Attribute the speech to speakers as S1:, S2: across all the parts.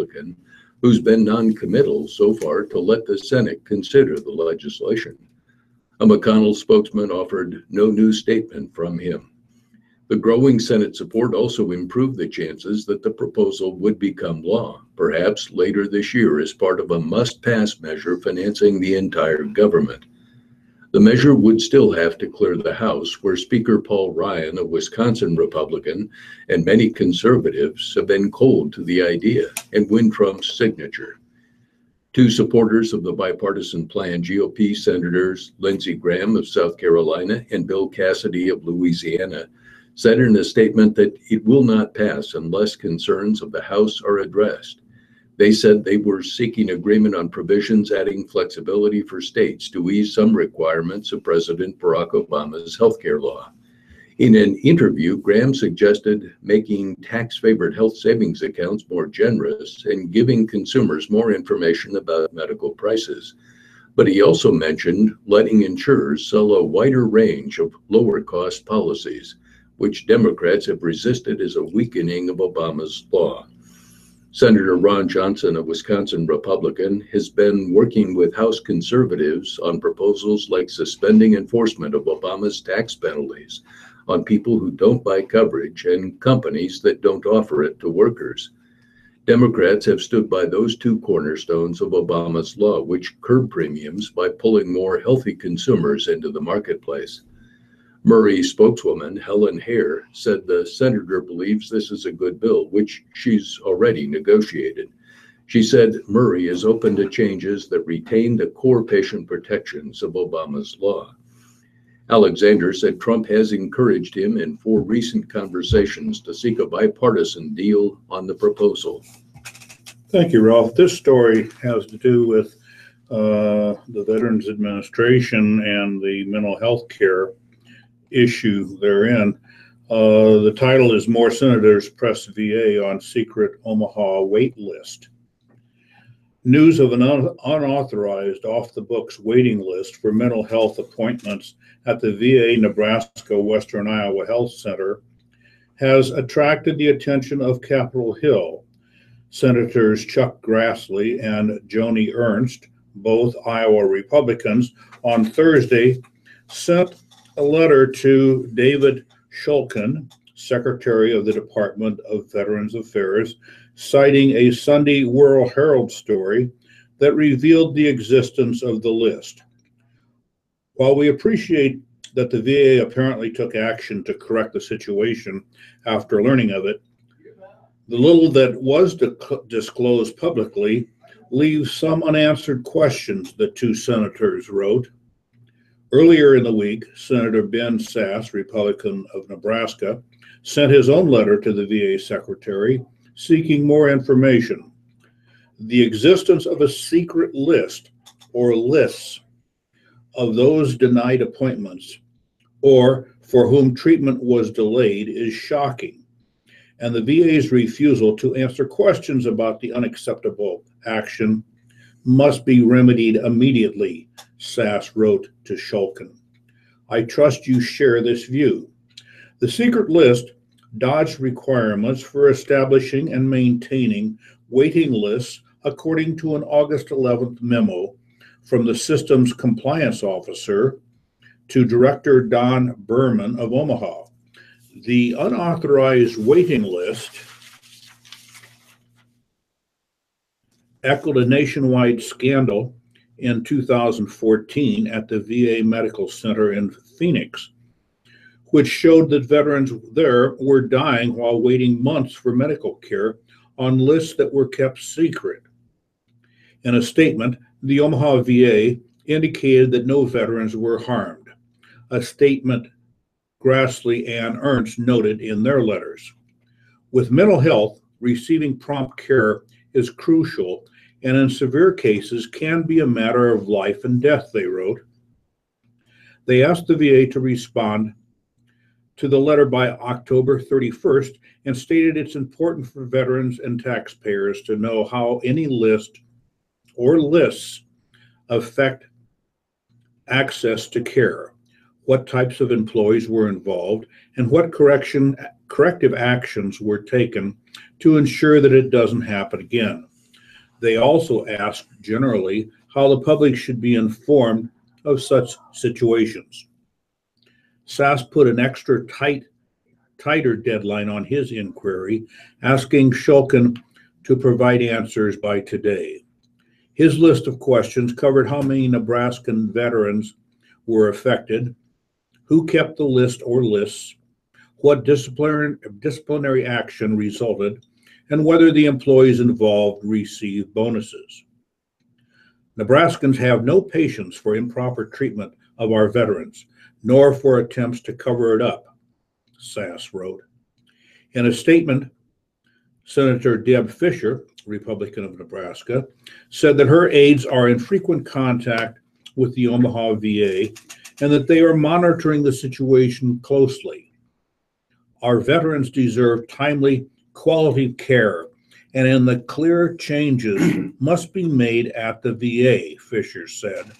S1: Republican, who's been non-committal so far to let the Senate consider the legislation. A McConnell spokesman offered no new statement from him. The growing Senate support also improved the chances that the proposal would become law, perhaps later this year as part of a must-pass measure financing the entire government. The measure would still have to clear the House, where Speaker Paul Ryan, a Wisconsin Republican, and many conservatives have been cold to the idea and win Trump's signature. Two supporters of the bipartisan plan, GOP Senators Lindsey Graham of South Carolina and Bill Cassidy of Louisiana, said in a statement that it will not pass unless concerns of the House are addressed. They said they were seeking agreement on provisions adding flexibility for states to ease some requirements of President Barack Obama's healthcare law. In an interview, Graham suggested making tax-favored health savings accounts more generous and giving consumers more information about medical prices. But he also mentioned letting insurers sell a wider range of lower-cost policies, which Democrats have resisted as a weakening of Obama's law. Senator Ron Johnson, a Wisconsin Republican, has been working with House conservatives on proposals like suspending enforcement of Obama's tax penalties on people who don't buy coverage and companies that don't offer it to workers. Democrats have stood by those two cornerstones of Obama's law, which curb premiums by pulling more healthy consumers into the marketplace. Murray spokeswoman Helen Hare said the senator believes this is a good bill, which she's already negotiated. She said Murray is open to changes that retain the core patient protections of Obama's law. Alexander said Trump has encouraged him in 4 recent conversations to seek a bipartisan deal on the proposal.
S2: Thank you, Ralph. This story has to do with the Veterans Administration and the mental health care issue therein. The title is More Senators Press VA on Secret Omaha Wait List. News of an unauthorized off-the-books waiting list for mental health appointments at the VA Nebraska Western Iowa Health Center has attracted the attention of Capitol Hill. Senators Chuck Grassley and Joni Ernst, both Iowa Republicans, on Thursday sent a letter to David Shulkin, Secretary of the Department of Veterans Affairs, citing a Sunday World Herald story that revealed the existence of the list. While we appreciate that the VA apparently took action to correct the situation after learning of it, the little that was disclosed publicly leaves some unanswered questions, the two senators wrote. Earlier in the week, Senator Ben Sasse, Republican of Nebraska, sent his own letter to the VA secretary seeking more information. The existence of a secret list or lists of those denied appointments or for whom treatment was delayed is shocking, and the VA's refusal to answer questions about the unacceptable action must be remedied immediately, Sasse wrote to Shulkin. I trust you share this view. The secret list dodged requirements for establishing and maintaining waiting lists according to an August 11th memo from the system's compliance officer to Director Don Berman of Omaha. The unauthorized waiting list echoed a nationwide scandal in 2014 at the VA Medical Center in Phoenix, which showed that veterans there were dying while waiting months for medical care on lists that were kept secret. In a statement, the Omaha VA indicated that no veterans were harmed, a statement Grassley and Ernst noted in their letters. With mental health, receiving prompt care is crucial and in severe cases can be a matter of life and death, they wrote. They asked the VA to respond to the letter by October 31st and stated it's important for veterans and taxpayers to know how any list or lists affect access to care, what types of employees were involved, and what corrective actions were taken to ensure that it doesn't happen again. They also asked generally how the public should be informed of such situations. Sass put an extra tighter deadline on his inquiry, asking Shulkin to provide answers by today. His list of questions covered how many Nebraskan veterans were affected, who kept the list or lists, what disciplinary action resulted, and whether the employees involved received bonuses. Nebraskans have no patience for improper treatment of our veterans, nor for attempts to cover it up, Sass wrote. In a statement, Senator Deb Fischer, Republican of Nebraska, said that her aides are in frequent contact with the Omaha VA and that they are monitoring the situation closely. Our veterans deserve timely, quality care, and the clear changes must be made at the VA, Fischer said.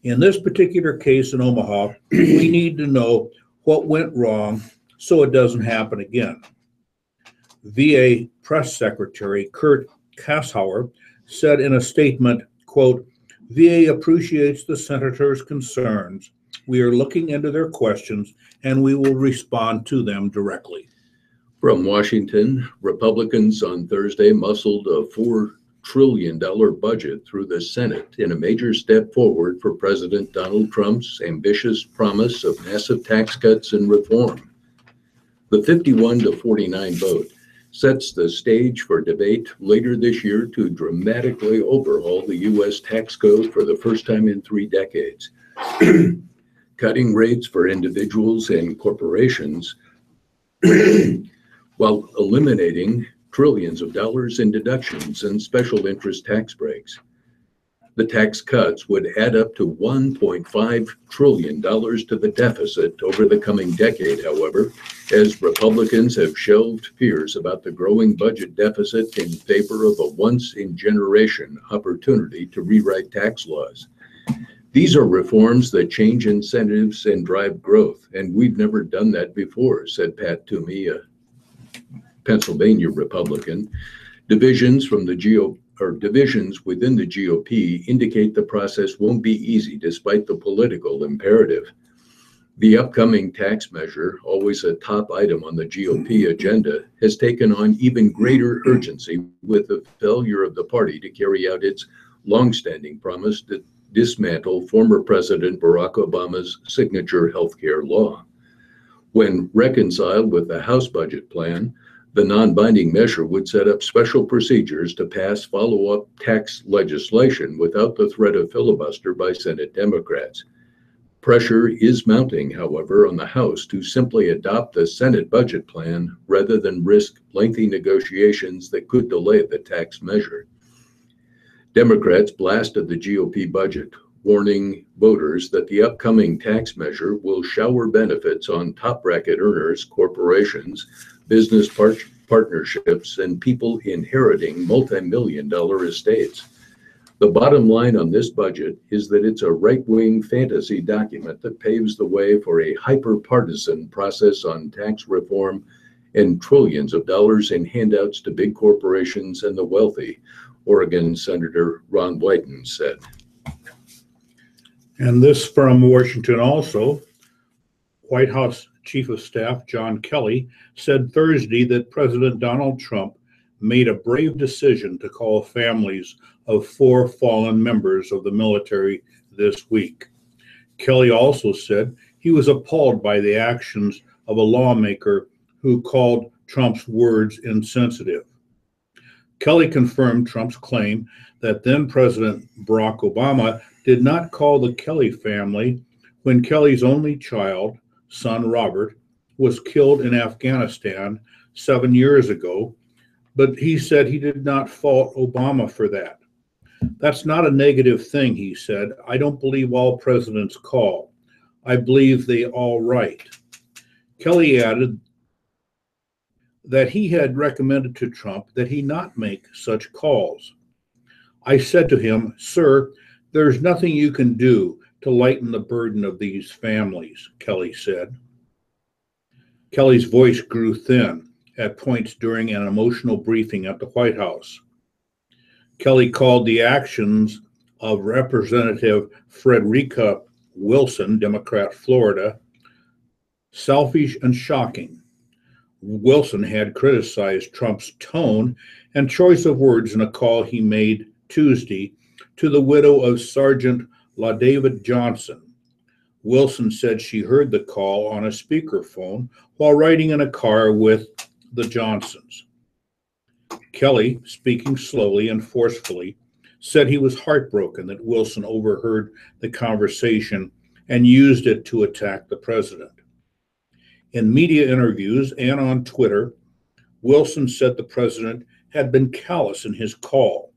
S2: In this particular case in Omaha, we need to know what went wrong so it doesn't happen again. VA Press Secretary Kurt Kassauer said in a statement, quote, VA appreciates the senator's concerns. We are looking into their questions and we will respond to them directly.
S1: From Washington, Republicans on Thursday muscled a $4 trillion budget through the Senate in a major step forward for President Donald Trump's ambitious promise of massive tax cuts and reform. The 51-49 vote sets the stage for debate later this year to dramatically overhaul the U.S. tax code for the first time in 3 decades, cutting rates for individuals and corporations while eliminating trillions of dollars in deductions and special interest tax breaks. The tax cuts would add up to $1.5 trillion to the deficit over the coming decade, however, as Republicans have shelved fears about the growing budget deficit in favor of a once-in-generation opportunity to rewrite tax laws. These are reforms that change incentives and drive growth, and we've never done that before, said Pat Toomey, a Pennsylvania Republican. Divisions within the GOP indicate the process won't be easy despite the political imperative. The upcoming tax measure, always a top item on the GOP agenda, has taken on even greater urgency with the failure of the party to carry out its longstanding promise to dismantle former President Barack Obama's signature healthcare law. When reconciled with the House budget plan, the non-binding measure would set up special procedures to pass follow-up tax legislation without the threat of filibuster by Senate Democrats. Pressure is mounting, however, on the House to simply adopt the Senate budget plan rather than risk lengthy negotiations that could delay the tax measure. Democrats blasted the GOP budget, warning voters that the upcoming tax measure will shower benefits on top-bracket earners, corporations, business partnerships, and people inheriting multi-million-dollar estates. The bottom line on this budget is that it's a right-wing fantasy document that paves the way for a hyper-partisan process on tax reform and trillions of dollars in handouts to big corporations and the wealthy, Oregon Senator Ron Wyden said.
S2: And this from Washington also. White House Chief of Staff John Kelly said Thursday that President Donald Trump made a brave decision to call families of 4 fallen members of the military this week. Kelly also said he was appalled by the actions of a lawmaker who called Trump's words insensitive. Kelly confirmed Trump's claim that then President Barack Obama did not call the Kelly family when Kelly's only child, son Robert, was killed in Afghanistan 7 years ago, but he said he did not fault Obama for that. That's not a negative thing, he said. I don't believe all presidents call. I believe they all write. Kelly added that he had recommended to Trump that he not make such calls. I said to him, "Sir, there's nothing you can do to lighten the burden of these families," Kelly said. Kelly's voice grew thin at points during an emotional briefing at the White House. Kelly called the actions of Representative Frederica Wilson, Democrat, Florida, selfish and shocking. Wilson had criticized Trump's tone and choice of words in a call he made Tuesday to the widow of Sergeant LaDavid Johnson. Wilson said she heard the call on a speakerphone while riding in a car with the Johnsons. Kelly, speaking slowly and forcefully, said he was heartbroken that Wilson overheard the conversation and used it to attack the president. In media interviews and on Twitter, Wilson said the president had been callous in his call.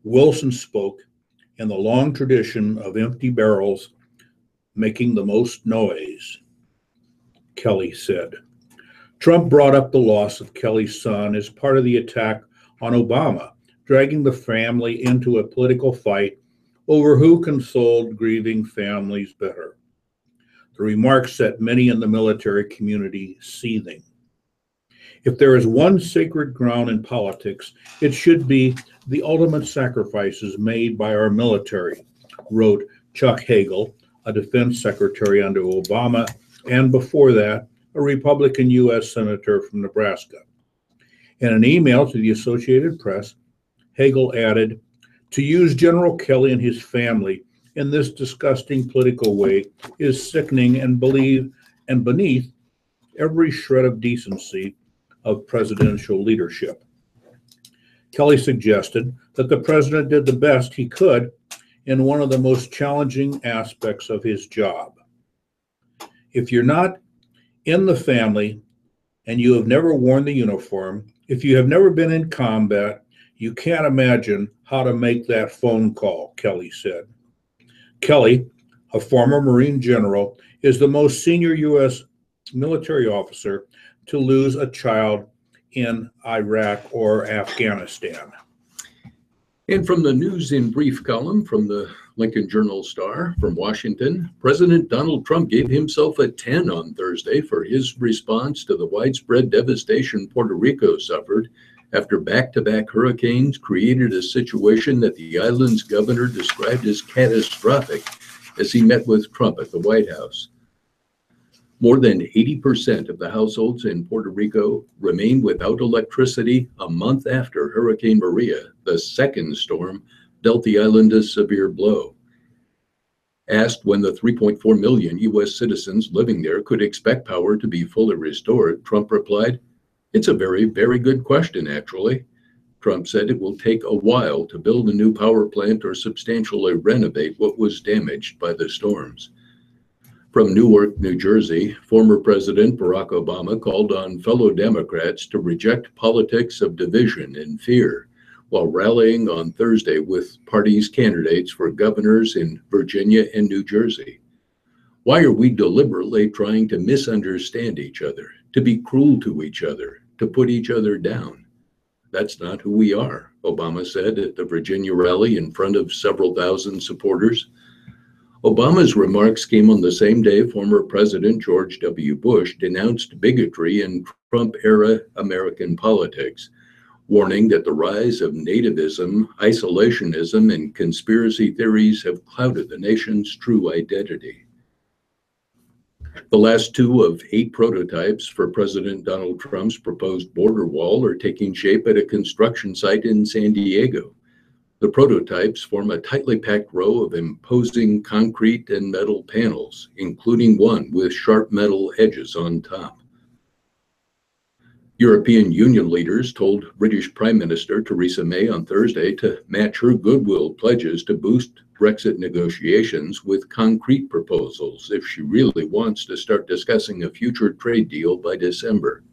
S2: Wilson spoke in the long tradition of empty barrels making the most noise, Kelly said. Trump brought up the loss of Kelly's son as part of the attack on Obama, dragging the family into a political fight over who consoled grieving families better. The remarks set many in the military community seething. If there is one sacred ground in politics, it should be the ultimate sacrifices made by our military, wrote Chuck Hagel, a defense secretary under Obama, and before that, a Republican U.S. Senator from Nebraska. In an email to the Associated Press, Hagel added, "To use General Kelly and his family in this disgusting political way is sickening and beneath every shred of decency of presidential leadership." Kelly suggested that the president did the best he could in one of the most challenging aspects of his job. If you're not in the family and you have never worn the uniform, if you have never been in combat, you can't imagine how to make that phone call, Kelly said. Kelly, a former Marine general, is the most senior U.S. military officer to lose a child in Iraq or Afghanistan.
S1: And from the News in Brief column from the Lincoln Journal-Star from Washington, President Donald Trump gave himself a 10 on Thursday for his response to the widespread devastation Puerto Rico suffered after back-to-back hurricanes created a situation that the island's governor described as catastrophic as he met with Trump at the White House. More than 80% of the households in Puerto Rico remain without electricity a month after Hurricane Maria, the second storm, dealt the island a severe blow. Asked when the 3.4 million U.S. citizens living there could expect power to be fully restored, Trump replied, "It's a very, very good question, actually." Trump said it will take a while to build a new power plant or substantially renovate what was damaged by the storms. From Newark, New Jersey, former President Barack Obama called on fellow Democrats to reject politics of division and fear while rallying on Thursday with party's candidates for governors in Virginia and New Jersey. Why are we deliberately trying to misunderstand each other, to be cruel to each other, to put each other down? That's not who we are, Obama said at the Virginia rally in front of several thousand supporters. Obama's remarks came on the same day former President George W. Bush denounced bigotry in Trump-era American politics, warning that the rise of nativism, isolationism, and conspiracy theories have clouded the nation's true identity. The last two of 8 prototypes for President Donald Trump's proposed border wall are taking shape at a construction site in San Diego. The prototypes form a tightly packed row of imposing concrete and metal panels, including one with sharp metal edges on top. European Union leaders told British Prime Minister Theresa May on Thursday to match her goodwill pledges to boost Brexit negotiations with concrete proposals if she really wants to start discussing a future trade deal by December.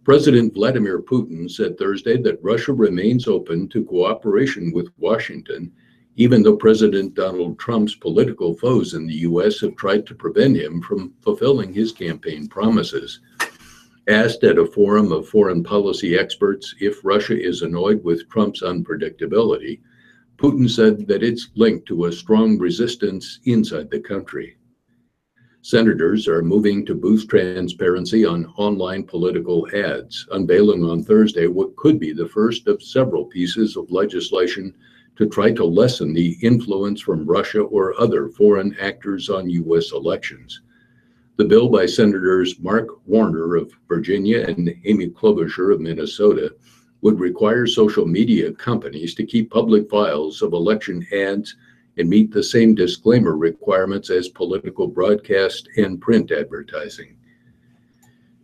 S1: President Vladimir Putin said Thursday that Russia remains open to cooperation with Washington, even though President Donald Trump's political foes in the U.S. have tried to prevent him from fulfilling his campaign promises. Asked at a forum of foreign policy experts if Russia is annoyed with Trump's unpredictability, Putin said that it's linked to a strong resistance inside the country. Senators are moving to boost transparency on online political ads, unveiling on Thursday what could be the first of several pieces of legislation to try to lessen the influence from Russia or other foreign actors on U.S. elections. The bill by Senators Mark Warner of Virginia and Amy Klobuchar of Minnesota would require social media companies to keep public files of election ads and meet the same disclaimer requirements as political broadcast and print advertising.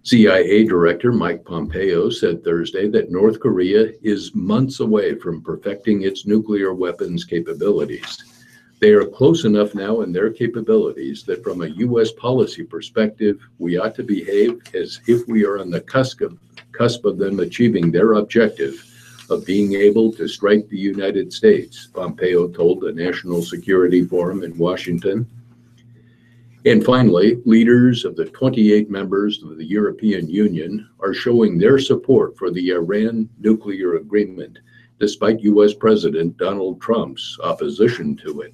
S1: CIA Director Mike Pompeo said Thursday that North Korea is months away from perfecting its nuclear weapons capabilities. They are close enough now in their capabilities that from a U.S. policy perspective, we ought to behave as if we are on the cusp of them achieving their objective of being able to strike the United States, Pompeo told the National Security Forum in Washington. And finally, leaders of the 28 members of the European Union are showing their support for the Iran nuclear agreement, despite U.S. President Donald Trump's opposition to it.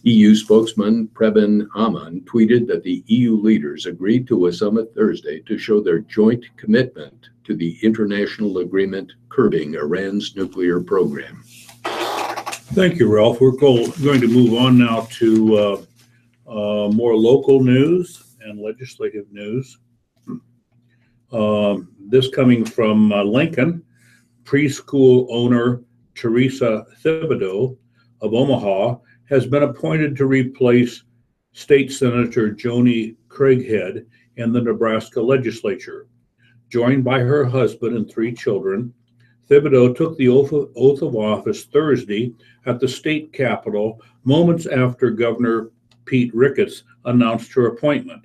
S1: EU spokesman Preben Aman tweeted that the EU leaders agreed to a summit Thursday to show their joint commitment to the international agreement curbing Iran's nuclear program.
S2: Thank you, Ralph. We're going to move on now to more local news and legislative news. This coming from Lincoln, preschool owner Teresa Thibodeau of Omaha has been appointed to replace State Senator Joni Craighead in the Nebraska legislature. Joined by her husband and 3 children, Thibodeau took the oath of office Thursday at the state capitol, moments after Governor Pete Ricketts announced her appointment.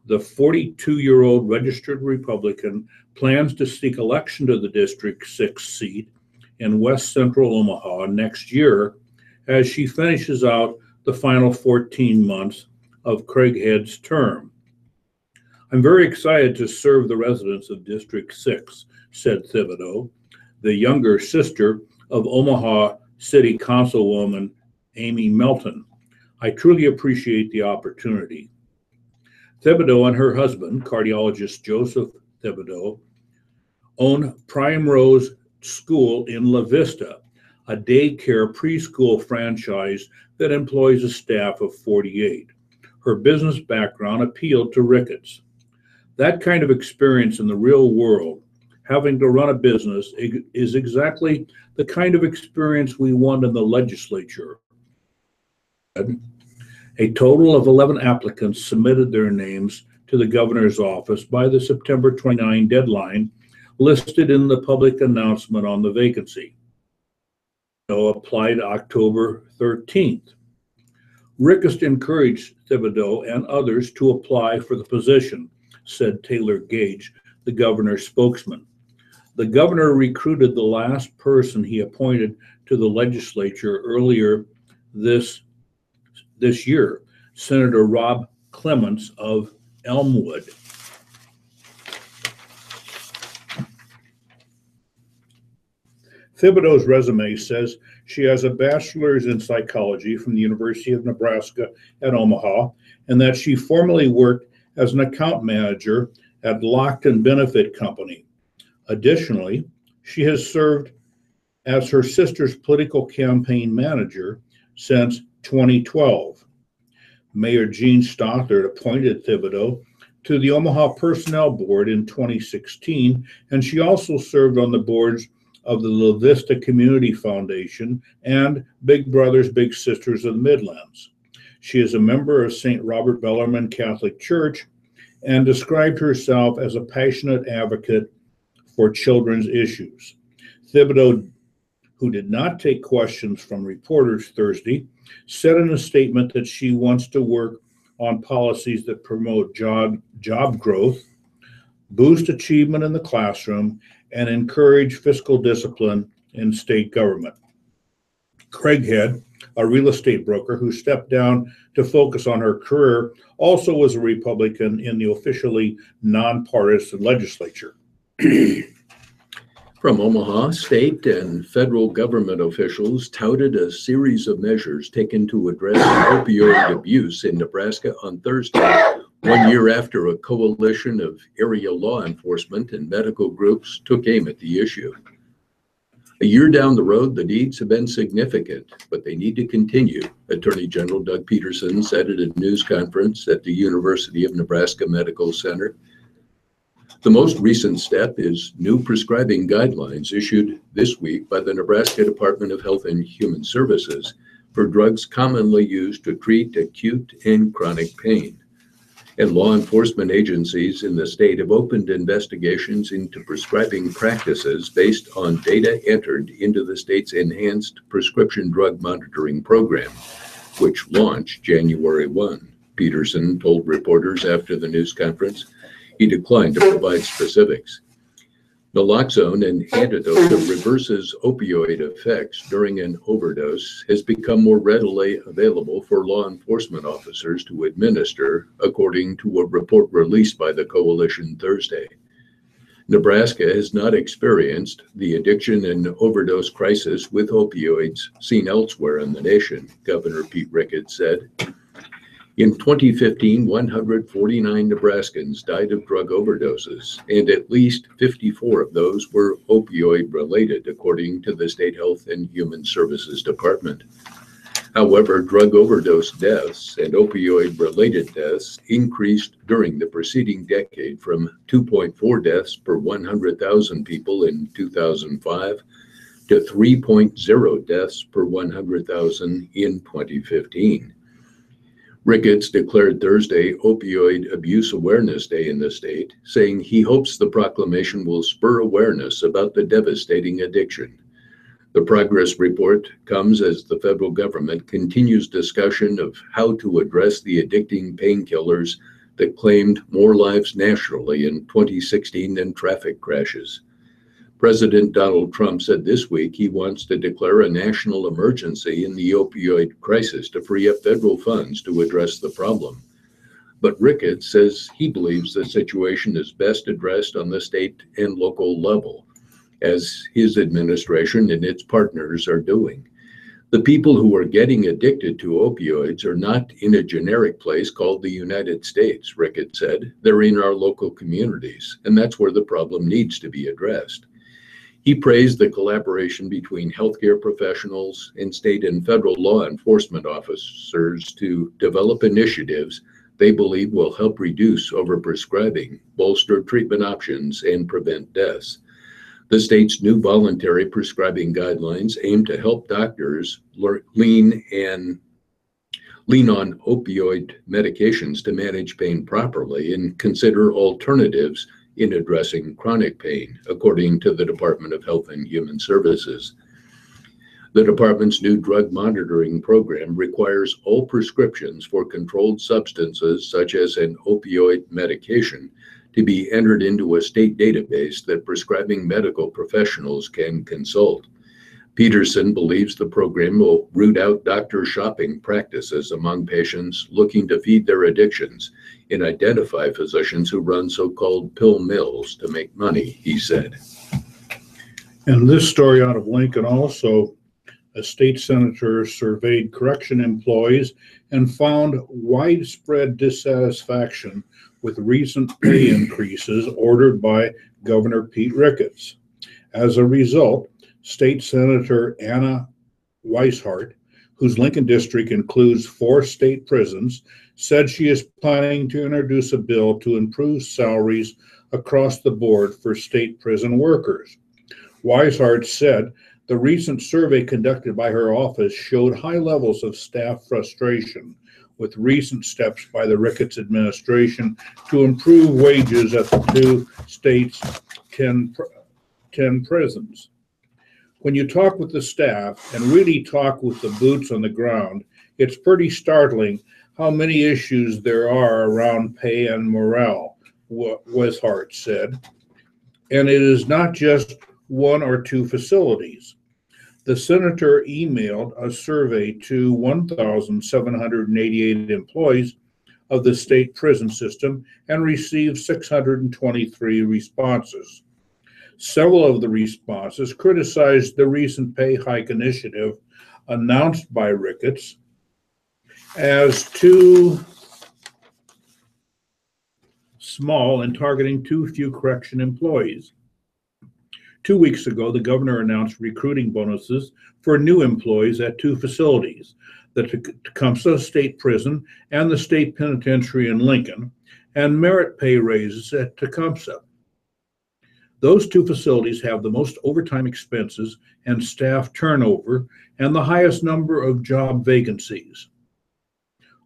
S2: The 42-year-old registered Republican plans to seek election to the District 6 seat in west central Omaha next year as she finishes out the final 14 months of Craighead's term. I'm very excited to serve the residents of District 6, said Thibodeau, the younger sister of Omaha City Councilwoman Amy Melton. I truly appreciate the opportunity. Thibodeau and her husband, cardiologist Joseph Thibodeau, own Primrose School in La Vista, a daycare preschool franchise that employs a staff of 48. Her business background appealed to Ricketts. That kind of experience in the real world, having to run a business, is exactly the kind of experience we want in the legislature. A total of 11 applicants submitted their names to the governor's office by the September 29 deadline listed in the public announcement on the vacancy. Applied October 13th. Ricketts encouraged Thibodeau and others to apply for the position, said Taylor Gage, the governor's spokesman. The governor recruited the last person he appointed to the legislature earlier this year, Senator Rob Clements of Elmwood. Thibodeau's resume says she has a bachelor's in psychology from the University of Nebraska at Omaha, and that she formerly worked as an account manager at Lockton Benefit Company. Additionally, she has served as her sister's political campaign manager since 2012. Mayor Gene Stothard appointed Thibodeau to the Omaha Personnel Board in 2016, and she also served on the boards of the La Vista Community Foundation and Big Brothers Big Sisters of the Midlands. She is a member of St. Robert Bellarmine Catholic Church and described herself as a passionate advocate for children's issues. Thibodeau, who did not take questions from reporters Thursday, said in a statement that she wants to work on policies that promote job growth, boost achievement in the classroom, and encourage fiscal discipline in state government. Craighead, a real estate broker who stepped down to focus on her career, also was a Republican in the officially nonpartisan legislature.
S1: From Omaha, state and federal government officials touted a series of measures taken to address opioid abuse in Nebraska on Thursday, 1 year after a coalition of area law enforcement and medical groups took aim at the issue. A year down the road, the deeds have been significant, but they need to continue, Attorney General Doug Peterson said at a news conference at the University of Nebraska Medical Center. The most recent step is new prescribing guidelines issued this week by the Nebraska Department of Health and Human Services for drugs commonly used to treat acute and chronic pain. And law enforcement agencies in the state have opened investigations into prescribing practices based on data entered into the state's enhanced prescription drug monitoring program, which launched January 1. Peterson told reporters after the news conference. He declined to provide specifics. Naloxone, an antidote that reverses opioid effects during an overdose, has become more readily available for law enforcement officers to administer, according to a report released by the coalition Thursday. Nebraska has not experienced the addiction and overdose crisis with opioids seen elsewhere in the nation, Governor Pete Ricketts said. In 2015, 149 Nebraskans died of drug overdoses, and at least 54 of those were opioid-related, according to the State Health and Human Services Department. However, drug overdose deaths and opioid-related deaths increased during the preceding decade from 2.4 deaths per 100,000 people in 2005 to 3.0 deaths per 100,000 in 2015. Ricketts declared Thursday Opioid Abuse Awareness Day in the state, saying he hopes the proclamation will spur awareness about the devastating addiction. The progress report comes as the federal government continues discussion of how to address the addicting painkillers that claimed more lives nationally in 2016 than traffic crashes. President Donald Trump said this week he wants to declare a national emergency in the opioid crisis to free up federal funds to address the problem. But Ricketts says he believes the situation is best addressed on the state and local level, as his administration and its partners are doing. The people who are getting addicted to opioids are not in a generic place called the United States, Ricketts said. They're in our local communities, and that's where the problem needs to be addressed. He praised the collaboration between healthcare professionals and state and federal law enforcement officers to develop initiatives they believe will help reduce overprescribing, bolster treatment options, and prevent deaths. The state's new voluntary prescribing guidelines aim to help doctors lean on opioid medications to manage pain properly and consider alternatives in addressing chronic pain, according to the Department of Health and Human Services. The department's new drug monitoring program requires all prescriptions for controlled substances, such as an opioid medication, to be entered into a state database that prescribing medical professionals can consult. Peterson believes the program will root out doctor shopping practices among patients looking to feed their addictions and identify physicians who run so-called pill mills to make money, he said.
S2: And this story out of Lincoln also, a state senator surveyed correction employees and found widespread dissatisfaction with recent pay increases ordered by Governor Pete Ricketts. As a result, State Senator Anna Weishart, whose Lincoln district includes 4 state prisons, said she is planning to introduce a bill to improve salaries across the board for state prison workers. Weishart said the recent survey conducted by her office showed high levels of staff frustration with recent steps by the Ricketts administration to improve wages at the 2 states' 10 prisons. When you talk with the staff and really talk with the boots on the ground, it's pretty startling how many issues there are around pay and morale, Weishart said. And it is not just 1 or 2 facilities. The senator emailed a survey to 1,788 employees of the state prison system and received 623 responses. Several of the responses criticized the recent pay hike initiative announced by Ricketts as too small and targeting too few correction employees. 2 weeks ago, the governor announced recruiting bonuses for new employees at 2 facilities, the Tecumseh State Prison and the State Penitentiary in Lincoln, and merit pay raises at Tecumseh. Those 2 facilities have the most overtime expenses and staff turnover and the highest number of job vacancies.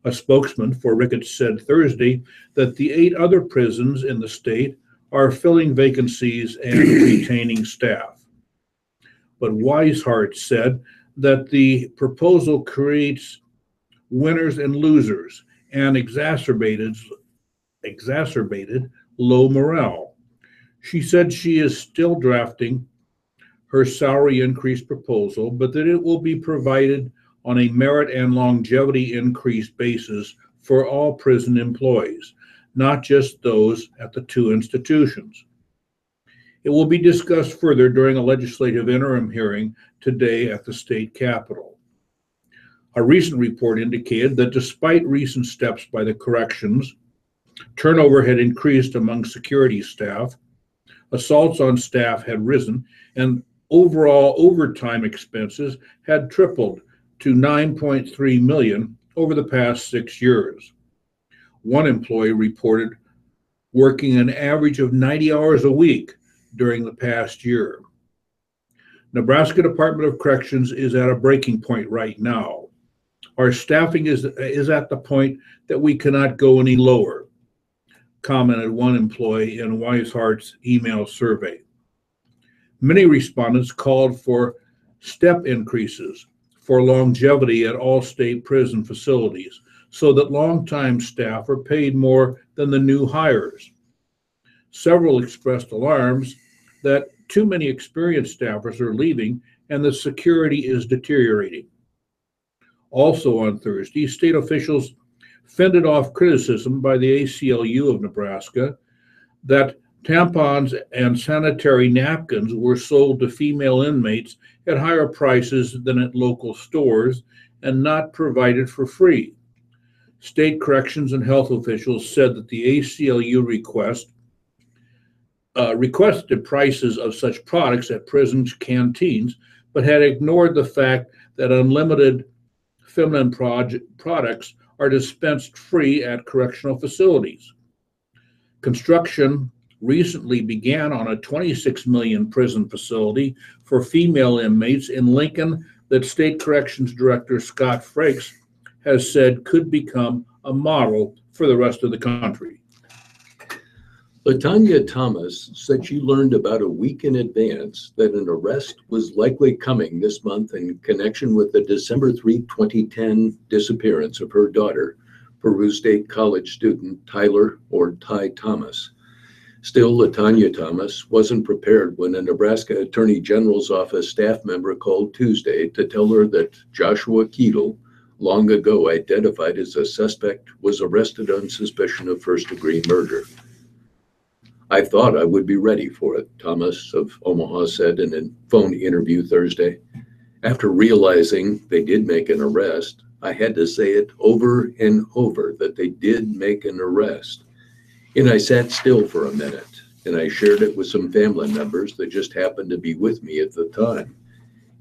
S2: A spokesman for Ricketts said Thursday that the 8 other prisons in the state are filling vacancies and retaining staff. But Weishart said that the proposal creates winners and losers and exacerbated low morale. She said she is still drafting her salary increase proposal, but that it will be provided on a merit and longevity increase basis for all prison employees, not just those at the 2 institutions. It will be discussed further during a legislative interim hearing today at the state capitol. A recent report indicated that despite recent steps by the corrections, turnover had increased among security staff, assaults on staff had risen, and overall overtime expenses had tripled to $9.3 million over the past 6 years. One employee reported working an average of 90 hours a week during the past year. Nebraska Department of Corrections is at a breaking point right now. Our staffing is at the point that we cannot go any lower, commented one employee in Weishart's email survey. Many respondents called for step increases for longevity at all state prison facilities so that longtime staff are paid more than the new hires. Several expressed alarms that too many experienced staffers are leaving and the security is deteriorating. Also on Thursday, state officials fended off criticism by the ACLU of Nebraska that tampons and sanitary napkins were sold to female inmates at higher prices than at local stores and not provided for free. State corrections and health officials said that the ACLU requested prices of such products at prisons' canteens, but had ignored the fact that unlimited feminine products are dispensed free at correctional facilities. Construction recently began on a $26 million prison facility for female inmates in Lincoln that State Corrections Director Scott Frakes has said could become a model for the rest of the country.
S1: LaTanya Thomas said she learned about a week in advance that an arrest was likely coming this month in connection with the December 3, 2010 disappearance of her daughter, Peru State College student Tyler or Ty Thomas. Still, LaTanya Thomas wasn't prepared when a Nebraska Attorney General's office staff member called Tuesday to tell her that Joshua Keetle, long ago identified as a suspect, was arrested on suspicion of first-degree murder. I thought I would be ready for it, Thomas of Omaha said in a phone interview Thursday. After realizing they did make an arrest, I had to say it over and over that they did make an arrest. And I sat still for a minute, and I shared it with some family members that just happened to be with me at the time.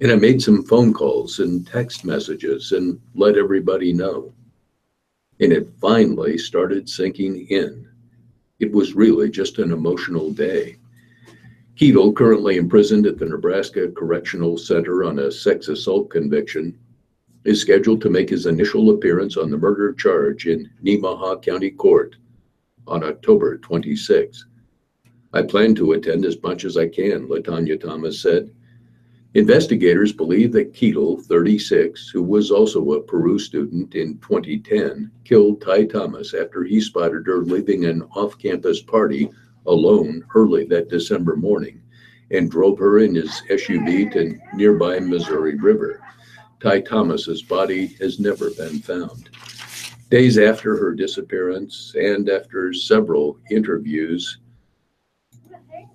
S1: And I made some phone calls and text messages and let everybody know. And it finally started sinking in. It was really just an emotional day. Keetle, currently imprisoned at the Nebraska Correctional Center on a sex assault conviction, is scheduled to make his initial appearance on the murder charge in Nemaha County Court on October 26. I plan to attend as much as I can, LaTanya Thomas said. Investigators believe that Keetle, 36, who was also a Peru student in 2010, killed Ty Thomas after he spotted her leaving an off-campus party alone early that December morning and drove her in his SUV to nearby Missouri River. Ty Thomas's body has never been found. Days after her disappearance and after several interviews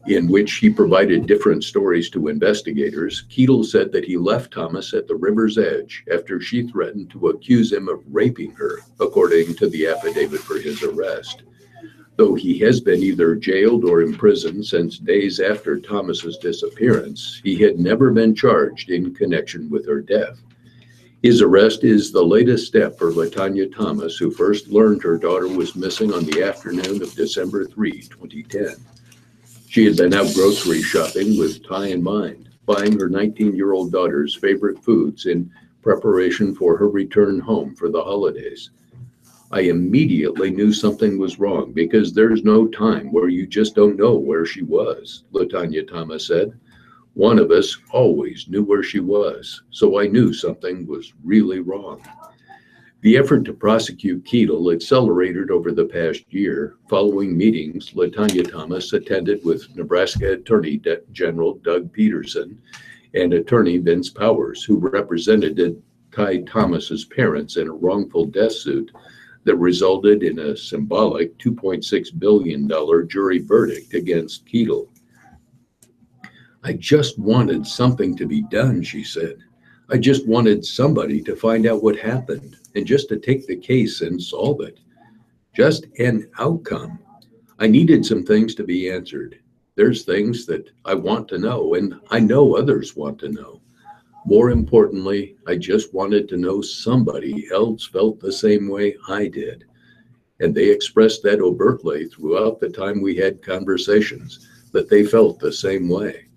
S1: in which he provided different stories to investigators, Keetle said that he left Thomas at the river's edge after she threatened to accuse him of raping her, according to the affidavit for his arrest. Though he has been either jailed or imprisoned since days after Thomas's disappearance, he had never been charged in connection with her death. His arrest is the latest step for LaTanya Thomas, who first learned her daughter was missing on the afternoon of December 3, 2010. She had been out grocery shopping with Ty in mind, buying her 19-year-old daughter's favorite foods in preparation for her return home for the holidays. I immediately knew something was wrong because there's no time where you just don't know where she was, LaTanya Thomas said. One of us always knew where she was, so I knew something was really wrong. The effort to prosecute Keetle accelerated over the past year following meetings LaTanya Thomas attended with Nebraska Attorney General Doug Peterson and attorney Vince Powers, who represented Ty Thomas's parents in a wrongful death suit that resulted in a symbolic $2.6 billion jury verdict against Keetle. I just wanted something to be done, she said. I just wanted somebody to find out what happened and just to take the case and solve it. Just an outcome. I needed some things to be answered. There's things that I want to know, and I know others want to know. More importantly, I just wanted to know somebody else felt the same way I did. And they expressed that overtly throughout the time we had conversations, that they felt the same way.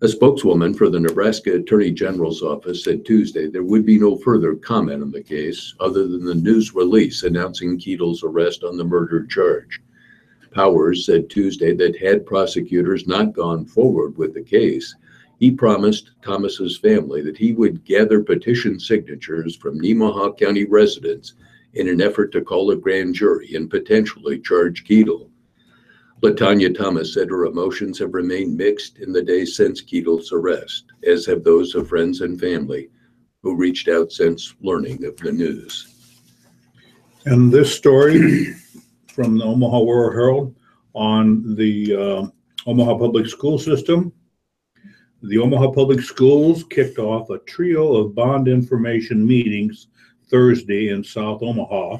S1: A spokeswoman for the Nebraska Attorney General's office said Tuesday there would be no further comment on the case other than the news release announcing Keetle's arrest on the murder charge. Powers said Tuesday that had prosecutors not gone forward with the case, he promised Thomas's family that he would gather petition signatures from Nemaha County residents in an effort to call a grand jury and potentially charge Keetle. LaTanya Thomas said her emotions have remained mixed in the days since Keetle's arrest, as have those of friends and family who reached out since learning of the news.
S2: And this story from the Omaha World Herald on the Omaha Public School System. The Omaha Public Schools kicked off a trio of bond information meetings Thursday in South Omaha,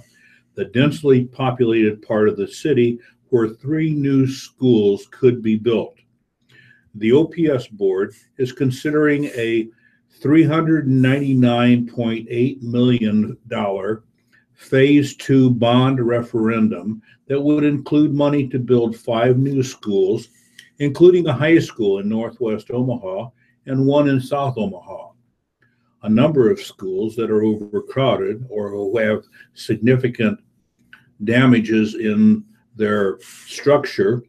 S2: the densely populated part of the city where 3 new schools could be built. The OPS board is considering a $399.8 million Phase 2 bond referendum that would include money to build 5 new schools, including a high school in Northwest Omaha and one in South Omaha. A number of schools that are overcrowded or who have significant damages in their structure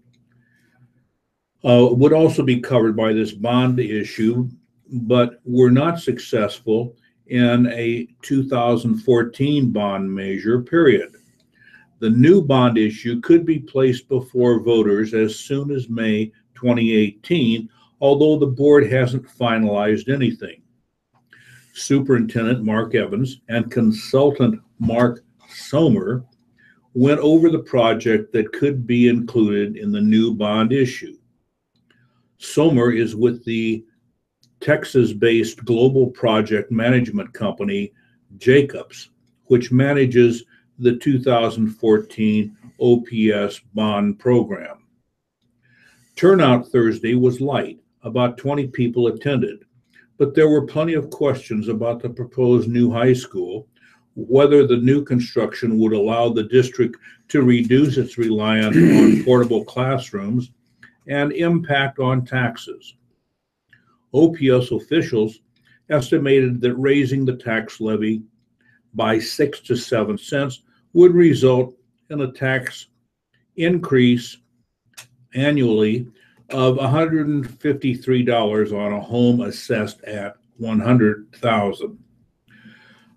S2: would also be covered by this bond issue, but were not successful in a 2014 bond measure period. The new bond issue could be placed before voters as soon as May 2018, although the board hasn't finalized anything. Superintendent Mark Evans and consultant Mark Sommer went over the project that could be included in the new bond issue. Sommer is with the Texas-based global project management company Jacobs, which manages the 2014 OPS bond program. Turnout Thursday was light. About 20 people attended, but there were plenty of questions about the proposed new high school, whether the new construction would allow the district to reduce its reliance on portable classrooms, and impact on taxes. OPS officials estimated that raising the tax levy by 6 to 7 cents would result in a tax increase annually of $153 on a home assessed at $100,000.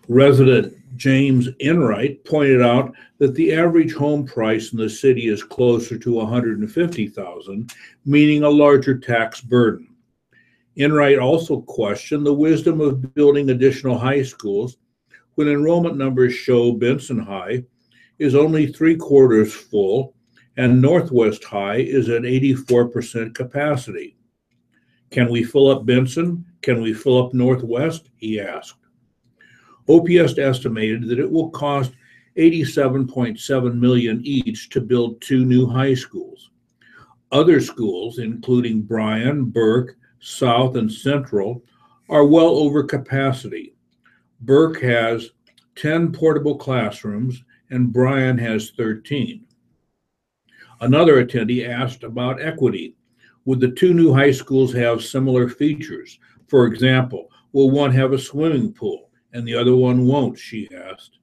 S2: Resident James Enright pointed out that the average home price in the city is closer to $150,000, meaning a larger tax burden. Enright also questioned the wisdom of building additional high schools when enrollment numbers show Benson High is only 3/4 full and Northwest High is at 84% capacity. Can we fill up Benson? Can we fill up Northwest? He asked. OPS estimated that it will cost $87.7 million each to build 2 new high schools. Other schools, including Bryan, Burke, South, and Central, are well over capacity. Burke has 10 portable classrooms and Bryan has 13. Another attendee asked about equity. Would the 2 new high schools have similar features? For example, will one have a swimming pool and the other one won't, she asked.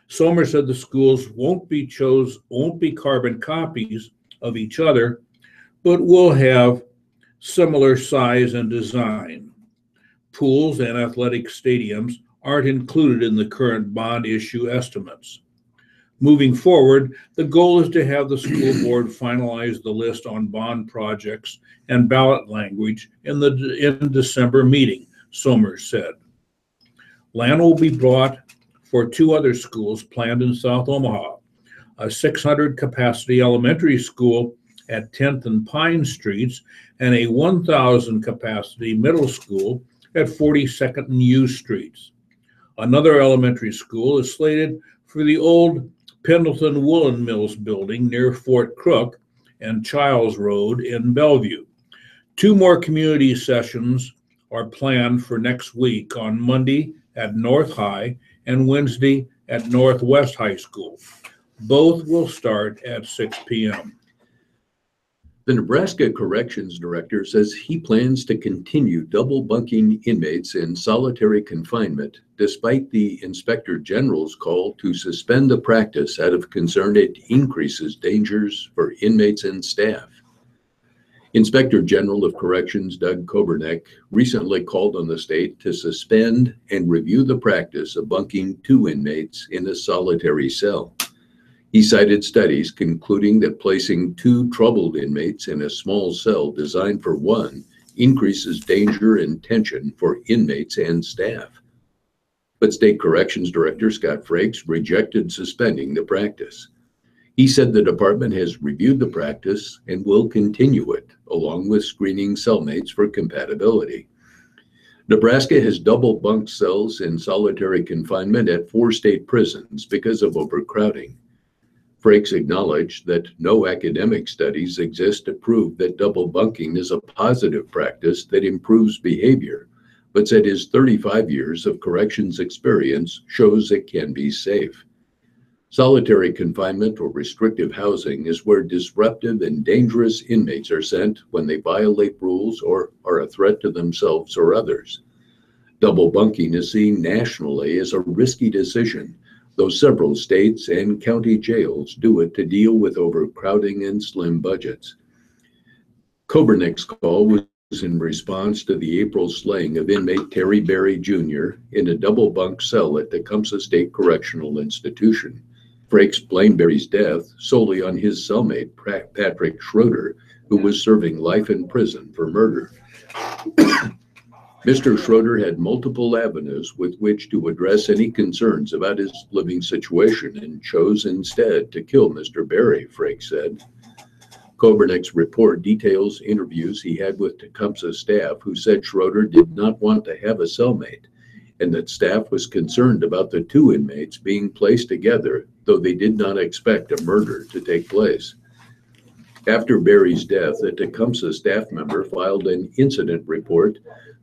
S2: Sommer said the schools won't be carbon copies of each other, but will have similar size and design. Pools and athletic stadiums aren't included in the current bond issue estimates. Moving forward, the goal is to have the school board finalize the list on bond projects and ballot language in December meeting, Sommer said. Land will be bought for 2 other schools planned in South Omaha, a 600 capacity elementary school at 10th and Pine Streets and a 1,000 capacity middle school at 42nd and U Streets. Another elementary school is slated for the old Pendleton Woolen Mills building near Fort Crook and Childs Road in Bellevue. 2 more community sessions are planned for next week on Monday at North High and Wednesday at Northwest High School. Both will start at 6 p.m.
S1: The Nebraska Corrections Director says he plans to continue double bunking inmates in solitary confinement despite the Inspector General's call to suspend the practice out of concern it increases dangers for inmates and staff. Inspector General of Corrections Doug Kobernick recently called on the state to suspend and review the practice of bunking 2 inmates in a solitary cell. He cited studies concluding that placing 2 troubled inmates in a small cell designed for 1 increases danger and tension for inmates and staff. But State Corrections Director Scott Frakes rejected suspending the practice. He said the department has reviewed the practice and will continue it, along with screening cellmates for compatibility. Nebraska has double bunked cells in solitary confinement at 4 state prisons because of overcrowding. Frakes acknowledged that no academic studies exist to prove that double bunking is a positive practice that improves behavior, but said his 35 years of corrections experience shows it can be safe. Solitary confinement or restrictive housing is where disruptive and dangerous inmates are sent when they violate rules or are a threat to themselves or others. Double bunking is seen nationally as a risky decision, though several states and county jails do it to deal with overcrowding and slim budgets. Kobernick's call was in response to the April slaying of inmate Terry Berry Jr. in a double bunk cell at Tecumseh State Correctional Institution. Frakes blamed Berry's death solely on his cellmate, Patrick Schroeder, who was serving life in prison for murder. Mr. Schroeder had multiple avenues with which to address any concerns about his living situation and chose instead to kill Mr. Berry, Frakes said. Kobernick's report details interviews he had with Tecumseh staff who said Schroeder did not want to have a cellmate and that staff was concerned about the 2 inmates being placed together, though they did not expect a murder to take place. After Berry's death, a Tecumseh staff member filed an incident report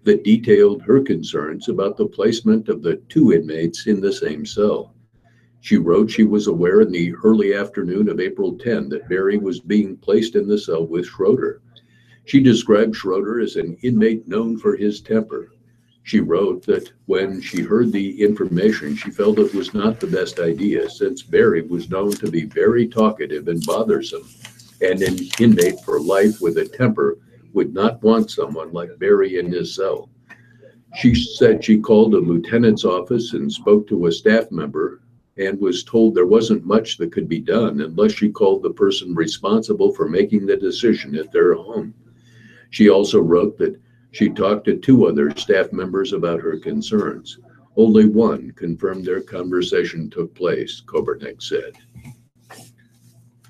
S1: that detailed her concerns about the placement of the 2 inmates in the same cell. She wrote she was aware in the early afternoon of April 10 that Berry was being placed in the cell with Schroeder. She described Schroeder as an inmate known for his temper. She wrote that when she heard the information, she felt it was not the best idea since Berry was known to be very talkative and bothersome, and an inmate for life with a temper would not want someone like Berry in his cell. She said she called a lieutenant's office and spoke to a staff member and was told there wasn't much that could be done unless she called the person responsible for making the decision at their home. She also wrote that she talked to 2 other staff members about her concerns. Only one confirmed their conversation took place, Kobernick said.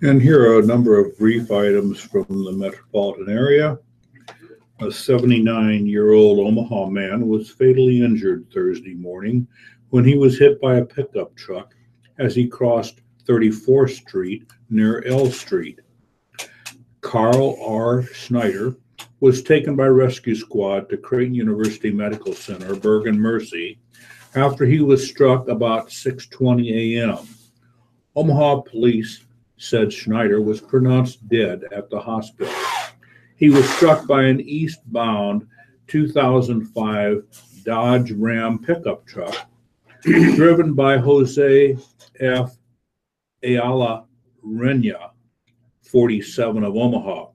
S2: And here are a number of brief items from the metropolitan area. A 79-year-old Omaha man was fatally injured Thursday morning when he was hit by a pickup truck as he crossed 34th Street near L Street. Carl R. Schneider was taken by rescue squad to Creighton University Medical Center, Bergen-Mercy, after he was struck about 6:20 a.m. Omaha police said Schneider was pronounced dead at the hospital. He was struck by an eastbound 2005 Dodge Ram pickup truck driven by Jose F. Ayala Renya, 47 of Omaha.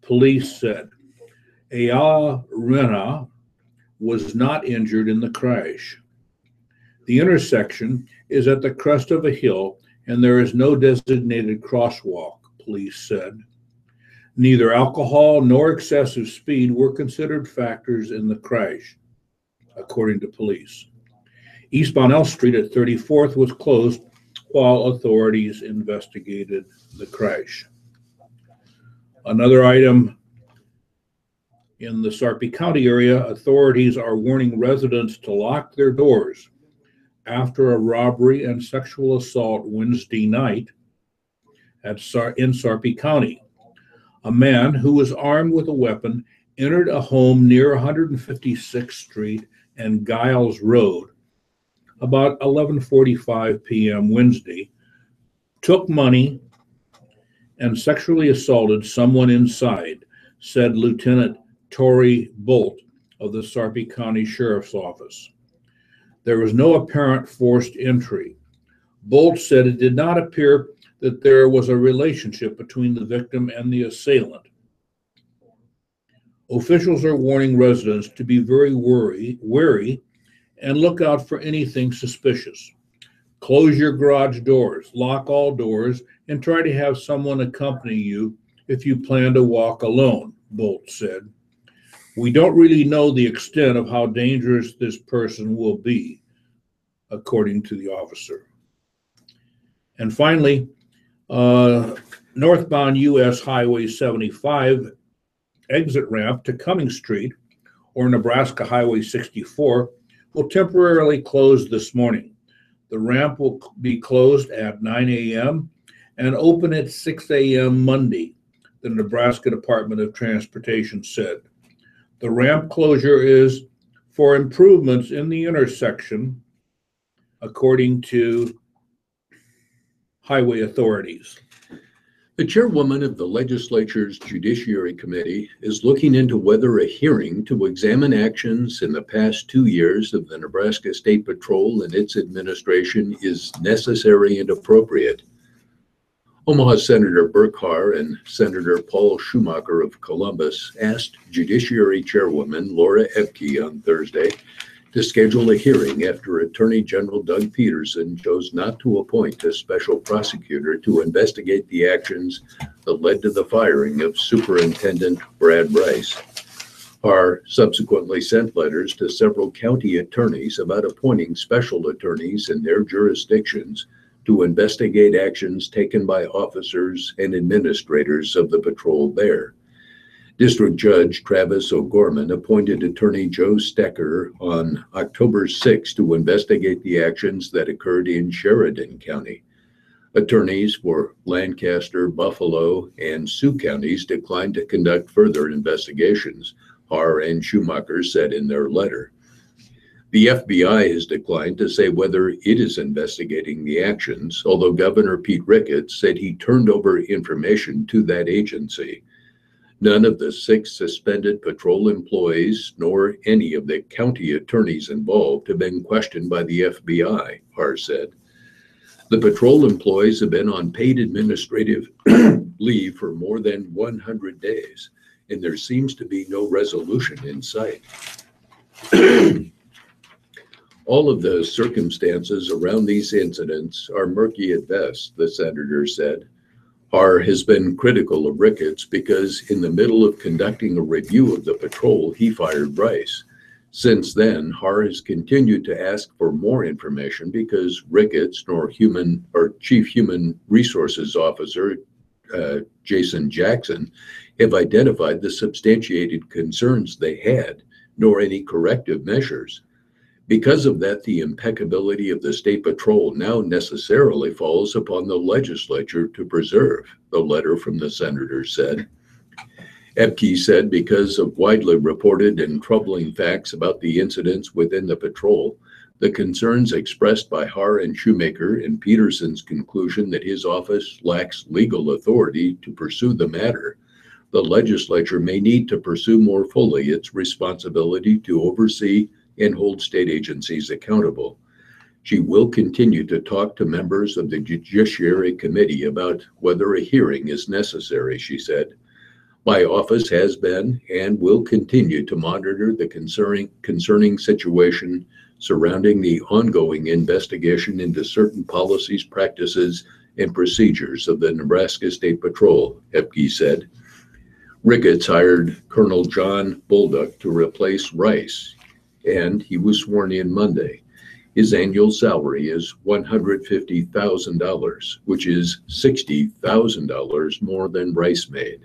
S2: Police said Ayala Renya was not injured in the crash. The intersection is at the crest of a hill and there is no designated crosswalk, police said. Neither alcohol nor excessive speed were considered factors in the crash, according to police. Eastbound L Street at 34th was closed while authorities investigated the crash. Another item in the Sarpy County area, authorities are warning residents to lock their doors after a robbery and sexual assault Wednesday night in Sarpy County. A man who was armed with a weapon entered a home near 156th Street and Giles Road about 11:45 p.m. Wednesday, took money, and sexually assaulted someone inside, said Lieutenant Tory Bolt of the Sarpy County Sheriff's Office. There was no apparent forced entry. Bolt said it did not appear that there was a relationship between the victim and the assailant. Officials are warning residents to be very wary and look out for anything suspicious. Close your garage doors, lock all doors, and try to have someone accompany you if you plan to walk alone, Bolt said. We don't really know the extent of how dangerous this person will be, according to the officer. And finally, northbound US Highway 75 exit ramp to Cummings Street or Nebraska Highway 64 will temporarily close this morning. The ramp will be closed at 9 a.m. and open at 6 a.m. Monday, the Nebraska Department of Transportation said. The ramp closure is for improvements in the intersection, according to highway authorities.
S1: The chairwoman of the legislature's Judiciary Committee is looking into whether a hearing to examine actions in the past 2 years of the Nebraska State Patrol and its administration is necessary and appropriate. Omaha Senator Burke Haar and Senator Paul Schumacher of Columbus asked Judiciary Chairwoman Laura Ebke on Thursday to schedule a hearing after Attorney General Doug Peterson chose not to appoint a special prosecutor to investigate the actions that led to the firing of Superintendent Brad Rice. Haar subsequently sent letters to several county attorneys about appointing special attorneys in their jurisdictions to investigate actions taken by officers and administrators of the patrol there. District Judge Travis O'Gorman appointed Attorney Joe Stecker on October 6 to investigate the actions that occurred in Sheridan County. Attorneys for Lancaster, Buffalo, and Sioux counties declined to conduct further investigations, Haar and Schumacher said in their letter. The FBI has declined to say whether it is investigating the actions, although Governor Pete Ricketts said he turned over information to that agency. None of the 6 suspended patrol employees nor any of the county attorneys involved have been questioned by the FBI, Haar said. The patrol employees have been on paid administrative leave for more than 100 days, and there seems to be no resolution in sight. All of the circumstances around these incidents are murky at best, the senator said. Haar has been critical of Ricketts because in the middle of conducting a review of the patrol, he fired Rice. Since then, Haar has continued to ask for more information because Ricketts nor Chief Human Resources Officer Jason Jackson have identified the substantiated concerns they had, nor any corrective measures. Because of that, the impeccability of the State Patrol now necessarily falls upon the legislature to preserve, the letter from the senator said. Epke said because of widely reported and troubling facts about the incidents within the patrol, the concerns expressed by Haar and Shoemaker, and Peterson's conclusion that his office lacks legal authority to pursue the matter, the legislature may need to pursue more fully its responsibility to oversee and hold state agencies accountable. She will continue to talk to members of the Judiciary Committee about whether a hearing is necessary, she said. My office has been and will continue to monitor the concerning situation surrounding the ongoing investigation into certain policies, practices, and procedures of the Nebraska State Patrol, Epke said. Ricketts hired Colonel John Bolduc to replace Rice, and he was sworn in Monday. His annual salary is $150,000, which is $60,000 more than Rice made.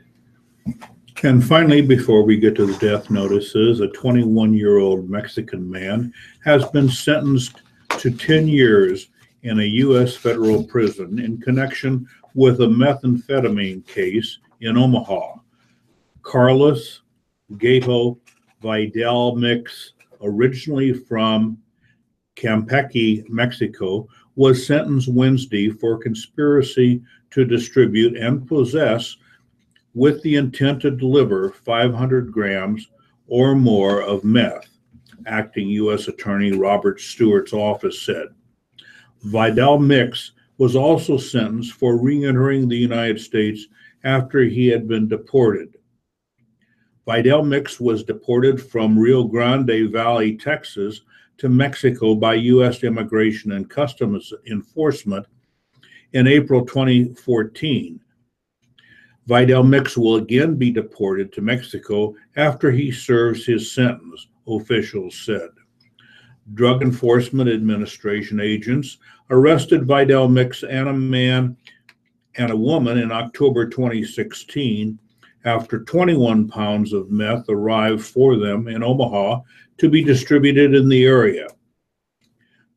S2: And finally, before we get to the death notices, a 21-year-old Mexican man has been sentenced to 10 years in a U.S. federal prison in connection with a methamphetamine case in Omaha. Carlos Gato Vidal Mix, originally from Campeche, Mexico, was sentenced Wednesday for conspiracy to distribute and possess with the intent to deliver 500 grams or more of meth, acting U.S. Attorney Robert Stewart's office said. Vidal Mix was also sentenced for re-entering the United States after he had been deported. Vidal Mix was deported from Rio Grande Valley, Texas, to Mexico by U.S. Immigration and Customs Enforcement in April 2014. Vidal Mix will again be deported to Mexico after he serves his sentence, officials said. Drug Enforcement Administration agents arrested Vidal Mix and a man and a woman in October 2016 after 21 pounds of meth arrived for them in Omaha to be distributed in the area.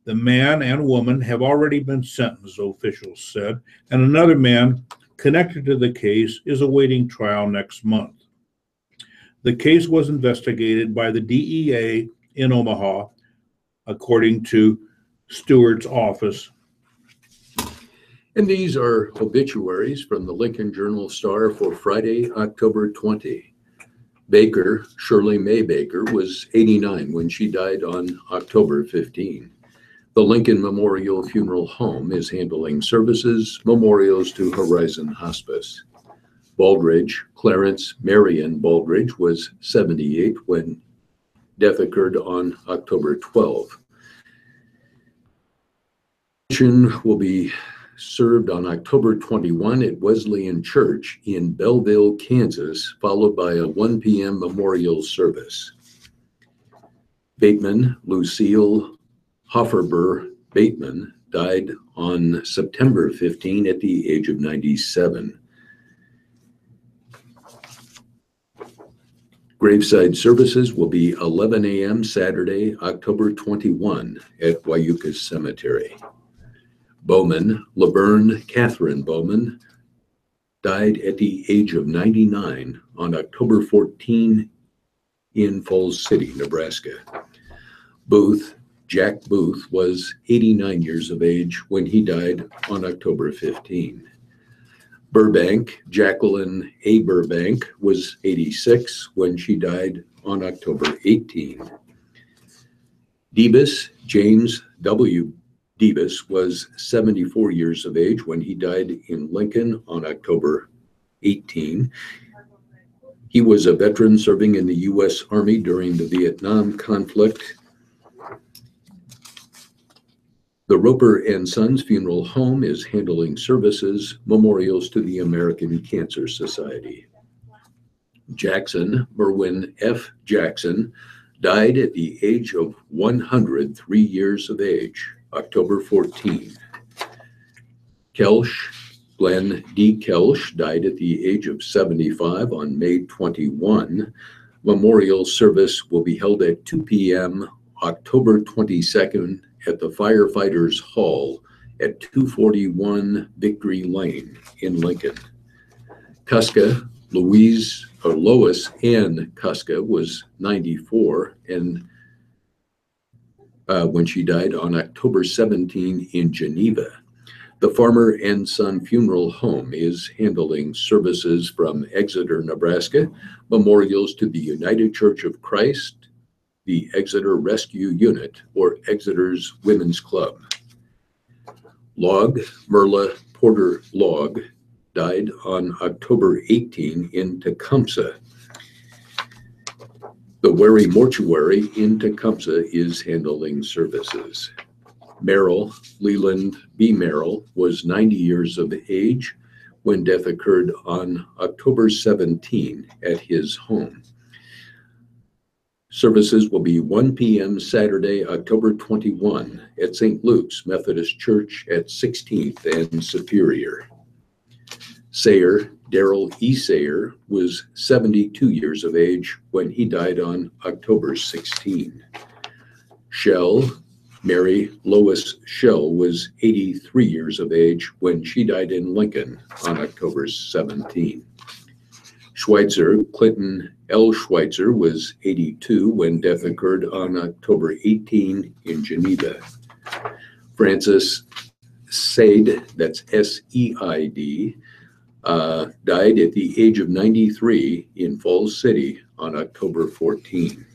S2: The man and woman have already been sentenced, officials said, and another man connected to the case is awaiting trial next month. The case was investigated by the DEA in Omaha, according to Stewart's office.
S1: And these are obituaries from the Lincoln Journal-Star for Friday, October 20. Baker, Shirley May Baker, was 89 when she died on October 15. The Lincoln Memorial Funeral Home is handling services, memorials to Horizon Hospice. Baldridge, Clarence Marion Baldridge, was 78 when death occurred on October 12. Will be served on October 21 at Wesleyan Church in Belleville, Kansas, followed by a 1 p.m. memorial service. Bateman Lucille Hofferber Bateman died on September 15 at the age of 97. Graveside services will be 11 a.m. Saturday, October 21 at Wyukas Cemetery. Bowman, Laverne Catherine Bowman, died at the age of 99 on October 14 in Falls City, Nebraska. Booth, Jack Booth, was 89 years of age when he died on October 15. Burbank, Jacqueline A. Burbank, was 86 when she died on October 18. Debus, James W. Debus, was 74 years of age when he died in Lincoln on October 18. He was a veteran serving in the U.S. Army during the Vietnam conflict. The Roper and Sons Funeral Home is handling services, memorials to the American Cancer Society. Jackson, Merwin F. Jackson, died at the age of 103 years of age, October 14. Kelsch, Glenn D. Kelsch died at the age of 75 on May 21. Memorial service will be held at 2 p.m. October 22nd at the Firefighters Hall at 241 Victory Lane in Lincoln. Cuska, Lois Ann Cuska was 94 and when she died on October 17 in Geneva. The Farmer and Son Funeral Home is handling services from Exeter, Nebraska, memorials to the United Church of Christ, the Exeter Rescue Unit, or Exeter's Women's Club. Merla Porter Log died on October 18 in Tecumseh. The Wary Mortuary in Tecumseh is handling services. Merrill, Leland B. Merrill, was 90 years of age when death occurred on October 17 at his home. Services will be 1 p.m. Saturday, October 21 at St. Luke's Methodist Church at 16th and Superior. Sayer, Darrell E. Sayer, was 72 years of age when he died on October 16. Shell, Mary Lois Shell, was 83 years of age when she died in Lincoln on October 17. Schweitzer, Clinton L. Schweitzer, was 82 when death occurred on October 18 in Geneva. Francis Seid, that's S-E-I-D, died at the age of 93 in Falls City on October 14.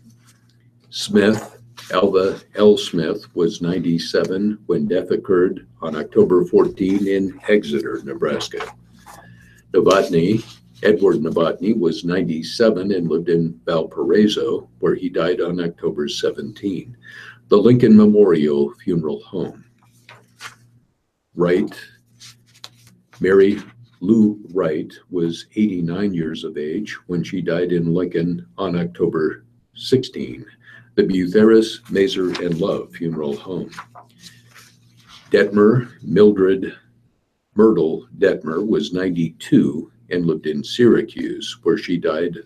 S1: Smith, Alva L. Smith, was 97 when death occurred on October 14 in Exeter, Nebraska. Novotny, Edward Novotny, was 97 and lived in Valparaiso, where he died on October 17. The Lincoln Memorial Funeral Home. Wright, Mary Lou Wright, was 89 years of age when she died in Lincoln on October 16. The Butheris, Mazer, and Love Funeral Home. Detmer, Mildred Myrtle Detmer, was 92 and lived in Syracuse, where she died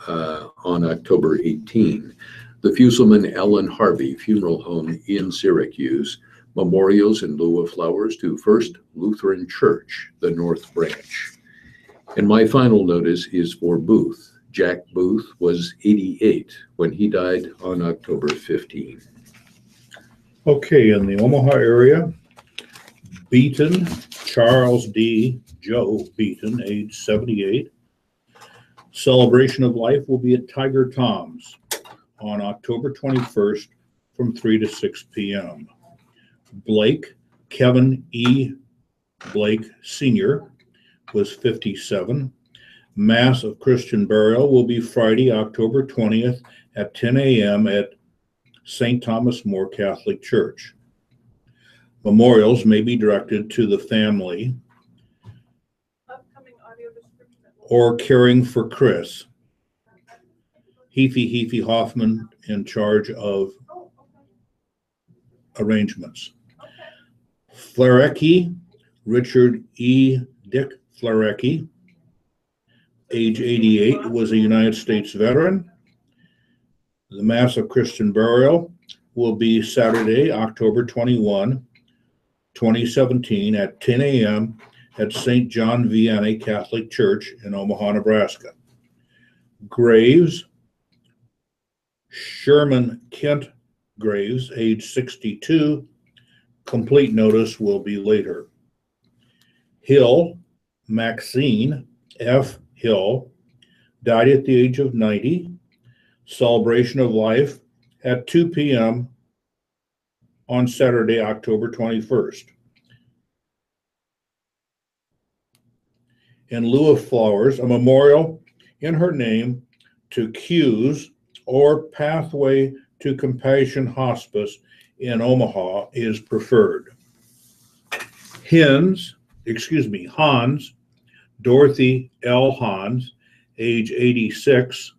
S1: on October 18. The Fuselman Allen Harvey Funeral Home in Syracuse. Memorials in lieu of flowers to First Lutheran Church, the North Branch. And my final notice is for Booth. Jack Booth was 88 when he died on October 15.
S2: Okay, in the Omaha area, Beaton, Charles D. Joe Beaton, age 78. Celebration of life will be at Tiger Tom's on October 21st from 3 to 6 p.m. Blake, Kevin E. Blake Sr. was 57. Mass of Christian burial will be Friday, October 20th at 10 a.m. at St. Thomas More Catholic Church. Memorials may be directed to the family or caring for Chris. Heafy Hoffman in charge of arrangements. Flarecki, Richard E. Dick Flarecki, age 88, was a United States veteran. The Mass of Christian burial will be Saturday, October 21, 2017 at 10 a.m. at St. John Vianney Catholic Church in Omaha, Nebraska. Graves, Sherman Kent Graves, age 62. Complete notice will be later. Hill, Maxine F. Hill, died at the age of 90. Celebration of life at 2 p.m. on Saturday, October 21st. In lieu of flowers, a memorial in her name to CUES, or Pathway to Compassion Hospice in Omaha, is preferred. Hans, Dorothy L. Hans, age 86.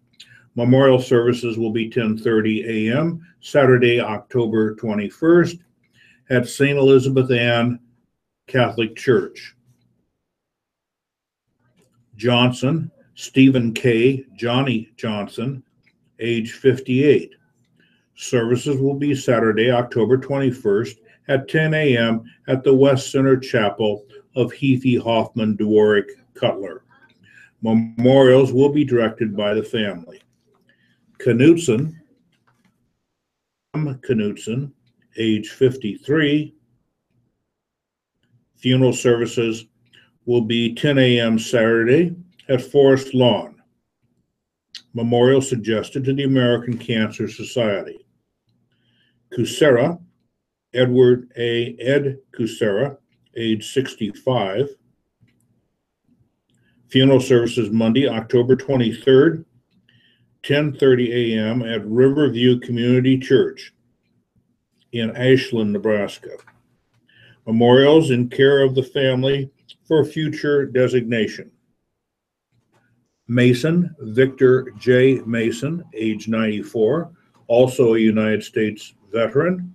S2: Memorial services will be 10:30 a.m. Saturday, October 21st at St. Elizabeth Ann Catholic Church. Johnson, Stephen K. Johnny Johnson, age 58. Services will be Saturday, October 21st at 10 a.m. at the West Center Chapel of Heathy Hoffman Dworick Cutler. Memorials will be directed by the family. Knutson, age 53. Funeral services will be 10 a.m. Saturday at Forest Lawn. Memorial suggested to the American Cancer Society. Kucera, Edward A. Ed Kucera, age 65. Funeral services Monday, October 23rd, 10:30 a.m. at Riverview Community Church in Ashland, Nebraska. Memorials in care of the family for future designation. Mason, Victor J. Mason, age 94, also a United States veteran.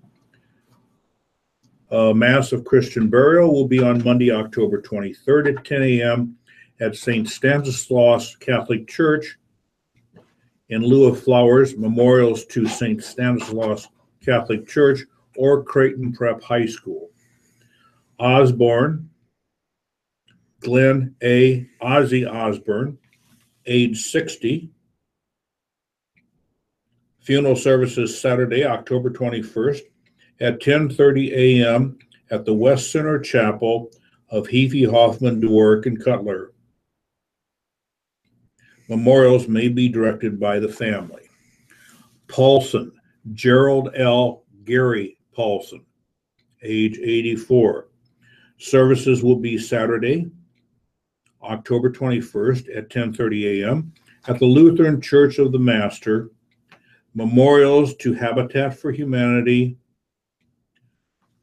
S2: Mass of Christian burial will be on Monday, October 23rd at 10 a.m. at St. Stanislaus Catholic Church. In lieu of flowers, memorials to St. Stanislaus Catholic Church or Creighton Prep High School. Osborne, Glenn A. Ozzy Osborne, age 60. Funeral services Saturday, October 21st at 10:30 a.m. at the West Center Chapel of Heathy Hoffman Dworick and Cutler. Memorials may be directed by the family. Paulson, Gerald L. Gary Paulson, age 84. Services will be Saturday, October 21st at 10:30 a.m. at the Lutheran Church of the Master. Memorials to Habitat for Humanity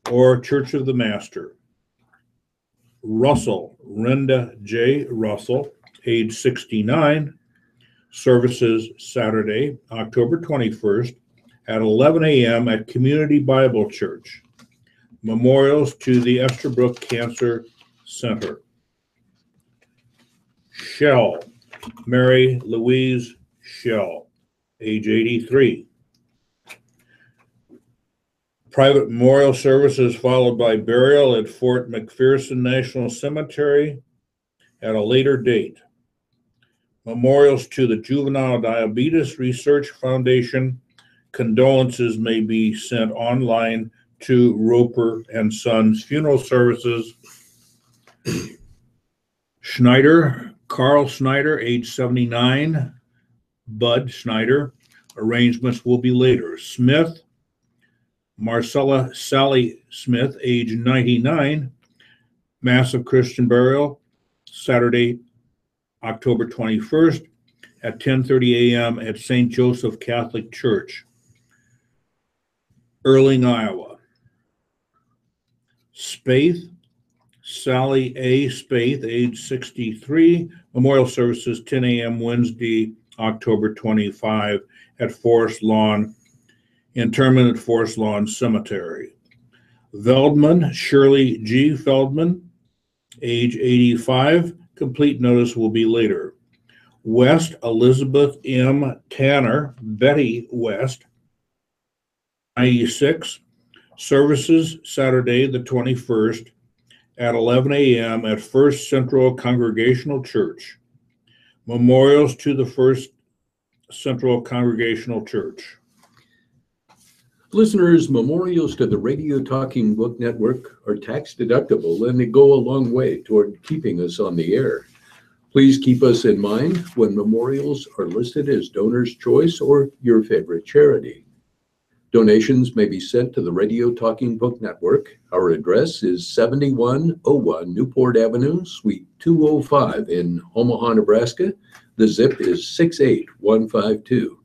S2: or Church of the Master. Russell, Renda J. Russell, age 69. Services Saturday, October 21st at 11 a.m. at Community Bible Church. Memorials to the Esterbrook Cancer Center. Shell, Mary Louise Shell, age 83. Private memorial services followed by burial at Fort McPherson National Cemetery at a later date. Memorials to the Juvenile Diabetes Research Foundation. Condolences may be sent online to Roper and Sons Funeral Services. Schneider, Carl Schneider, age 79. Bud Schneider. Arrangements will be later. Smith, Marcella Sally Smith, age 99. Mass of Christian burial, Saturday, October 21st at 10:30 a.m. at St. Joseph Catholic Church, Erling, Iowa. Spaeth, Sally A. Spaeth, age 63. Memorial services 10 a.m. Wednesday, October 25 at Forest Lawn, interment at Forest Lawn Cemetery. Veldman, Shirley G. Feldman, age 85. Complete notice will be later. West, Elizabeth M. Tanner, Betty West, 96. Services Saturday, the 21st at 11 a.m. at First Central Congregational Church. Memorials to the First Central Congregational Church.
S1: Listeners, memorials to the Radio Talking Book Network are tax deductible and they go a long way toward keeping us on the air. Please keep us in mind when memorials are listed as donor's choice or your favorite charity. Donations may be sent to the Radio Talking Book Network. Our address is 7101 Newport Avenue, Suite 205 in Omaha, Nebraska. The zip is 68152.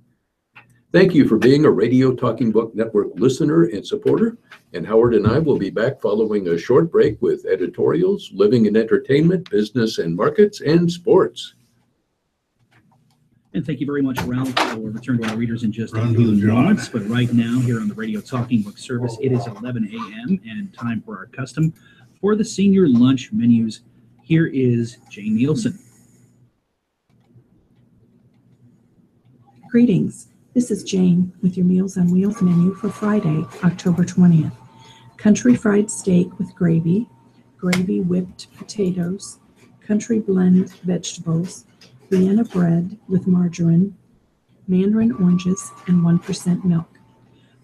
S1: Thank you for being a Radio Talking Book Network listener and supporter. And Howard and I will be back following a short break with editorials, living and entertainment, business and markets, and sports.
S3: And thank you very much, Ralph. We'll return to our readers in just a few moments. But right now, here on the Radio Talking Book Service, it is 11 a.m. and time for our custom for the senior lunch menus. Here is Jane Nielsen.
S4: Greetings. This is Jane with your Meals on Wheels menu for Friday, October 20th. Country fried steak with gravy, gravy whipped potatoes, country blend vegetables, Vienna bread with margarine, mandarin oranges, and 1% milk.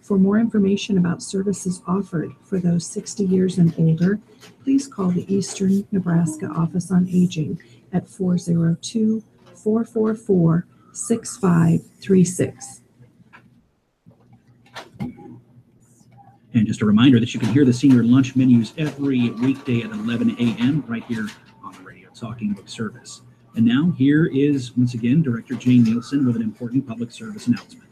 S4: For more information about services offered for those 60 years and older, please call the Eastern Nebraska Office on Aging at 402-444-6536.
S3: And just a reminder that you can hear the senior lunch menus every weekday at 11 a.m. right here on the Radio Talking Book Service. And now here is, once again, Director Jane Nielsen with an important public service announcement.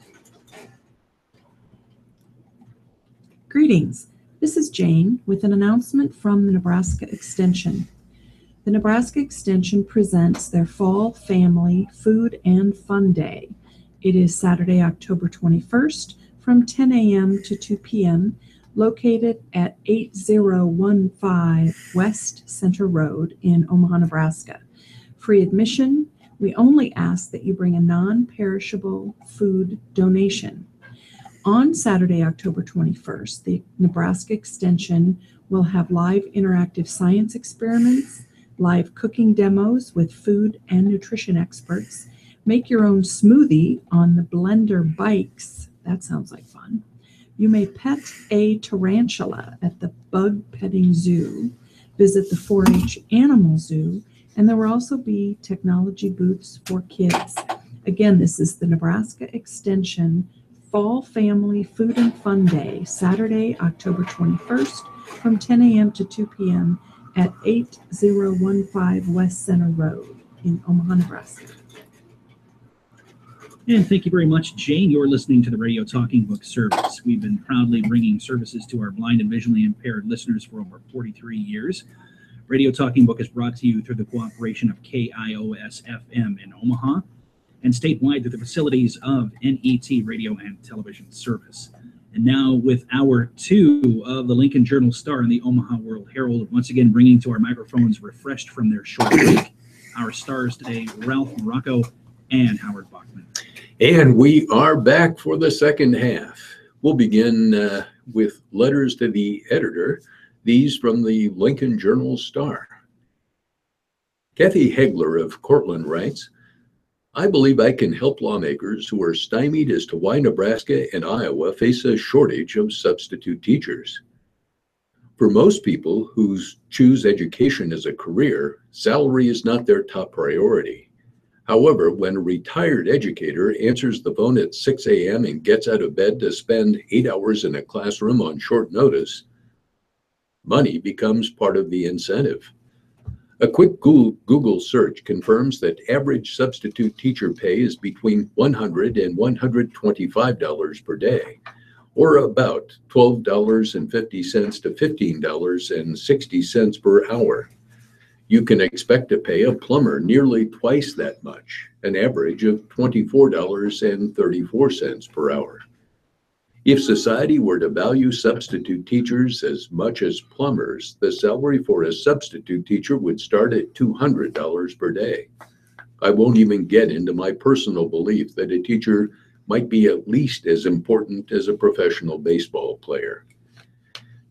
S4: Greetings. This is Jane with an announcement from the Nebraska Extension. The Nebraska Extension presents their Fall Family Food and Fun Day. It is Saturday, October 21st from 10 a.m. to 2 p.m., located at 8015 West Center Road in Omaha, Nebraska. Free admission. We only ask that you bring a non-perishable food donation. On Saturday, October 21st, the Nebraska Extension will have live interactive science experiments, live cooking demos with food and nutrition experts, make your own smoothie on the blender bikes. That sounds like fun. You may pet a tarantula at the Bug Petting Zoo, visit the 4-H Animal Zoo, and there will also be technology booths for kids. Again, this is the Nebraska Extension Fall Family Food and Fun Day, Saturday, October 21st from 10 a.m. to 2 p.m. at 8015 West Center Road in Omaha, Nebraska.
S3: And thank you very much, Jane. You're listening to the Radio Talking Book Service. We've been proudly bringing services to our blind and visually impaired listeners for over 43 years. Radio Talking Book is brought to you through the cooperation of KIOS-FM in Omaha and statewide through the facilities of NET Radio and Television Service. And now with Hour 2 of the Lincoln Journal-Star and the Omaha World Herald, once again bringing to our microphones refreshed from their short break, our stars today, Ralph Morocco and Howard Bachman.
S1: And we are back for the second half. We'll begin with letters to the editor, these from the Lincoln Journal-Star. Kathy Hegler of Cortland writes, I believe I can help lawmakers who are stymied as to why Nebraska and Iowa face a shortage of substitute teachers. For most people who choose education as a career, salary is not their top priority. However, when a retired educator answers the phone at 6 a.m. and gets out of bed to spend 8 hours in a classroom on short notice, money becomes part of the incentive. A quick Google search confirms that average substitute teacher pay is between $100 and $125 per day, or about $12.50 to $15.60 per hour. You can expect to pay a plumber nearly twice that much, an average of $24.34 per hour. If society were to value substitute teachers as much as plumbers, the salary for a substitute teacher would start at $200 per day. I won't even get into my personal belief that a teacher might be at least as important as a professional baseball player.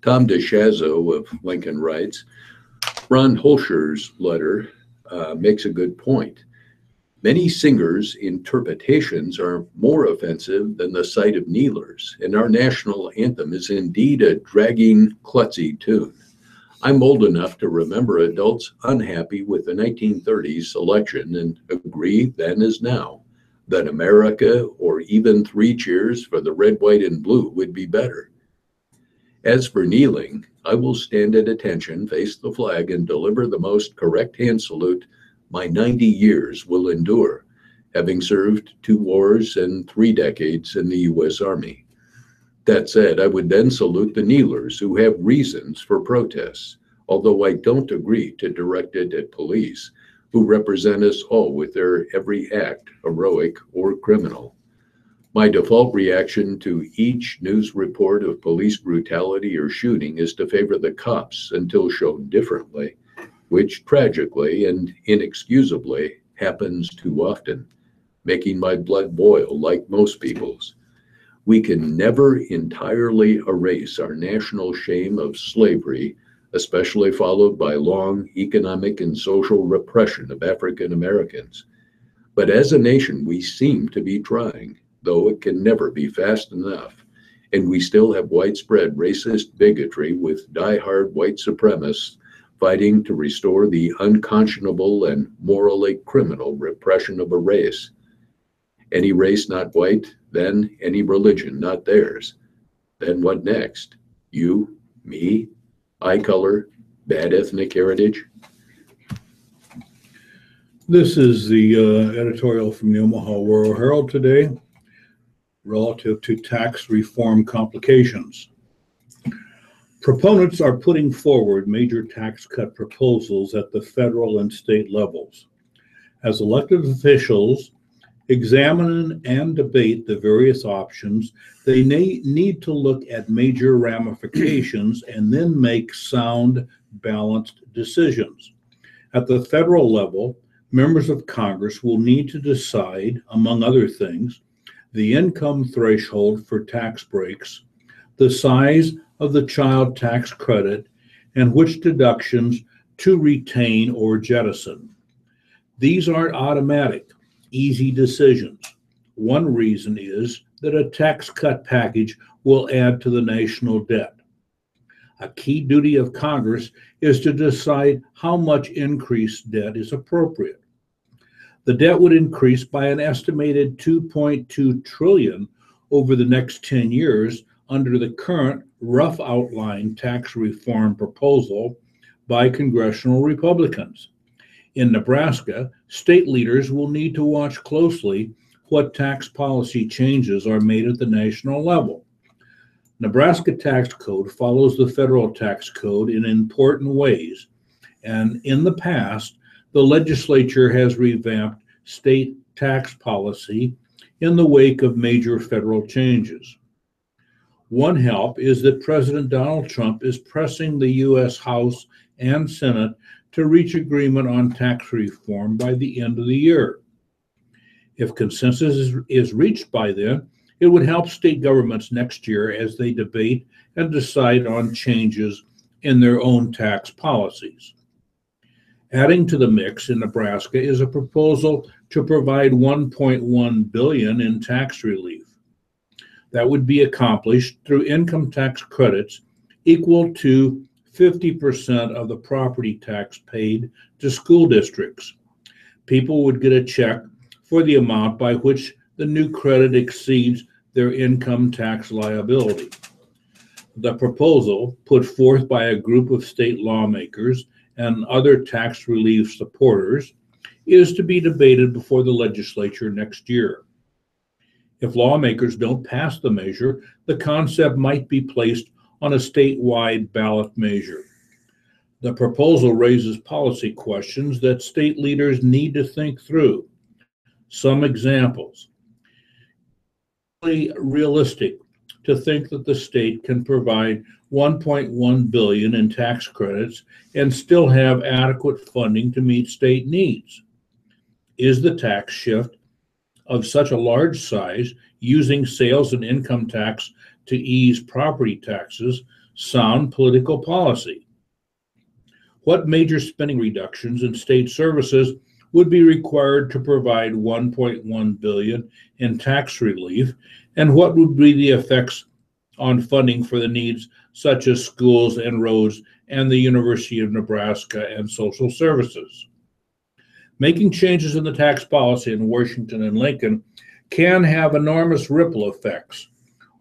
S1: Tom DeShazo of Lincoln writes, Ron Holscher's letter makes a good point. Many singers' interpretations are more offensive than the sight of kneelers, and our national anthem is indeed a dragging, klutzy tune. I'm old enough to remember adults unhappy with the 1930s election and agree then as now that America or even 3 cheers for the red, white, and blue would be better. As for kneeling, I will stand at attention, face the flag, and deliver the most correct hand salute my 90 years will endure, having served 2 wars and 3 decades in the U.S. Army. That said, I would then salute the kneelers who have reasons for protests, although I don't agree to direct it at police, who represent us all with their every act, heroic or criminal. My default reaction to each news report of police brutality or shooting is to favor the cops until shown differently, which tragically and inexcusably happens too often. making my blood boil like most people's. We can never entirely erase our national shame of slavery, especially followed by long economic and social repression of African Americans. But as a nation, we seem to be trying, though it can never be fast enough. And we still have widespread racist bigotry with die-hard white supremacists fighting to restore the unconscionable and morally criminal repression of a race. Any race not white, then any religion not theirs. Then what next? You, me, eye color, bad ethnic heritage?
S2: This is the editorial from the Omaha World Herald today, relative to tax reform complications. Proponents are putting forward major tax cut proposals at the federal and state levels. As elected officials examine and debate the various options, they need to look at major ramifications and then make sound, balanced decisions. At the federal level, members of Congress will need to decide, among other things, the income threshold for tax breaks, the size of the child tax credit, and which deductions to retain or jettison. These aren't automatic, easy decisions. One reason is that a tax cut package will add to the national debt. A key duty of Congress is to decide how much increased debt is appropriate. The debt would increase by an estimated $2.2 trillion over the next 10 years under the current rough outline tax reform proposal by congressional Republicans. In Nebraska, state leaders will need to watch closely what tax policy changes are made at the national level. Nebraska tax code follows the federal tax code in important ways, and in the past, the legislature has revamped state tax policy in the wake of major federal changes. One help is that President Donald Trump is pressing the U.S. House and Senate to reach agreement on tax reform by the end of the year. If consensus is reached by then, it would help state governments next year as they debate and decide on changes in their own tax policies. Adding to the mix in Nebraska is a proposal to provide $1.1 billion in tax relief. That would be accomplished through income tax credits equal to 50% of the property tax paid to school districts. People would get a check for the amount by which the new credit exceeds their income tax liability. The proposal, put forth by a group of state lawmakers and other tax relief supporters, is to be debated before the legislature next year. If lawmakers don't pass the measure, the concept might be placed on a statewide ballot measure. The proposal raises policy questions that state leaders need to think through. Some examples. It's realistic to think that the state can provide $1.1 billion in tax credits and still have adequate funding to meet state needs. Is the tax shift of such a large size, using sales and income tax to ease property taxes, sound political policy? What major spending reductions in state services would be required to provide $1.1 billion in tax relief, and what would be the effects on funding for the needs such as schools and roads and the University of Nebraska and social services? Making changes in the tax policy in Washington and Lincoln can have enormous ripple effects.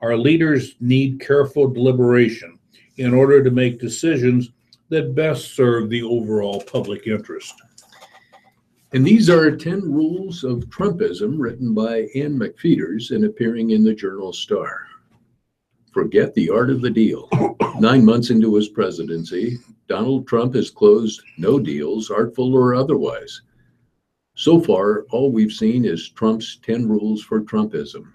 S2: Our leaders need careful deliberation in order to make decisions that best serve the overall public interest.
S1: And these are 10 rules of Trumpism written by Ann McPheeters and appearing in the Journal Star. Forget the art of the deal. 9 months into his presidency, Donald Trump has closed no deals, artful or otherwise. So far, all we've seen is Trump's 10 rules for Trumpism.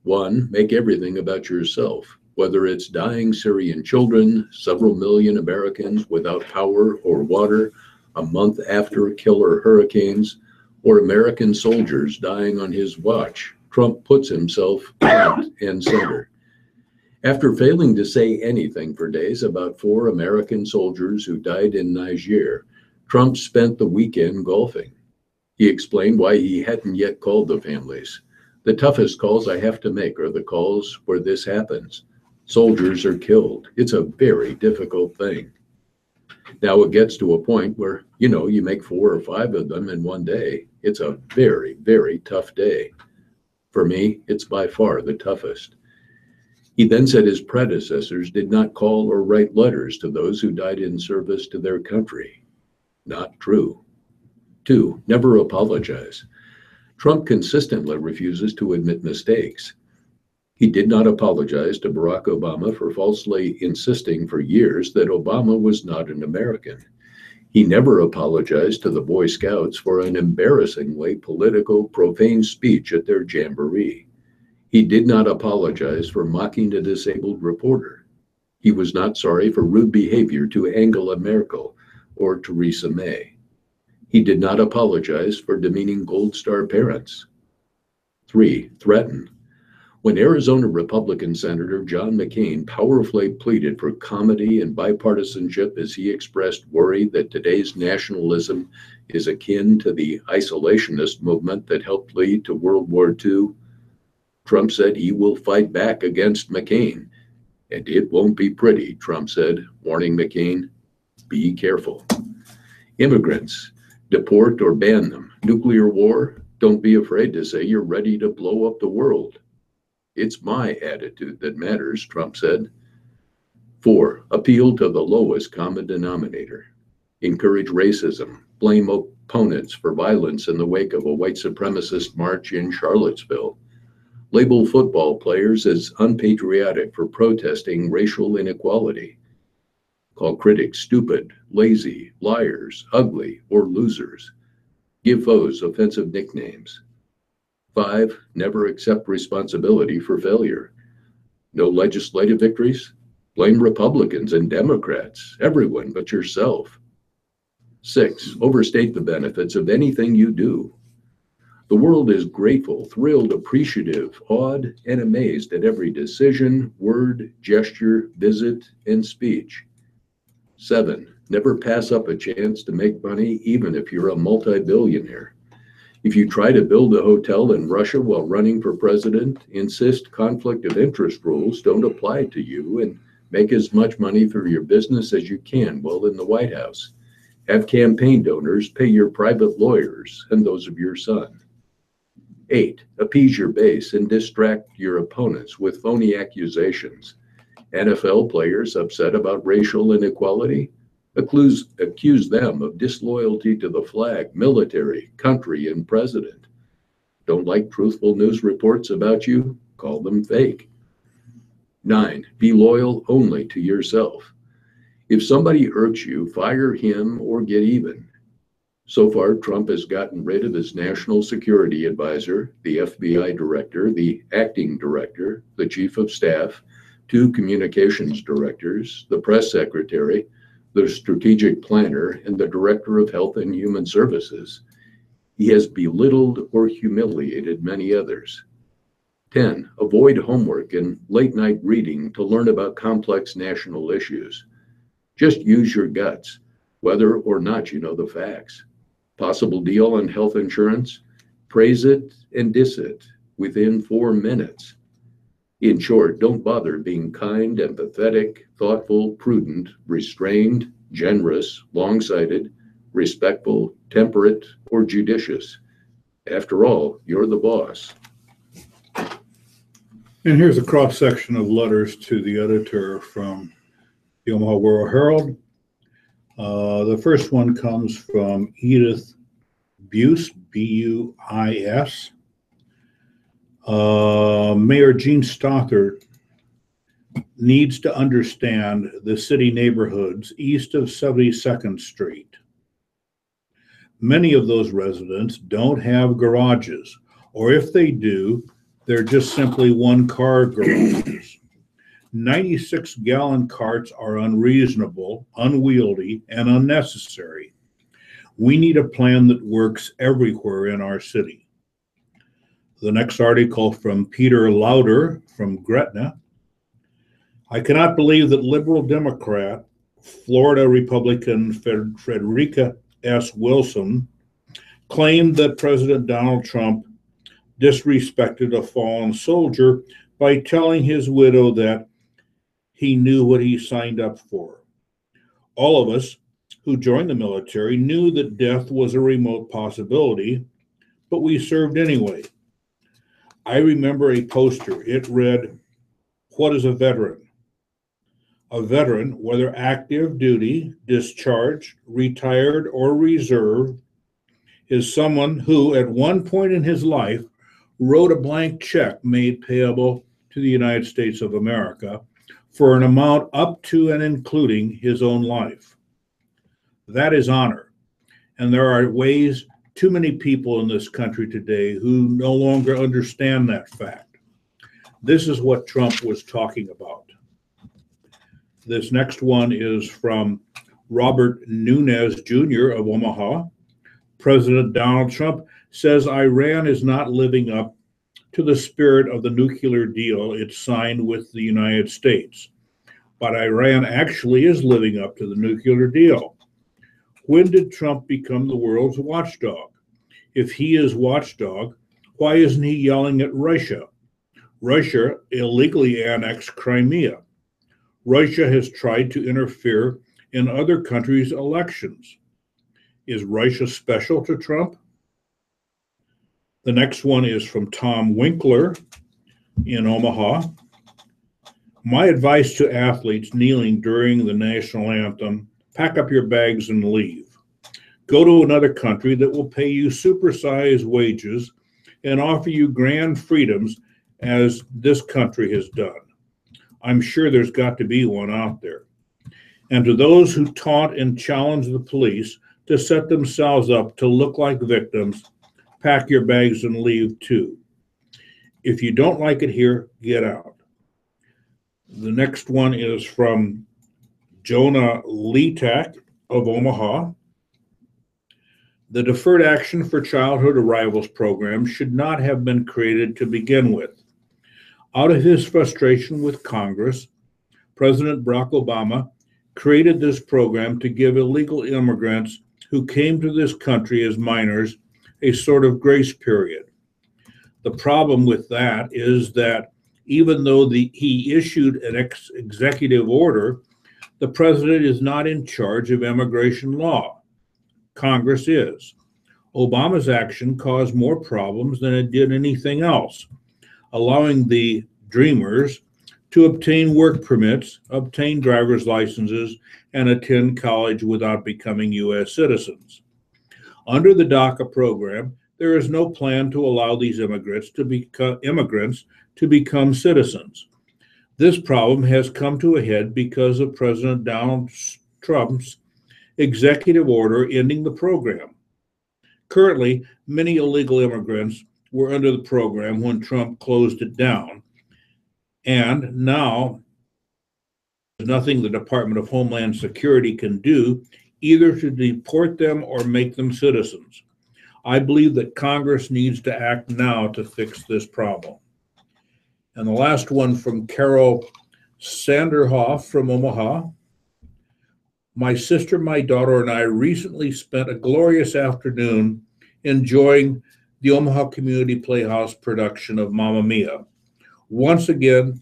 S1: 1, make everything about yourself, whether it's dying Syrian children, several million Americans without power or water, a month after killer hurricanes, or American soldiers dying on his watch, Trump puts himself front and center. After failing to say anything for days about 4 American soldiers who died in Niger, Trump spent the weekend golfing. He explained why he hadn't yet called the families. The toughest calls I have to make are the calls where this happens. Soldiers are killed. It's a very difficult thing. Now it gets to a point where, you make 4 or 5 of them in one day. It's a very, very tough day. For me, it's by far the toughest. He then said his predecessors did not call or write letters to those who died in service to their country. Not true. 2, never apologize. Trump consistently refuses to admit mistakes. He did not apologize to Barack Obama for falsely insisting for years that Obama was not an American. He never apologized to the Boy Scouts for an embarrassingly political, profane speech at their jamboree. He did not apologize for mocking a disabled reporter. He was not sorry for rude behavior to Angela Merkel or Theresa May. He did not apologize for demeaning Gold Star parents. 3, threaten. When Arizona Republican Senator John McCain powerfully pleaded for comedy and bipartisanship as he expressed worry that today's nationalism is akin to the isolationist movement that helped lead to World War II, Trump said he will fight back against McCain. And it won't be pretty, Trump said, warning McCain, be careful. Immigrants, deport or ban them. Nuclear war, don't be afraid to say you're ready to blow up the world. It's my attitude that matters, Trump said. 4, appeal to the lowest common denominator. Encourage racism. Blame opponents for violence in the wake of a white supremacist march in Charlottesville. Label football players as unpatriotic for protesting racial inequality. Call critics stupid, lazy, liars, ugly, or losers. Give foes offensive nicknames. 5, never accept responsibility for failure. No legislative victories? Blame Republicans and Democrats, everyone but yourself. 6, overstate the benefits of anything you do. The world is grateful, thrilled, appreciative, awed, and amazed at every decision, word, gesture, visit, and speech. 7, never pass up a chance to make money even if you're a multi-billionaire. If you try to build a hotel in Russia while running for president, insist conflict of interest rules don't apply to you, and make as much money through your business as you can while in the White House. Have campaign donors pay your private lawyers and those of your son. 8, appease your base and distract your opponents with phony accusations. NFL players upset about racial inequality? Accuse them of disloyalty to the flag, military, country, and president. Don't like truthful news reports about you? Call them fake. 9, be loyal only to yourself. If somebody irks you, fire him or get even. So far, Trump has gotten rid of his national security advisor, the FBI director, the acting director, the chief of staff, 2 communications directors, the press secretary, the strategic planner, and the director of health and human services. He has belittled or humiliated many others. 10, avoid homework and late night reading to learn about complex national issues. Just use your guts, whether or not you know the facts. Possible deal on health insurance? Praise it and diss it within 4 minutes. In short, don't bother being kind, empathetic, thoughtful, prudent, restrained, generous, long-sighted, respectful, temperate, or judicious. After all, you're the boss.
S2: And here's a cross-section of letters to the editor from the Omaha World Herald. The first one comes from Edith Buse, B-U-I-S. Mayor Gene Stothert needs to understand the city neighborhoods east of 72nd Street. Many of those residents don't have garages, or if they do, they're just simply one-car garages. 96-gallon carts are unreasonable, unwieldy, and unnecessary. We need a plan that works everywhere in our city. The next article from Peter Lauder from Gretna. I cannot believe that liberal Democrat, Florida Republican Frederica S. Wilson claimed that President Donald Trump disrespected a fallen soldier by telling his widow that he knew what he signed up for. All of us who joined the military knew that death was a remote possibility, but we served anyway. I remember a poster. It read, "What is a veteran?" A veteran, whether active duty, discharged, retired, or reserve, is someone who, at one point in his life, wrote a blank check made payable to the United States of America for an amount up to and including his own life. That is honor. And there are ways too many people in this country today who no longer understand that fact. This is what Trump was talking about. This next one is from Robert Nunez Jr. of Omaha. President Donald Trump says Iran is not living up to the spirit of the nuclear deal it signed with the United States. But Iran actually is living up to the nuclear deal. When did Trump become the world's watchdog? If he is watchdog, why isn't he yelling at Russia? Russia illegally annexed Crimea. Russia has tried to interfere in other countries' elections. Is Russia special to Trump? The next one is from Tom Winkler in Omaha. My advice to athletes kneeling during the national anthem: pack up your bags and leave. Go to another country that will pay you supersized wages and offer you grand freedoms as this country has done. I'm sure there's got to be one out there. And to those who taunt and challenge the police to set themselves up to look like victims, pack your bags and leave too. If you don't like it here, get out. The next one is from Jonah Letak of Omaha. The Deferred Action for Childhood Arrivals program should not have been created to begin with. Out of his frustration with Congress, President Barack Obama created this program to give illegal immigrants who came to this country as minors a sort of grace period. The problem with that is that even though he issued an executive order, the president is not in charge of immigration law. Congress is. Obama's action caused more problems than it did anything else, allowing the dreamers to obtain work permits, obtain driver's licenses, and attend college without becoming U.S. citizens. Under the DACA program, there is no plan to allow these immigrants to become citizens. This problem has come to a head because of President Donald Trump's executive order ending the program. Currently, many illegal immigrants were under the program when Trump closed it down, and now there's nothing the Department of Homeland Security can do either to deport them or make them citizens. I believe that Congress needs to act now to fix this problem. And the last one from Carol Sanderhoff from Omaha. My sister, my daughter, and I recently spent a glorious afternoon enjoying the Omaha Community Playhouse production of Mamma Mia. Once again,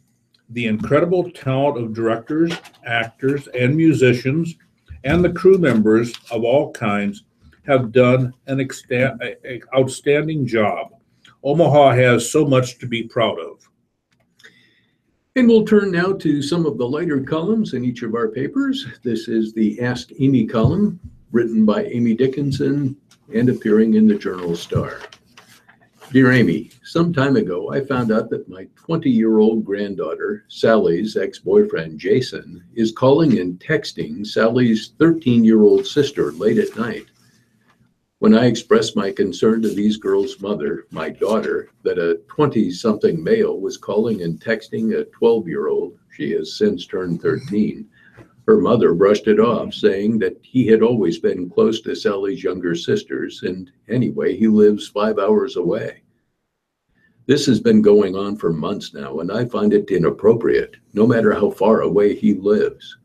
S2: the incredible talent of directors, actors, and musicians, and the crew members of all kinds have done an outstanding job. Omaha has so much to be proud of.
S1: And we'll turn now to some of the lighter columns in each of our papers. This is the Ask Amy column, written by Amy Dickinson and appearing in the Journal Star. Dear Amy, some time ago, I found out that my 20-year-old granddaughter, Sally's ex-boyfriend, Jason, is calling and texting Sally's 13-year-old sister late at night. When I expressed my concern to these girls' mother, my daughter, that a 20-something male was calling and texting a 12-year-old, she has since turned 13, Her mother brushed it off, saying that he had always been close to Sally's younger sisters, and anyway, he lives 5 hours away. This has been going on for months now, and I find it inappropriate, no matter how far away he lives.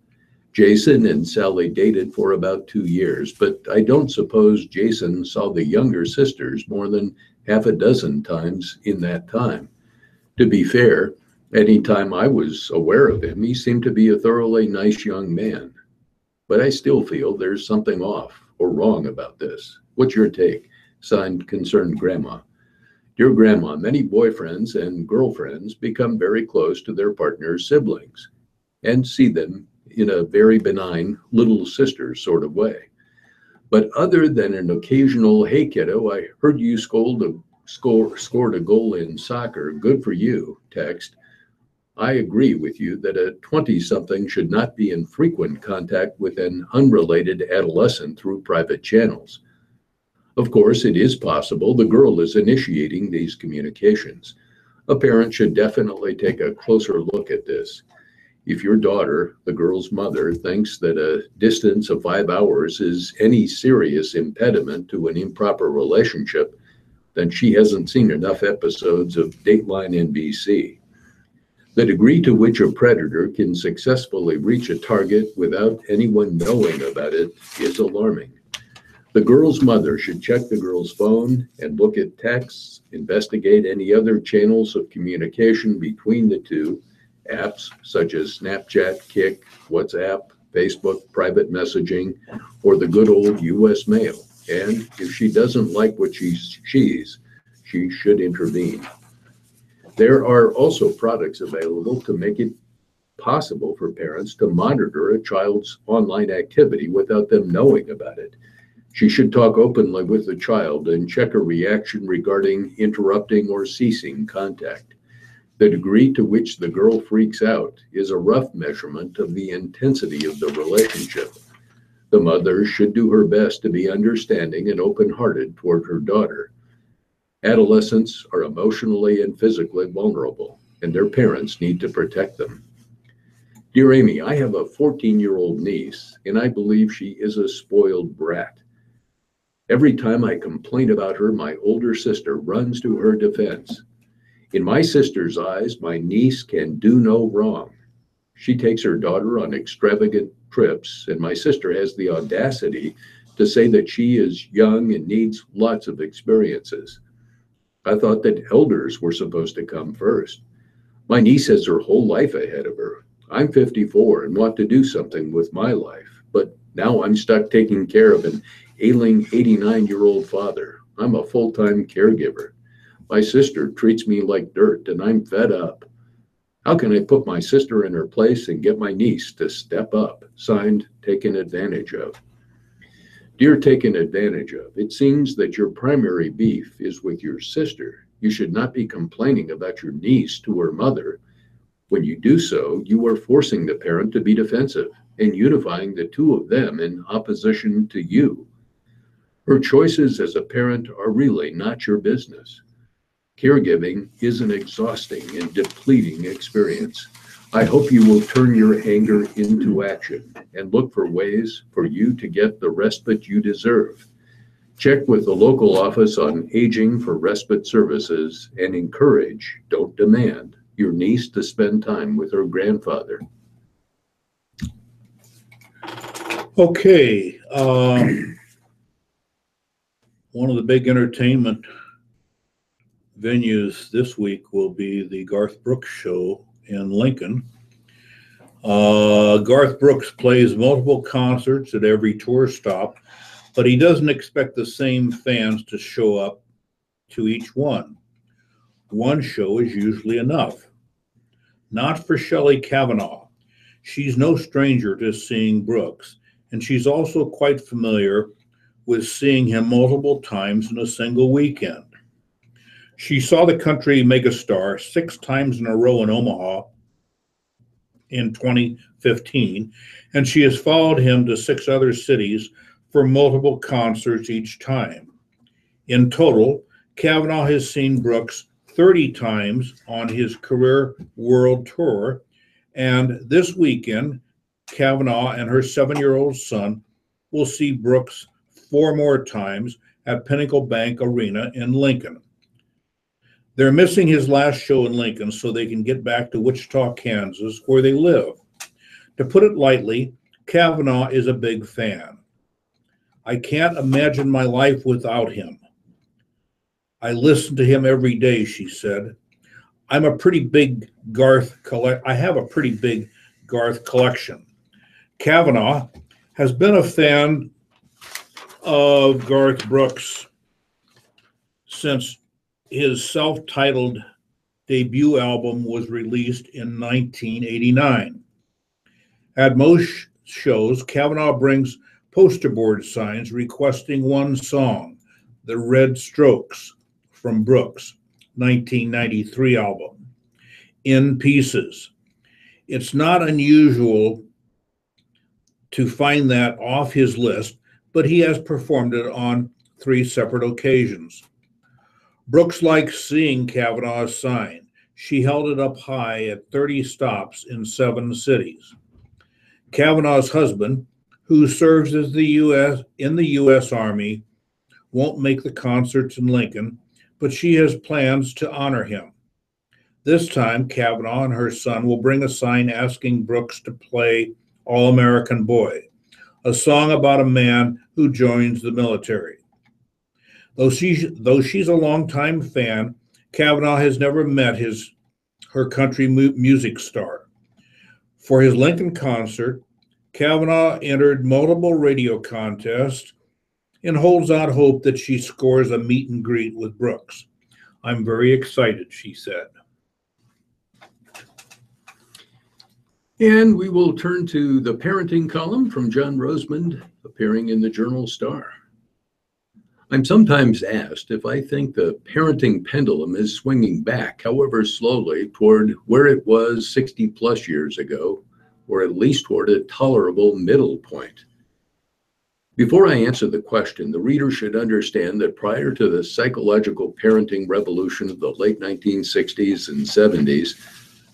S1: Jason and Sally dated for about 2 years, but I don't suppose Jason saw the younger sisters more than half a dozen times in that time. To be fair, any time I was aware of him, he seemed to be a thoroughly nice young man. But I still feel there's something off or wrong about this. What's your take? Signed, Concerned Grandma. Dear Grandma, many boyfriends and girlfriends become very close to their partner's siblings and see them in a very benign little sister sort of way. But other than an occasional, "Hey kiddo, I heard you scored a goal in soccer, good for you," text, I agree with you that a 20-something should not be in frequent contact with an unrelated adolescent through private channels. Of course, it is possible the girl is initiating these communications. A parent should definitely take a closer look at this. If your daughter, the girl's mother, thinks that a distance of 5 hours is any serious impediment to an improper relationship, then she hasn't seen enough episodes of Dateline NBC. The degree to which a predator can successfully reach a target without anyone knowing about it is alarming. The girl's mother should check the girl's phone and look at texts, investigate any other channels of communication between the two, apps such as Snapchat, Kik, WhatsApp, Facebook, private messaging, or the good old US mail. And if she doesn't like what she sees, she should intervene. There are also products available to make it possible for parents to monitor a child's online activity without them knowing about it. She should talk openly with the child and check a reaction regarding interrupting or ceasing contact. The degree to which the girl freaks out is a rough measurement of the intensity of the relationship. The mother should do her best to be understanding and open-hearted toward her daughter. Adolescents are emotionally and physically vulnerable, and their parents need to protect them. Dear Amy, I have a 14-year-old niece, and I believe she is a spoiled brat. Every time I complain about her, my older sister runs to her defense. In my sister's eyes, my niece can do no wrong. She takes her daughter on extravagant trips, and my sister has the audacity to say that she is young and needs lots of experiences. I thought that elders were supposed to come first. My niece has her whole life ahead of her. I'm 54 and want to do something with my life, but now I'm stuck taking care of an ailing 89-year-old father. I'm a full-time caregiver. My sister treats me like dirt, and I'm fed up. How can I put my sister in her place and get my niece to step up? Signed, Taken Advantage of. Dear Taken Advantage of, it seems that your primary beef is with your sister. You should not be complaining about your niece to her mother. When you do so, you are forcing the parent to be defensive and unifying the two of them in opposition to you. Her choices as a parent are really not your business. Caregiving is an exhausting and depleting experience. I hope you will turn your anger into action and look for ways for you to get the respite you deserve. Check with the local office on aging for respite services and encourage, don't demand, your niece to spend time with her grandfather.
S2: Okay. One of the big entertainment venues this week will be the Garth Brooks show in Lincoln. Garth Brooks plays multiple concerts at every tour stop, but he doesn't expect the same fans to show up to each one. One show is usually enough. Not for Shelley Kavanaugh. She's no stranger to seeing Brooks, and she's also quite familiar with seeing him multiple times in a single weekend. She saw the country megastar 6 times in a row in Omaha in 2015, and she has followed him to 6 other cities for multiple concerts each time. In total, Kavanaugh has seen Brooks 30 times on his career world tour, and this weekend Kavanaugh and her 7-year-old son will see Brooks 4 more times at Pinnacle Bank Arena in Lincoln. They're missing his last show in Lincoln so they can get back to Wichita, Kansas, where they live. To put it lightly, Kavanaugh is a big fan. I can't imagine my life without him. I listen to him every day, she said. I have a pretty big Garth collection. Kavanaugh has been a fan of Garth Brooks since his self-titled debut album was released in 1989. At most shows, Kavanaugh brings poster board signs requesting one song, The Red Strokes, from Brooks' 1993 album, In Pieces. It's not unusual to find that off his list, but he has performed it on 3 separate occasions. Brooks likes seeing Kavanaugh's sign. She held it up high at 30 stops in 7 cities. Kavanaugh's husband, who serves in the U.S. Army, won't make the concerts in Lincoln, but she has plans to honor him. This time, Kavanaugh and her son will bring a sign asking Brooks to play All-American Boy, a song about a man who joins the military. Though she's a longtime fan, Kavanaugh has never met her country music star. For his Lincoln concert, Kavanaugh entered multiple radio contests and holds out hope that she scores a meet and greet with Brooks. I'm very excited, she said.
S1: And we will turn to the parenting column from John Rosemond, appearing in the Journal Star. I'm sometimes asked if I think the parenting pendulum is swinging back, however slowly, toward where it was 60 plus years ago, or at least toward a tolerable middle point. Before I answer the question, the reader should understand that prior to the psychological parenting revolution of the late 1960s and 70s,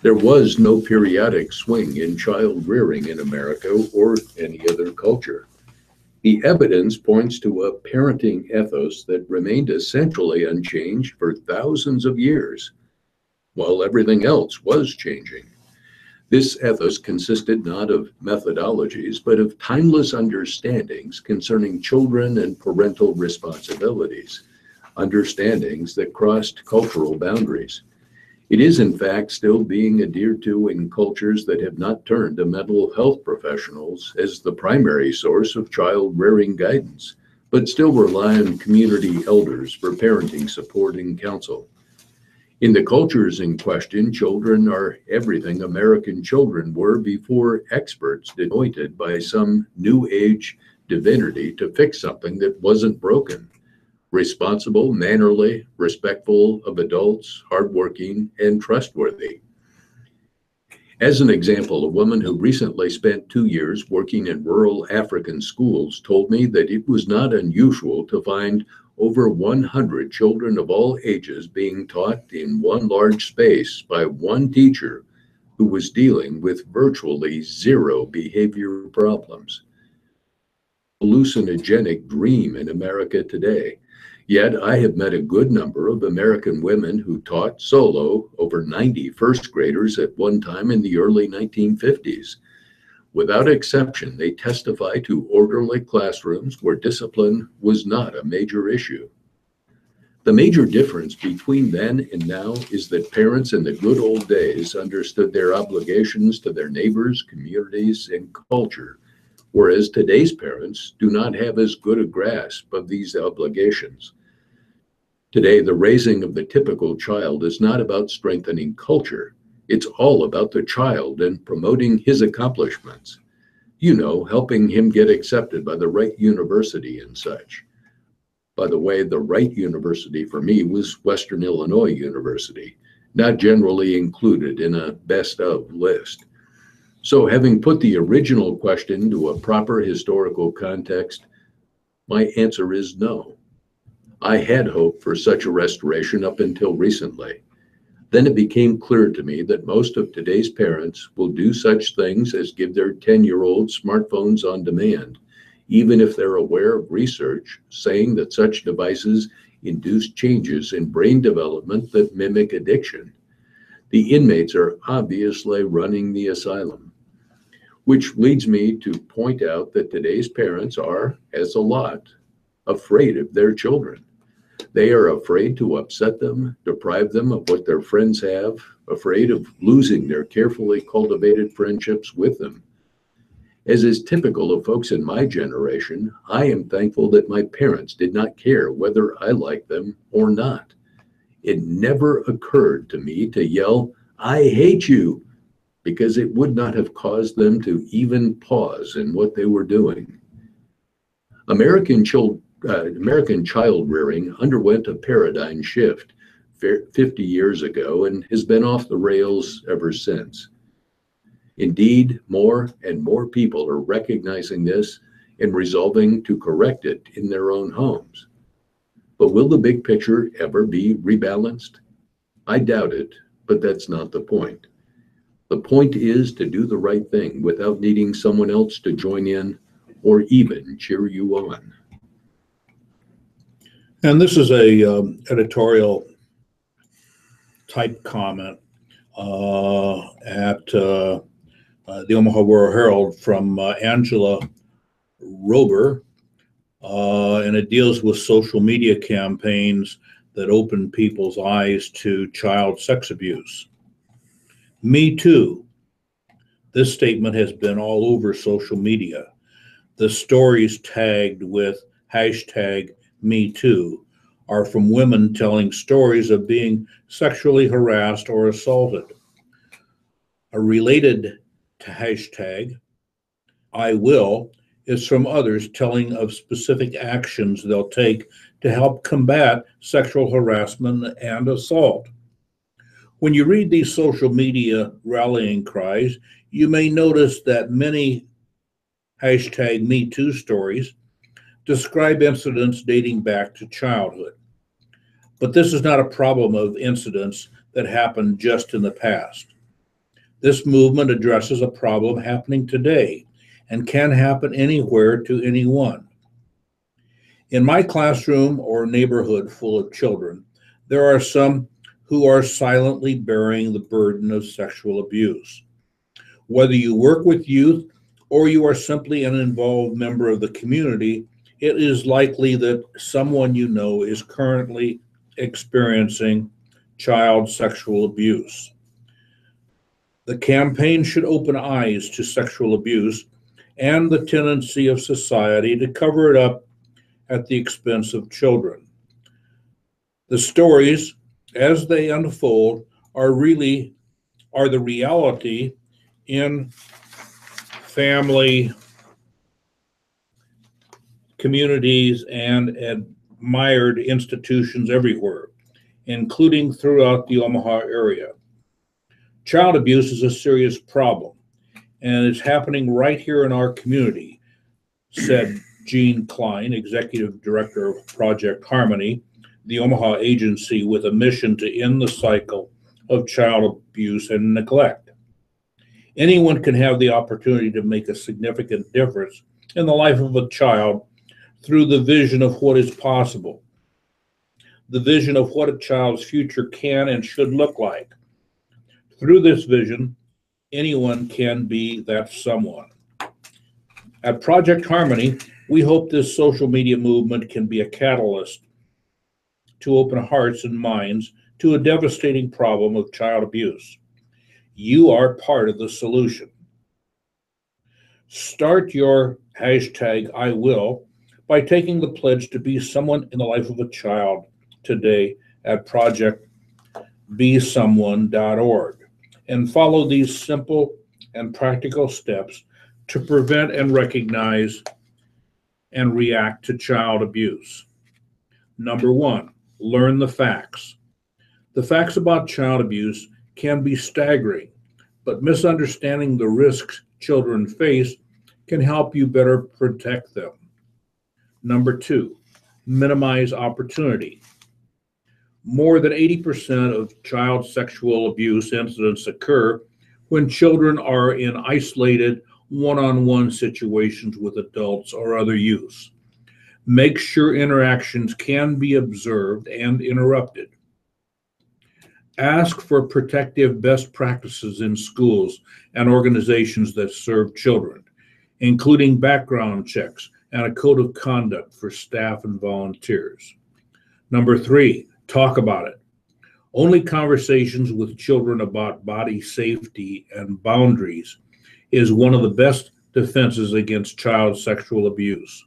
S1: there was no periodic swing in child rearing in America or any other culture. The evidence points to a parenting ethos that remained essentially unchanged for thousands of years, while everything else was changing. This ethos consisted not of methodologies, but of timeless understandings concerning children and parental responsibilities, understandings that crossed cultural boundaries. It is, in fact, still being adhered to in cultures that have not turned to mental health professionals as the primary source of child rearing guidance, but still rely on community elders for parenting support and counsel. In the cultures in question, children are everything American children were before experts anointed by some new age divinity to fix something that wasn't broken. Responsible, mannerly, respectful of adults, hardworking, and trustworthy. As an example, a woman who recently spent 2 years working in rural African schools told me that it was not unusual to find over 100 children of all ages being taught in one large space by one teacher who was dealing with virtually 0 behavior problems. Hallucinogenic dream in America today. Yet I have met a good number of American women who taught solo over 90 first graders at one time in the early 1950s. Without exception, they testify to orderly classrooms where discipline was not a major issue. The major difference between then and now is that parents in the good old days understood their obligations to their neighbors, communities, and culture, whereas today's parents do not have as good a grasp of these obligations. Today, the raising of the typical child is not about strengthening culture. It's all about the child and promoting his accomplishments. You know, helping him get accepted by the right university and such. By the way, the right university for me was Western Illinois University, not generally included in a best of list. So having put the original question to a proper historical context, my answer is no. I had hoped for such a restoration up until recently. Then it became clear to me that most of today's parents will do such things as give their 10-year-olds smartphones on demand, even if they're aware of research saying that such devices induce changes in brain development that mimic addiction. The inmates are obviously running the asylum, which leads me to point out that today's parents are, as a lot, afraid of their children. They are afraid to upset them, deprive them of what their friends have, afraid of losing their carefully cultivated friendships with them. As is typical of folks in my generation, I am thankful that my parents did not care whether I liked them or not. It never occurred to me to yell, "I hate you," because it would not have caused them to even pause in what they were doing. American child rearing underwent a paradigm shift 50 years ago and has been off the rails ever since. Indeed, more and more people are recognizing this and resolving to correct it in their own homes. But will the big picture ever be rebalanced? I doubt it, but that's not the point. The point is to do the right thing without needing someone else to join in or even cheer you on.
S2: And this is a editorial type comment at the Omaha World Herald from Angela Rober, and it deals with social media campaigns that open people's eyes to child sex abuse. Me too. This statement has been all over social media. The stories tagged with hashtag Me Too are from women telling stories of being sexually harassed or assaulted. Related to hashtag I Will is from others telling of specific actions they'll take to help combat sexual harassment and assault. When you read these social media rallying cries, you may notice that many hashtag Me Too stories describe incidents dating back to childhood. But this is not a problem of incidents that happened just in the past. This movement addresses a problem happening today and can happen anywhere to anyone. In my classroom or neighborhood full of children, there are some who are silently bearing the burden of sexual abuse. Whether you work with youth or you are simply an involved member of the community, it is likely that someone you know is currently experiencing child sexual abuse. The campaign should open eyes to sexual abuse and the tendency of society to cover it up at the expense of children. The stories, as they unfold, are the reality in family, communities, and admired institutions everywhere, including throughout the Omaha area. Child abuse is a serious problem, and it's happening right here in our community, said Gene Klein, Executive Director of Project Harmony, the Omaha agency with a mission to end the cycle of child abuse and neglect. Anyone can have the opportunity to make a significant difference in the life of a child through the vision of what is possible, the vision of what a child's future can and should look like. Through this vision, anyone can be that someone. At Project Harmony, we hope this social media movement can be a catalyst to open hearts and minds to a devastating problem of child abuse. You are part of the solution. Start your hashtag I Will by taking the pledge to be someone in the life of a child today at projectbesomeone.org and follow these simple and practical steps to prevent and recognize and react to child abuse. Number one, learn the facts. The facts about child abuse can be staggering, but misunderstanding the risks children face can help you better protect them. Number two, minimize opportunity. More than 80% of child sexual abuse incidents occur when children are in isolated one-on-one situations with adults or other youths. Make sure interactions can be observed and interrupted. Ask for protective best practices in schools and organizations that serve children, including background checks and a code of conduct for staff and volunteers. Number 3, talk about it. Only conversations with children about body safety and boundaries is one of the best defenses against child sexual abuse.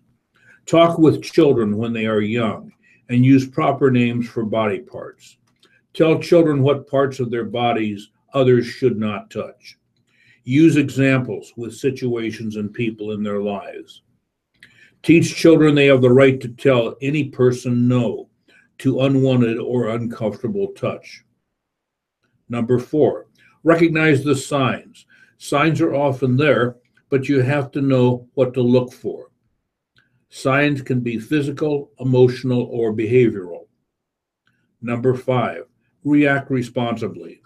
S2: Talk with children when they are young and use proper names for body parts. Tell children what parts of their bodies others should not touch. Use examples with situations and people in their lives. Teach children they have the right to tell any person no to unwanted or uncomfortable touch. Number 4, recognize the signs. Signs are often there, but you have to know what to look for. Signs can be physical, emotional, or behavioral. Number 5, react responsibly.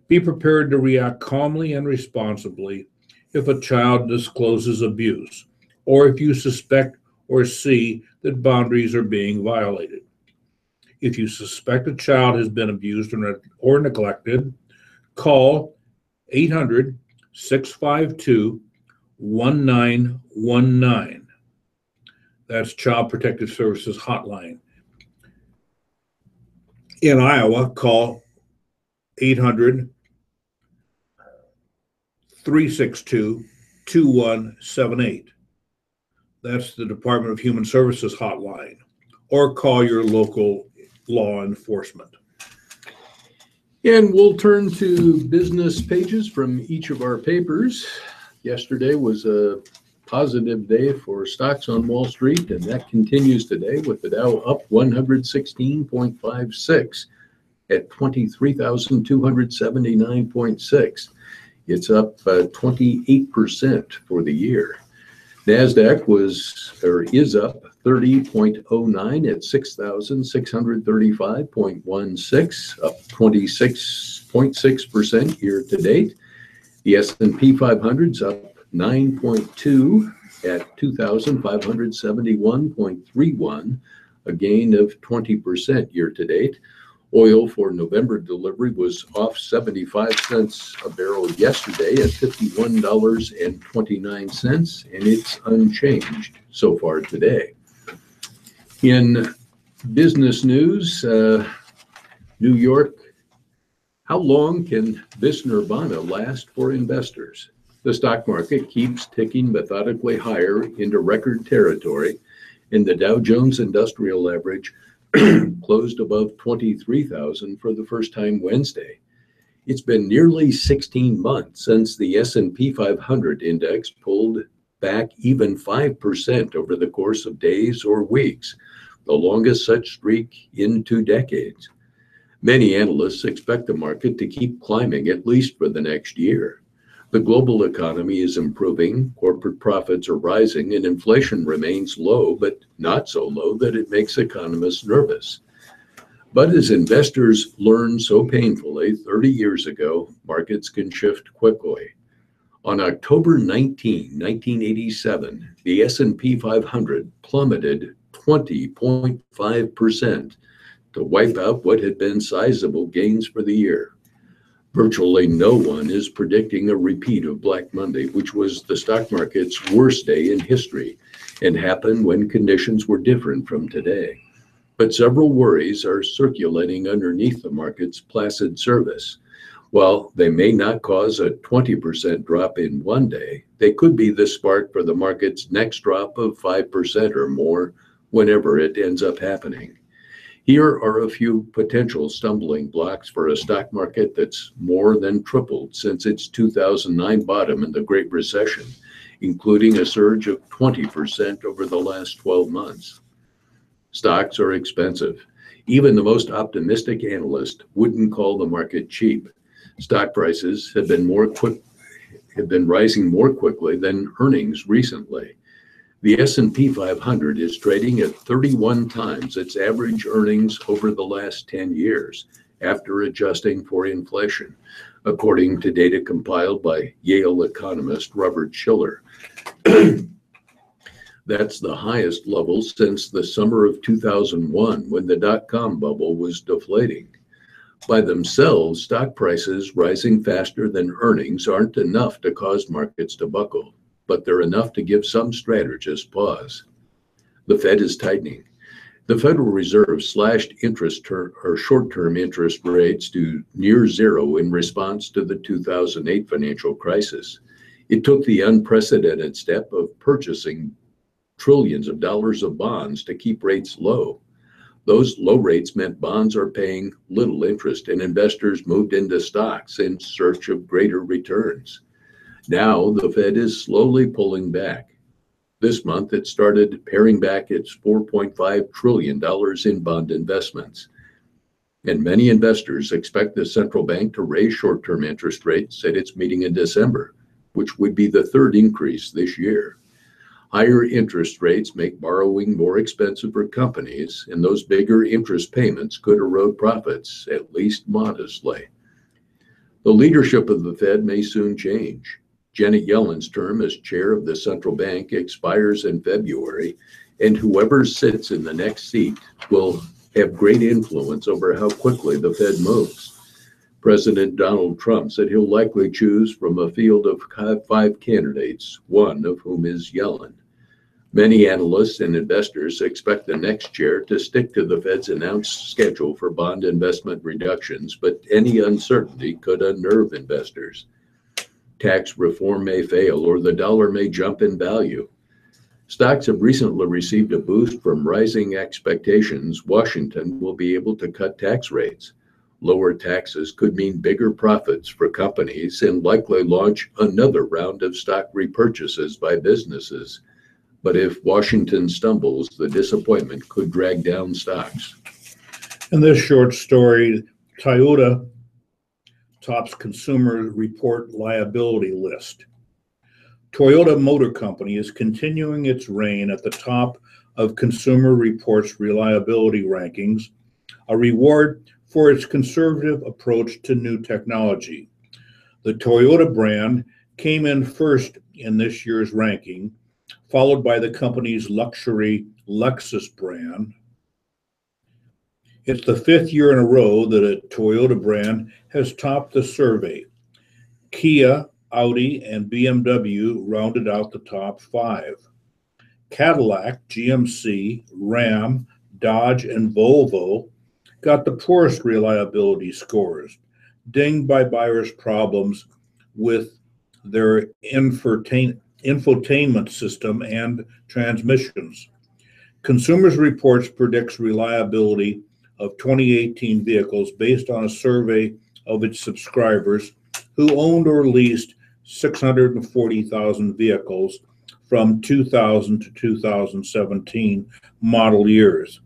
S2: Be prepared to react calmly and responsibly if a child discloses abuse, or if you suspect or see that boundaries are being violated. If you suspect a child has been abused or neglected, call 800-652-1919. That's Child Protective Services Hotline. In Iowa, call 800-362-2178. That's the Department of Human Services Hotline. Or call your local law enforcement.
S1: And we'll turn to business pages from each of our papers. Yesterday was a positive day for stocks on Wall Street, and that continues today with the Dow up 116.56 at 23,279.6. It's up 28% for the year. NASDAQ is up 30.09 at 6,635.16, up 26.6% year to date. The S&P 500's up 9.2 at 2,571.31, a gain of 20% year to date. Oil for November delivery was off 75 cents a barrel yesterday at $51.29, and it's unchanged so far today. In business news, New York, how long can this nirvana last for investors? The stock market keeps ticking methodically higher into record territory, and the Dow Jones Industrial Average closed above 23,000 for the first time Wednesday. It's been nearly 16 months since the S&P 500 index pulled back even 5% over the course of days or weeks, the longest such streak in 2 decades. Many analysts expect the market to keep climbing at least for the next year. The global economy is improving, corporate profits are rising, and inflation remains low, but not so low that it makes economists nervous. But as investors learned so painfully 30 years ago, markets can shift quickly. On October 19, 1987, the S&P 500 plummeted 20.5% to wipe out what had been sizable gains for the year. Virtually no one is predicting a repeat of Black Monday, which was the stock market's worst day in history and happened when conditions were different from today. But several worries are circulating underneath the market's placid surface. While they may not cause a 20% drop in one day, they could be the spark for the market's next drop of 5% or more whenever it ends up happening. Here are a few potential stumbling blocks for a stock market that's more than tripled since its 2009 bottom in the Great Recession, including a surge of 20% over the last 12 months. Stocks are expensive. Even the most optimistic analyst wouldn't call the market cheap. Stock prices have been rising more quickly than earnings recently. The S&P 500 is trading at 31 times its average earnings over the last 10 years after adjusting for inflation, according to data compiled by Yale economist Robert Shiller. That's the highest level since the summer of 2001, when the dot-com bubble was deflating. By themselves, stock prices rising faster than earnings aren't enough to cause markets to buckle, but they're enough to give some strategists pause. The Fed is tightening. The Federal Reserve slashed short-term interest rates to near zero in response to the 2008 financial crisis. It took the unprecedented step of purchasing trillions of dollars of bonds to keep rates low. Those low rates meant bonds are paying little interest, and investors moved into stocks in search of greater returns. Now the Fed is slowly pulling back. This month it started paring back its $4.5 trillion in bond investments. And many investors expect the central bank to raise short-term interest rates at its meeting in December, which would be the third increase this year. Higher interest rates make borrowing more expensive for companies, and those bigger interest payments could erode profits, at least modestly. The leadership of the Fed may soon change. Janet Yellen's term as chair of the central bank expires in February, and whoever sits in the next seat will have great influence over how quickly the Fed moves. President Donald Trump said he'll likely choose from a field of 5 candidates, one of whom is Yellen. Many analysts and investors expect the next chair to stick to the Fed's announced schedule for bond investment reductions, but any uncertainty could unnerve investors. Tax reform may fail, or the dollar may jump in value. Stocks have recently received a boost from rising expectations Washington will be able to cut tax rates. Lower taxes could mean bigger profits for companies and likely launch another round of stock repurchases by businesses. But if Washington stumbles, the disappointment could drag down stocks.
S2: In this short story, Toyota tops Consumer Report liability list. Toyota Motor Company is continuing its reign at the top of Consumer Report's reliability rankings, a reward for its conservative approach to new technology. The Toyota brand came in first in this year's ranking, followed by the company's luxury Lexus brand. It's the 5th year in a row that a Toyota brand has topped the survey. Kia, Audi, and BMW rounded out the top 5. Cadillac, GMC, Ram, Dodge, and Volvo got the poorest reliability scores, dinged by buyers' problems with their infotainment system and transmissions. Consumers Reports predicts reliability of 2018 vehicles based on a survey of its subscribers who owned or leased 640,000 vehicles from 2000 to 2017 model years.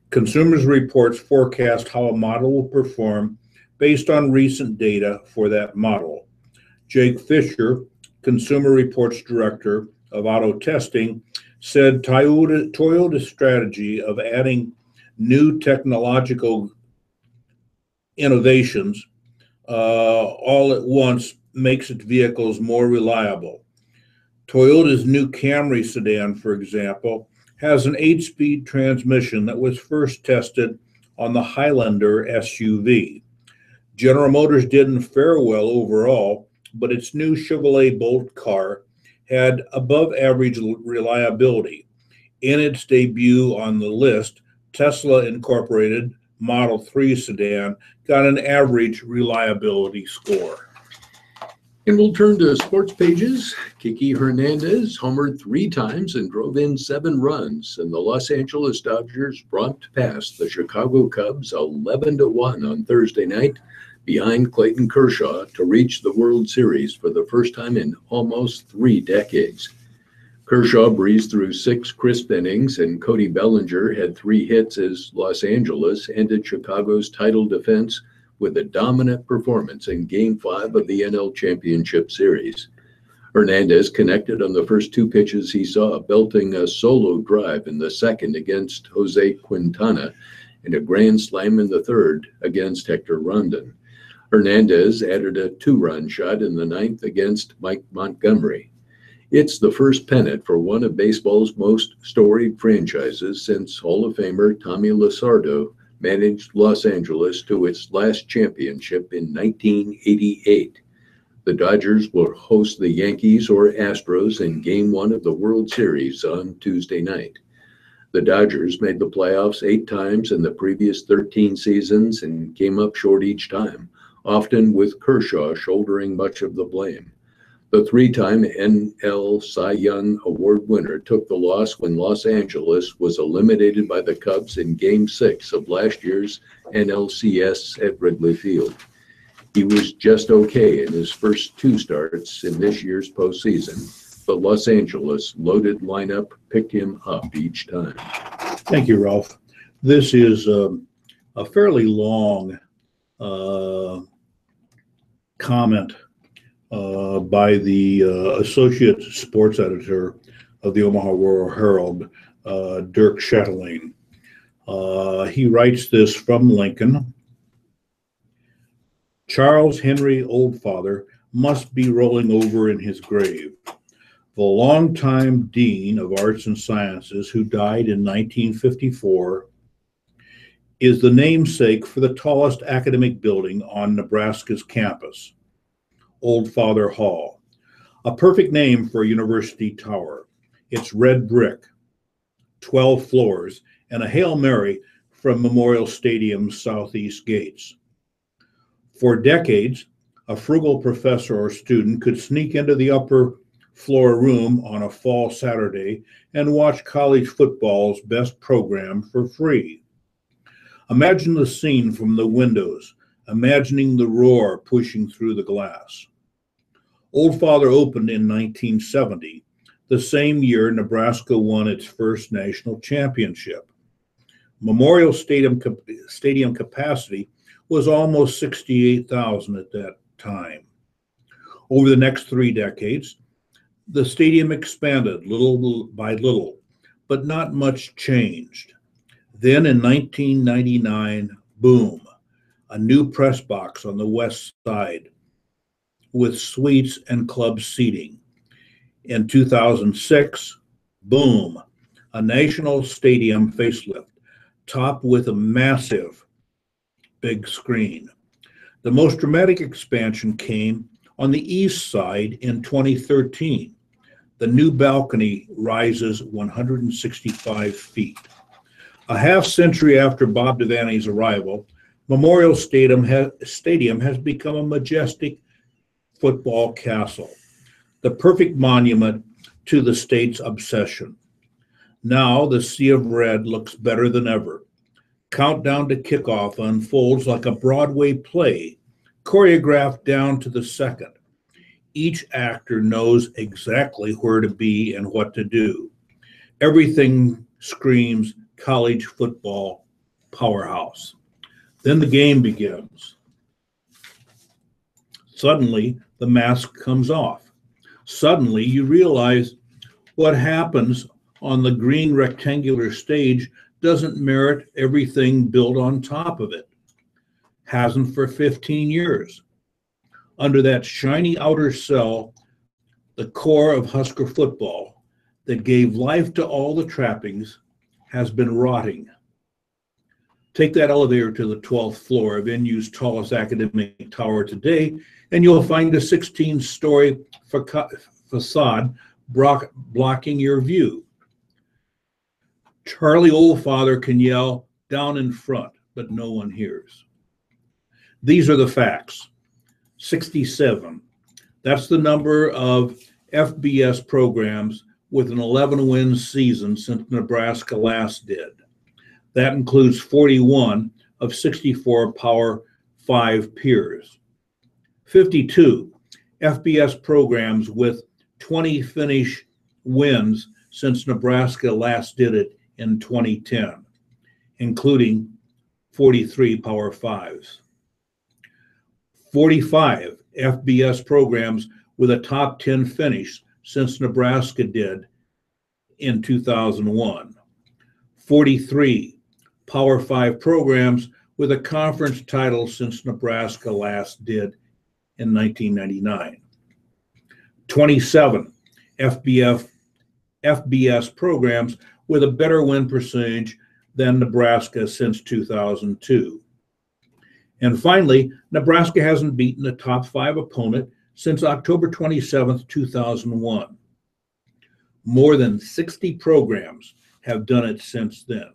S2: Consumers Reports forecast how a model will perform based on recent data for that model. Jake Fisher, Consumer Reports Director of Auto Testing, said Toyota's strategy of adding new technological innovations all at once makes its vehicles more reliable. Toyota's new Camry sedan, for example, has an 8-speed transmission that was first tested on the Highlander SUV. General Motors didn't fare well overall, but its new Chevrolet Bolt car had above average reliability. In its debut on the list, Tesla Incorporated Model 3 sedan got an average reliability score.
S1: And we'll turn to sports pages. Kiki Hernandez homered 3 times and drove in 7 runs, and the Los Angeles Dodgers romped past the Chicago Cubs 11-1 on Thursday night behind Clayton Kershaw to reach the World Series for the first time in almost 3 decades. Kershaw breezed through 6 crisp innings, and Cody Bellinger had 3 hits as Los Angeles ended Chicago's title defense with a dominant performance in Game 5 of the NL Championship Series. Hernandez connected on the first two pitches he saw, belting a solo drive in the second against Jose Quintana and a grand slam in the third against Hector Rondon. Hernandez added a two-run shot in the ninth against Mike Montgomery. It's the first pennant for one of baseball's most storied franchises since Hall of Famer Tommy Lasorda managed Los Angeles to its last championship in 1988. The Dodgers will host the Yankees or Astros in Game 1 of the World Series on Tuesday night. The Dodgers made the playoffs 8 times in the previous 13 seasons and came up short each time, often with Kershaw shouldering much of the blame. The 3-time NL Cy Young Award winner took the loss when Los Angeles was eliminated by the Cubs in Game 6 of last year's NLCS at Wrigley Field. He was just okay in his first 2 starts in this year's postseason, but Los Angeles' loaded lineup picked him up each time.
S2: Thank you, Ralph. This is a fairly long comment by the associate sports editor of the Omaha World Herald, Dirk Chatelain. He writes this from Lincoln. Charles Henry Oldfather must be rolling over in his grave. The longtime dean of arts and sciences, who died in 1954, is the namesake for the tallest academic building on Nebraska's campus, Oldfather Hall, a perfect name for a university tower. It's red brick, 12 floors, and a Hail Mary from Memorial Stadium's southeast gates. For decades, a frugal professor or student could sneak into the upper floor room on a fall Saturday and watch college football's best program for free. Imagine the scene from the windows, imagining the roar pushing through the glass. Oldfather opened in 1970, the same year Nebraska won its first national championship. Memorial Stadium capacity was almost 68,000 at that time. Over the next 3 decades, the stadium expanded little by little, but not much changed. Then in 1999, boom, a new press box on the west side with suites and club seating. In 2006, boom, a national stadium facelift, topped with a massive big screen. The most dramatic expansion came on the east side in 2013. The new balcony rises 165 feet. A half century after Bob Devaney's arrival, Memorial Stadium has become a majestic football castle, the perfect monument to the state's obsession. Now the sea of red looks better than ever. Countdown to kickoff unfolds like a Broadway play, choreographed down to the second. Each actor knows exactly where to be and what to do. Everything screams college football powerhouse. Then the game begins. Suddenly, the mask comes off. Suddenly, you realize what happens on the green rectangular stage doesn't merit everything built on top of it. Hasn't for 15 years. Under that shiny outer shell, the core of Husker football that gave life to all the trappings has been rotting. Take that elevator to the 12th floor of NU's tallest academic tower today, and you'll find a 16-story facade blocking your view. Charlie Oldfather can yell down in front, but no one hears. These are the facts. 67. That's the number of FBS programs with an 11-win season since Nebraska last did. That includes 41 of 64 Power 5 peers. 52 FBS programs with 20 finish wins since Nebraska last did it in 2010, including 43 Power 5s. 45 FBS programs with a top 10 finish since Nebraska did in 2001. 43 Power 5 programs with a conference title since Nebraska last did in 1999. 27 FBS programs with a better win percentage than Nebraska since 2002. And finally, Nebraska hasn't beaten a top 5 opponent since October 27, 2001. More than 60 programs have done it since then.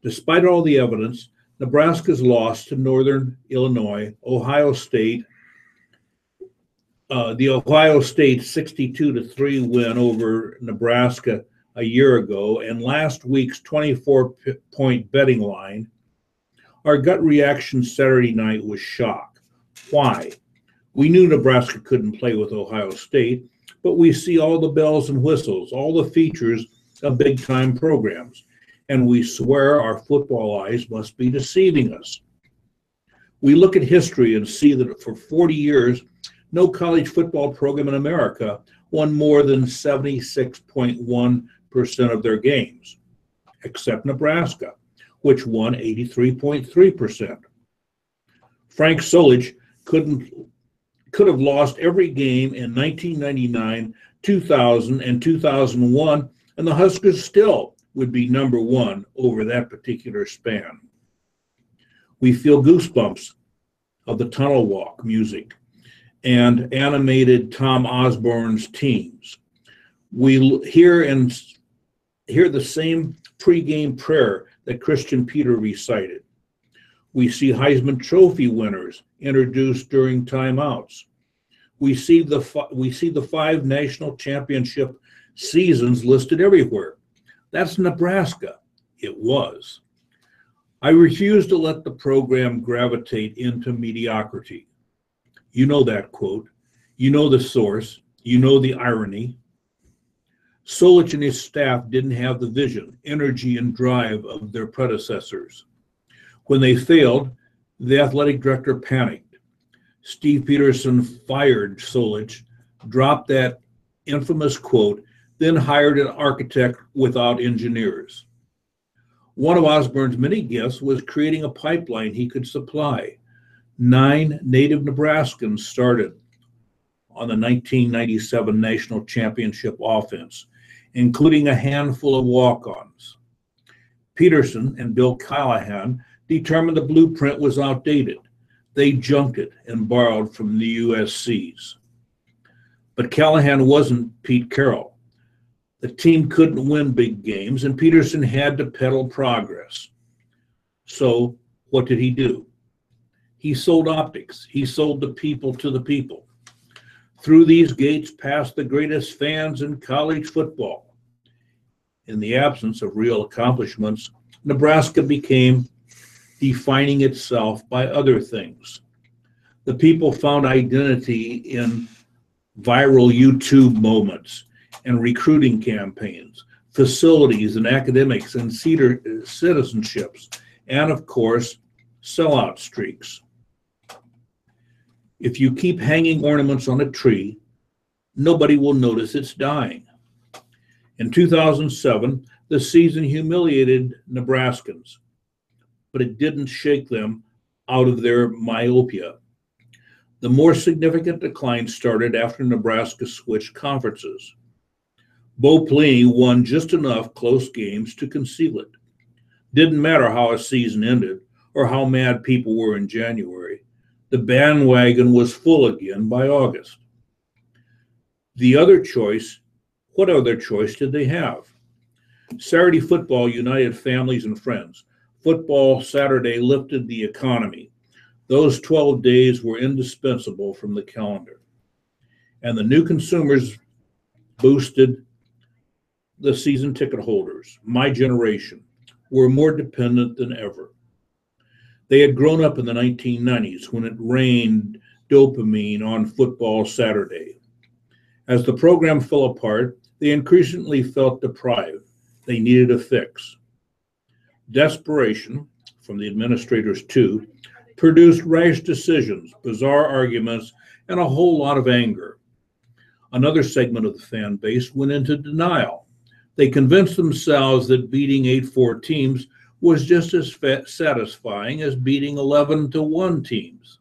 S2: Despite all the evidence, Nebraska's loss to Northern Illinois, Ohio State, the Ohio State 62-3 win over Nebraska a year ago, and last week's 24-point betting line, our gut reaction Saturday night was shock. Why? We knew Nebraska couldn't play with Ohio State, but we see all the bells and whistles, all the features of big-time programs, and we swear our football eyes must be deceiving us. We look at history and see that for 40 years, no college football program in America won more than 76.1% of their games, except Nebraska, which won 83.3%. Frank Solich could have lost every game in 1999, 2000, and 2001, and the Huskers still would be number one over that particular span. We feel goosebumps of the tunnel walk music and animated Tom Osborne's teams. We hear the same pregame prayer that Christian Peter recited. We see Heisman Trophy winners introduced during timeouts. We see the 5 national championship seasons listed everywhere. That's Nebraska. It was. I refuse to let the program gravitate into mediocrity. You know that quote. You know the source. You know the irony. Solich and his staff didn't have the vision, energy, and drive of their predecessors. When they failed, the athletic director panicked. Steve Peterson fired Solich, dropped that infamous quote, then hired an architect without engineers. One of Osborne's many gifts was creating a pipeline he could supply. 9 native Nebraskans started on the 1997 national championship offense, including a handful of walk-ons. Peterson and Bill Callahan determined the blueprint was outdated. They junked it and borrowed from the USC's. But Callahan wasn't Pete Carroll. The team couldn't win big games, and Peterson had to peddle progress. So what did he do? He sold optics. He sold the people to the people. Through these gates passed the greatest fans in college football. In the absence of real accomplishments, Nebraska became defining itself by other things. The people found identity in viral YouTube moments and recruiting campaigns, facilities and academics and citizenships, and of course, sellout streaks. If you keep hanging ornaments on a tree, nobody will notice it's dying. In 2007, the season humiliated Nebraskans, but it didn't shake them out of their myopia. The more significant decline started after Nebraska switched conferences. Bo Pelini won just enough close games to conceal it. Didn't matter how a season ended or how mad people were in January. The bandwagon was full again by August. What other choice did they have? Saturday football united families and friends. Football Saturday lifted the economy. Those 12 days were indispensable from the calendar. And the new consumers boosted the season ticket holders, my generation, were more dependent than ever. They had grown up in the 1990s when it rained dopamine on Football Saturday. As the program fell apart, they increasingly felt deprived. They needed a fix. Desperation, from the administrators too, produced rash decisions, bizarre arguments, and a whole lot of anger. Another segment of the fan base went into denial. They convinced themselves that beating 8-4 teams was just as satisfying as beating 11-1 teams.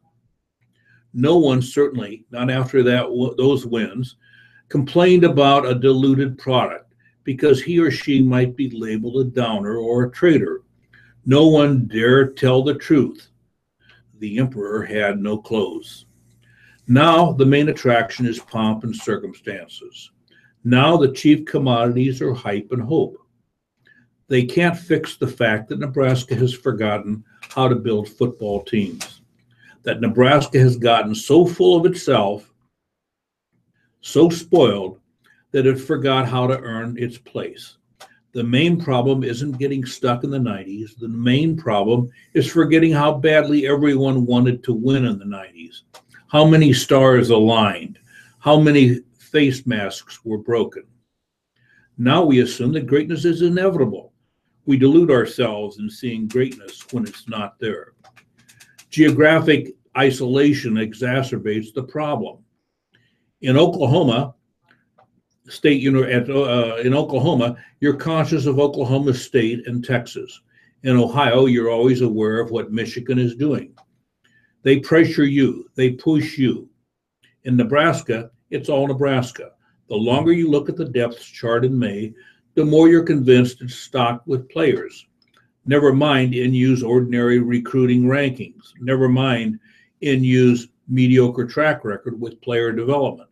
S2: No one, certainly not after those wins, complained about a diluted product because he or she might be labeled a downer or a traitor. No one dared tell the truth. The emperor had no clothes. Now the main attraction is pomp and circumstances. Now the chief commodities are hype and hope. They can't fix the fact that Nebraska has forgotten how to build football teams, that Nebraska has gotten so full of itself, so spoiled, that it forgot how to earn its place. The main problem isn't getting stuck in the 90s. The main problem is forgetting how badly everyone wanted to win in the 90s, how many stars aligned, how many face masks were broken. Now we assume that greatness is inevitable. We delude ourselves in seeing greatness when it's not there. Geographic isolation exacerbates the problem. In Oklahoma, in Oklahoma, you're conscious of Oklahoma State and Texas. In Ohio, you're always aware of what Michigan is doing. They pressure you, they push you. In Nebraska, it's all Nebraska. The longer you look at the depth chart in May, the more you're convinced it's stocked with players. Never mind NU's ordinary recruiting rankings. Never mind NU's mediocre track record with player development.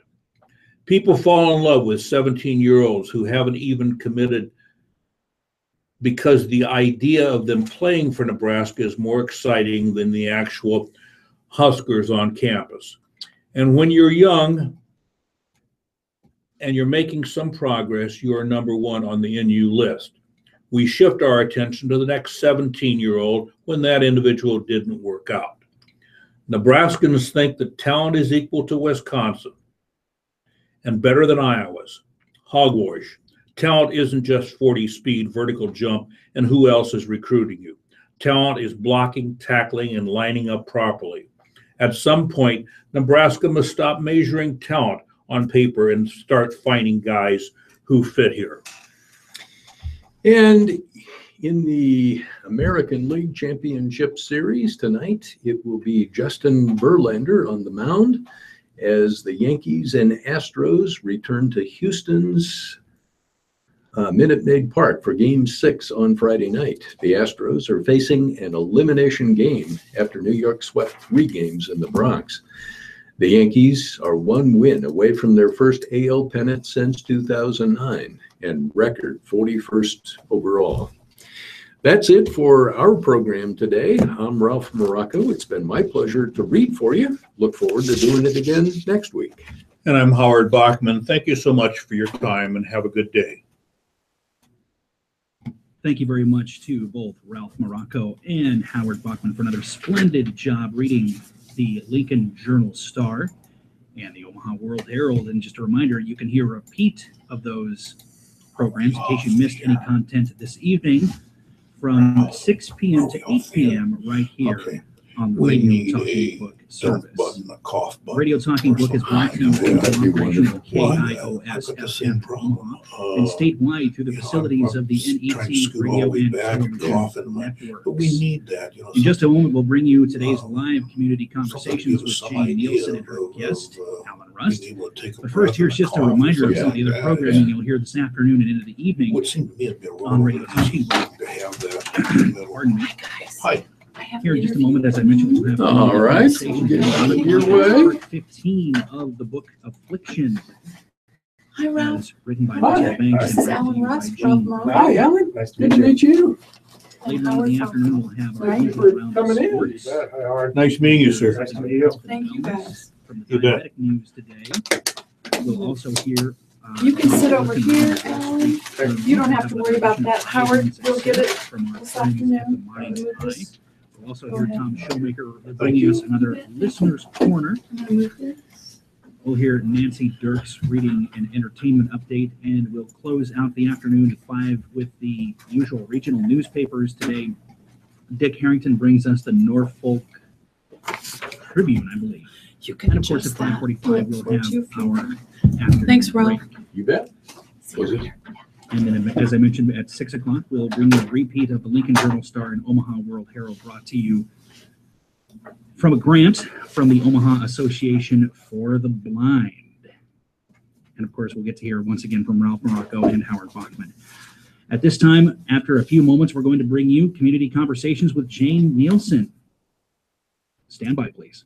S2: People fall in love with 17-year-olds who haven't even committed because the idea of them playing for Nebraska is more exciting than the actual Huskers on campus. And when you're young and you're making some progress, you are number one on the NU list. We shift our attention to the next 17-year-old when that individual didn't work out. Nebraskans think that talent is equal to Wisconsin and better than Iowa's. Hogwash. Talent isn't just 40 speed, vertical jump, and who else is recruiting you. Talent is blocking, tackling, and lining up properly. At some point, Nebraska must stop measuring talent on paper and start finding guys who fit here.
S1: And in the American League Championship Series tonight, it will be Justin Verlander on the mound as the Yankees and Astros return to Houston's Minute Maid Park for Game 6 on Friday night. The Astros are facing an elimination game after New York swept 3 games in the Bronx. The Yankees are 1 win away from their first AL pennant since 2009 and record 41st overall. That's it for our program today. I'm Ralph Morocco. It's been my pleasure to read for you. Look forward to doing it again next week.
S2: And I'm Howard Bachman. Thank you so much for your time and have a good day.
S3: Thank you very much to both Ralph Morocco and Howard Bachman for another splendid job reading the Lincoln Journal-Star and the Omaha World Herald. And just a reminder, you can hear a repeat of those programs in case you missed any content this evening from 6 p.m. to 8 p.m. right here on the Radio Talking Book service. Radio Talking Book is brought to you in cooperation with KIOS FM Omaha and statewide through the facilities of the NET Radio and Television Networks.
S5: But we need that.
S3: In just a moment, we'll bring you today's live community conversations with Jane Nielsen and her guest, Alan Rust. But first, here's just a reminder of some of the other programming you'll hear this afternoon and into the evening on Radio Talking Book. Pardon me.
S5: Hi.
S3: Here in just a moment, as I mentioned, we'll have
S1: all right, we'll get out of your way.
S3: Part 15 of the book Affliction.
S4: Hi, Ralph.
S3: As written by
S1: Hi.
S3: Michael Banks.
S4: This is
S3: and
S4: Alan
S3: directed by
S4: Rust,
S3: Jane
S4: Ralph Morocco.
S1: Hi, Alan.
S5: Nice
S1: Good to meet you.
S3: Later on in the afternoon, we'll have our
S4: Thank you
S3: usual
S1: for
S3: round
S1: coming
S3: of
S1: in.
S3: sports.
S2: Nice meeting you, sir.
S5: Nice to meet you.
S4: Thank you, guys.
S3: From the
S2: You bet.
S3: diabetic news today. We'll also hear.
S4: You can sit over here, Alan. You don't have to worry about that. Howard will get it
S3: from our
S4: this
S3: friends at the
S4: afternoon.
S3: Mind
S4: Move
S3: Eye.
S4: this.
S3: We'll also
S4: Go
S3: hear
S4: ahead.
S3: Tom Showmaker bringing us another Listener's Corner.
S4: I'm gonna move this.
S3: We'll hear Nancy Dirks reading an entertainment update, and we'll close out the afternoon at 5 with the usual regional newspapers today. Dick Harrington brings us the Norfolk Tribune, I believe.
S4: You can
S3: And of course, at
S4: adjust that.
S3: 5:45, we'll
S4: Would you
S3: have
S4: feel-
S3: our afternoon
S4: Thanks, Ralph.
S3: break.
S1: You bet. Was it?
S3: And then, as I mentioned, at 6 o'clock, we'll bring you a repeat of the Lincoln Journal-Star and Omaha World Herald, brought to you from a grant from the Omaha Association for the Blind. And of course, we'll get to hear once again from Ralph Morocco and Howard Bachman. At this time, after a few moments, we're going to bring you Community Conversations with Jane Nielsen. Stand by, please.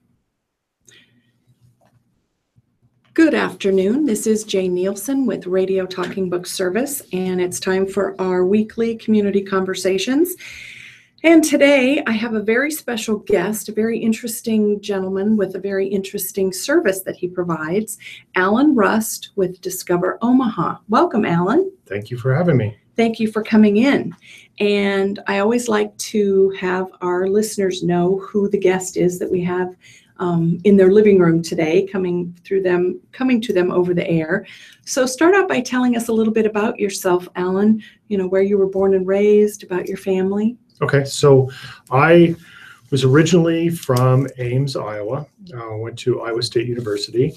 S4: Good afternoon. This is Jane Nielsen with Radio Talking Book Service, and it's time for our weekly community conversations. And today I have a very special guest, a very interesting gentleman with a very interesting service that he provides, Alan Rust with Discover Omaha. Welcome, Alan.
S5: Thank you for having me.
S4: Thank you for coming in. And I always like to have our listeners know who the guest is that we have in their living room today, coming to them over the air. So start out by telling us a little bit about yourself, Alan, where you were born and raised, about your family.
S5: Okay, so I was originally from Ames, Iowa. Went to Iowa State University,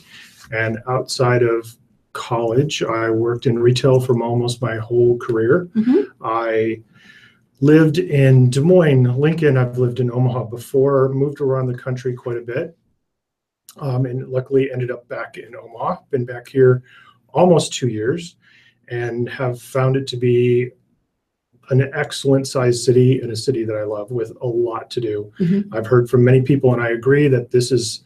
S5: and outside of college, I worked in retail for almost my whole career.
S4: Mm-hmm.
S5: I lived in Des Moines, Lincoln. I've lived in Omaha before, moved around the country quite a bit, and luckily ended up back in Omaha. Been back here almost 2 years and have found it to be an excellent sized city and a city that I love with a lot to do.
S4: Mm-hmm.
S5: I've heard from many people, and I agree that this is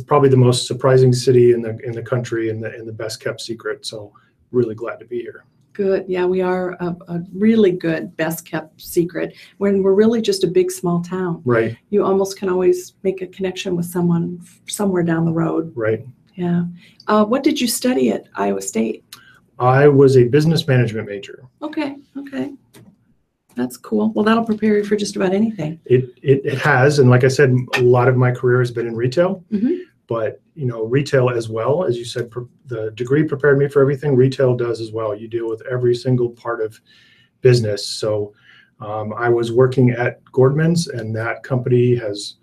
S5: probably the most surprising city in the country and the best kept secret. So really glad to be here.
S4: Good. Yeah, we are a really good best kept secret when we're really just a big, small town.
S5: Right.
S4: You almost can always make a connection with someone somewhere down the road.
S5: Right.
S4: Yeah. What did you study at Iowa State?
S5: I was a business management major.
S4: Okay. That's cool. Well, that'll prepare you for just about anything.
S5: It has, and like I said, a lot of my career has been in retail.
S4: Mm-hmm.
S5: But retail as well, as you said, the degree prepared me for everything. Retail does as well. You deal with every single part of business. So I was working at Gordman's, and that company has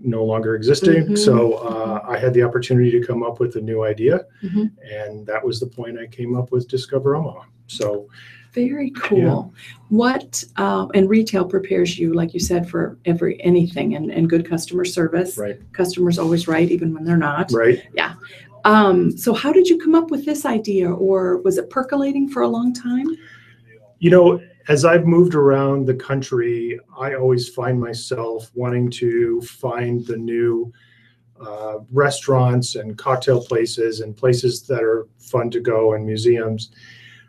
S5: no longer existing.
S4: Mm-hmm.
S5: So I had the opportunity to come up with a new idea,
S4: Mm-hmm.
S5: and that was the point I came up with Discover Omaha. So
S4: Very cool. Yeah. What and retail prepares you, like you said, for anything and good customer service.
S5: Right.
S4: Customers always right, even when they're not.
S5: Right.
S4: Yeah. So how did you come up with this idea, or was it percolating for a long time?
S5: As I've moved around the country, I always find myself wanting to find the new restaurants and cocktail places and places that are fun to go, and museums.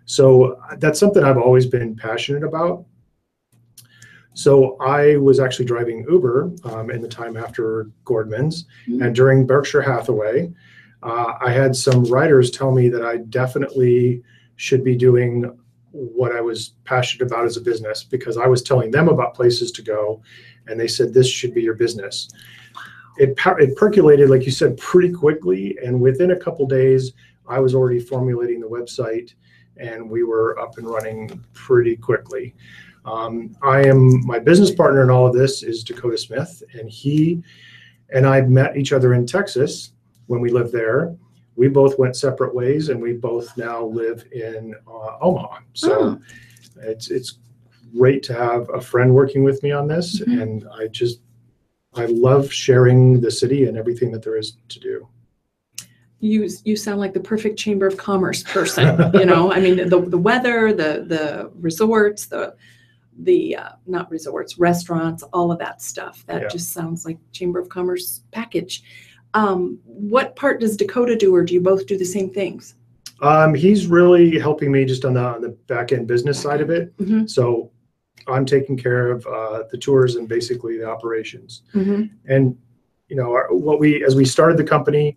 S5: So that's something I've always been passionate about. So I was actually driving Uber in the time after Gordman's,
S4: Mm-hmm.
S5: and during Berkshire Hathaway, I had some writers tell me that I definitely should be doing what I was passionate about as a business, because I was telling them about places to go, and they said, this should be your business. It percolated, like you said, pretty quickly, and within a couple days, I was already formulating the website, and we were up and running pretty quickly. My business partner in all of this is Dakota Smith, and he and I met each other in Texas when we lived there. We both went separate ways, and we both now live in Omaha. So it's great to have a friend working with me on this,
S4: Mm-hmm.
S5: and I love sharing the city and everything that there is to do.
S4: You sound like the perfect Chamber of Commerce person. I mean, the weather, the resorts, the not resorts, restaurants, all of that stuff. That just sounds like Chamber of Commerce package. What part does Dakota do, or do you both do the same things?
S5: He's really helping me just on the back end business side of it.
S4: Mm-hmm.
S5: So I'm taking care of the tours and basically the operations.
S4: Mm-hmm.
S5: And as we started the company,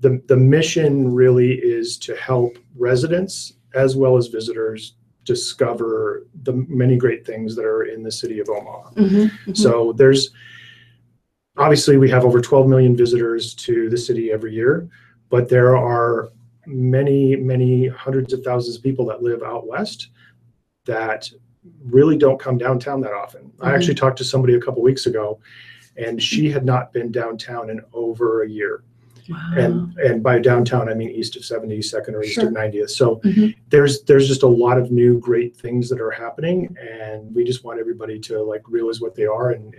S5: the mission really is to help residents as well as visitors discover the many great things that are in the city of Omaha.
S4: Mm-hmm. Mm-hmm.
S5: So obviously we have over 12 million visitors to the city every year, but there are many, many hundreds of thousands of people that live out west that really don't come downtown that often.
S4: Mm-hmm.
S5: I actually talked to somebody a couple weeks ago, and she had not been downtown in over a year.
S4: Wow.
S5: And by downtown, I mean east of 72nd or east
S4: Sure.
S5: of 90th. So
S4: Mhm.
S5: there's just a lot of new great things that are happening, and we just want everybody to like realize what they are and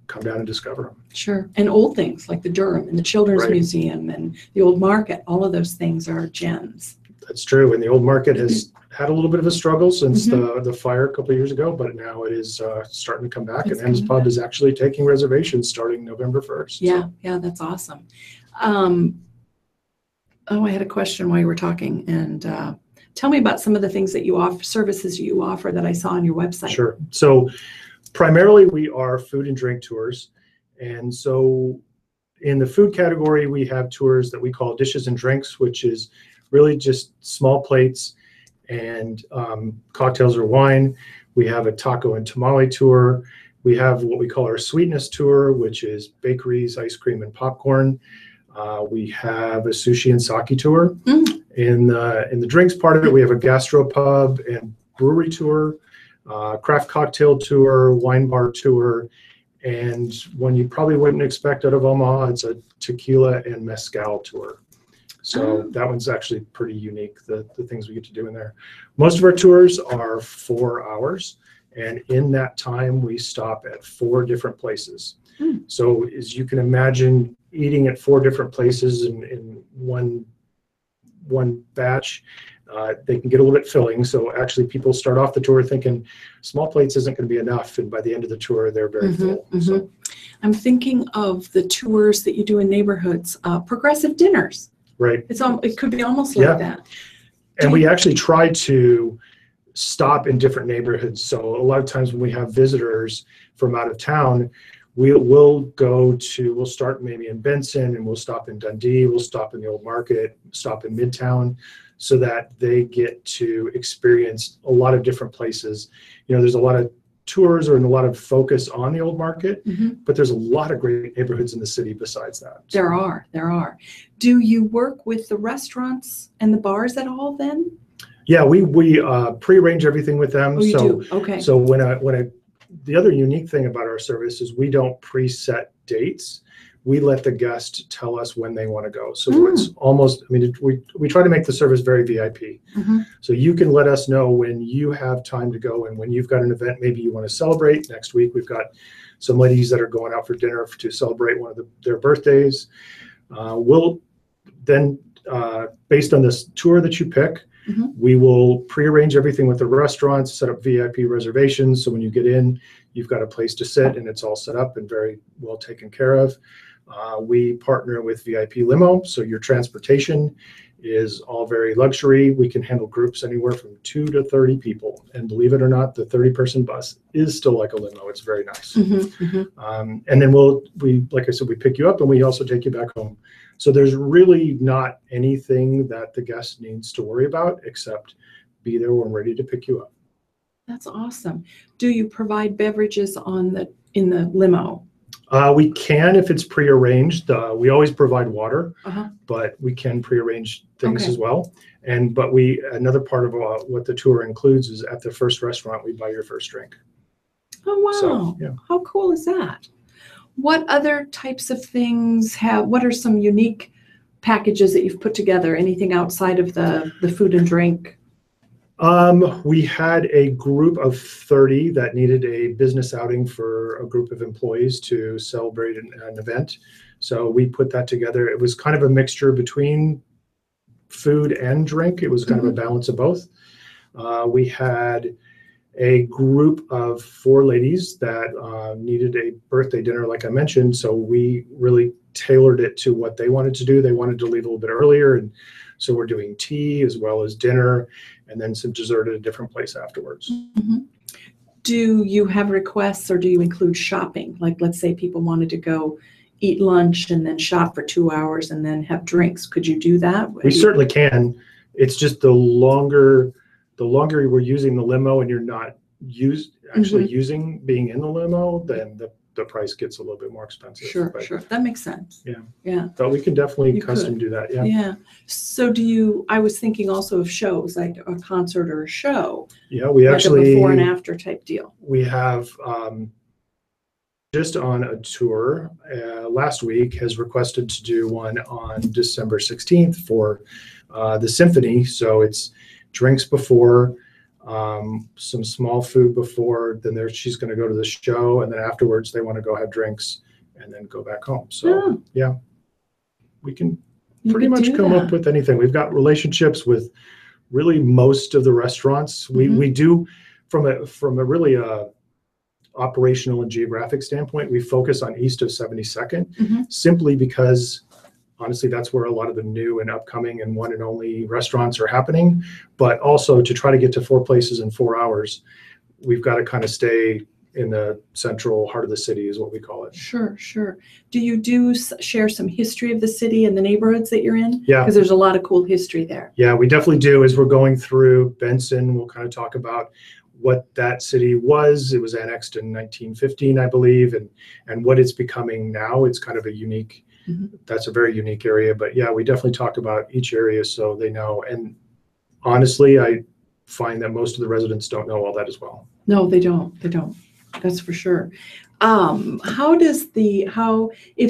S5: come down and discover them.
S4: Sure. And old things like the Durham and the Children's
S5: Right.
S4: Museum and the Old Market, all of those things are gems.
S5: That's true. And the old market has had a little bit of a struggle since
S4: Mhm.
S5: the fire a couple of years ago, but now it is starting to come back.
S4: It's
S5: And M's
S4: coming
S5: Pub
S4: back.
S5: is actually taking reservations starting November 1st.
S4: Yeah, yeah, that's awesome. I had a question while you were talking, and tell me about some of the things that you offer, services you offer that I saw on your website.
S5: Sure. So primarily we are food and drink tours. And so in the food category, we have tours that we call dishes and drinks, which is really just small plates and cocktails or wine. We have a taco and tamale tour. We have what we call our sweetness tour, which is bakeries, ice cream, and popcorn. We have a sushi and sake tour. In the drinks part of it, we have a gastropub and brewery tour, craft cocktail tour, wine bar tour, and one you probably wouldn't expect out of Omaha, it's a tequila and mezcal tour. So that one's actually pretty unique, the things we get to do in there. Most of our tours are 4 hours, and in that time we stop at 4 different places. So as you can imagine, eating at 4 different places in one batch, they can get a little bit filling. So actually people start off the tour thinking small plates isn't going to be enough, and by the end of the tour they're very full. So
S4: I'm thinking of the tours that you do in neighborhoods, progressive dinners.
S5: right.
S4: It could be almost like
S5: Yeah.
S4: that.
S5: And we actually try to stop in different neighborhoods. So a lot of times when we have visitors from out of town, we'll start maybe in Benson, and we'll stop in Dundee, we'll stop in the Old Market, stop in Midtown, so that they get to experience a lot of different places. You know, there's a lot of tours or a lot of focus on the Old Market, but there's a lot of great neighborhoods in the city besides that. So.
S4: There are. Do you work with the restaurants and the bars at all then?
S5: Yeah, we pre-arrange everything with them.
S4: Oh, you
S5: So
S4: do? Okay.
S5: So the other unique thing about our service is we don't preset dates. We let the guest tell us when they want to go. So it's almost, we try to make the service very VIP. So you can let us know when you have time to go, and when you've got an event, maybe you want to celebrate. Next week, we've got some ladies that are going out for dinner to celebrate one of their birthdays. We'll then, based on this tour that you pick, we will prearrange everything with the restaurants, set up VIP reservations. So when you get in, you've got a place to sit and it's all set up and very well taken care of. We partner with VIP Limo, so your transportation is all very luxury. We can handle groups anywhere from 2 to 30 people. And believe it or not, the 30-person bus is still like a limo. It's very nice. And then like I said, we pick you up and we also take you back home. So there's really not anything that the guest needs to worry about except be there when ready to pick you up.
S4: That's awesome. Do you provide beverages in the limo?
S5: We can if it's prearranged. We always provide water, but we can prearrange things as well. But another part of what the tour includes is at the first restaurant, we buy your first drink.
S4: Oh, wow.
S5: So, yeah.
S4: How cool is that? What other types of things what are some unique packages that you've put together? Anything outside of the food and drink?
S5: We had a group of 30 that needed a business outing for a group of employees to celebrate an event. So we put that together. It was kind of a mixture between food and drink. It was kind of a balance of both. We had a group of 4 ladies that needed a birthday dinner, like I mentioned. So we really tailored it to what they wanted to do. They wanted to leave a little bit earlier. And so we're doing tea as well as dinner and then some dessert at a different place afterwards.
S4: Do you have requests or do you include shopping? Like, let's say people wanted to go eat lunch and then shop for 2 hours and then have drinks. Could you do that?
S5: We certainly can. It's just the longer we're using the limo and you're not using being in the limo, then the price gets a little bit more expensive.
S4: Sure. That makes sense. Yeah.
S5: But we can definitely custom do that.
S4: Yeah. So I was thinking also of shows, like a concert or a show.
S5: Yeah, we
S4: like
S5: actually
S4: a before and after type deal.
S5: We have just on a tour last week, has requested to do one on December 16th for the symphony. So it's drinks before, some small food before, then she's going to go to the show, and then afterwards they want to go have drinks and then go back home. So yeah, we can pretty much come up with anything. We've got relationships with really most of the restaurants. We do from a really operational and geographic standpoint, we focus on east of 72nd simply because honestly that's where a lot of the new and upcoming and one and only restaurants are happening. But also to try to get to 4 places in 4 hours, we've got to kind of stay in the central heart of the city is what we call it.
S4: Sure. Do you share some history of the city and the neighborhoods that you're in?
S5: Yeah.
S4: Because there's a lot of cool history there.
S5: Yeah, we definitely do. As we're going through Benson, we'll kind of talk about what that city was. It was annexed in 1915, I believe, and what it's becoming now. It's kind of a unique, that's a very unique area. But yeah, we definitely talk about each area so they know. And honestly, I find that most of the residents don't know all that as well.
S4: No, they don't. That's for sure. If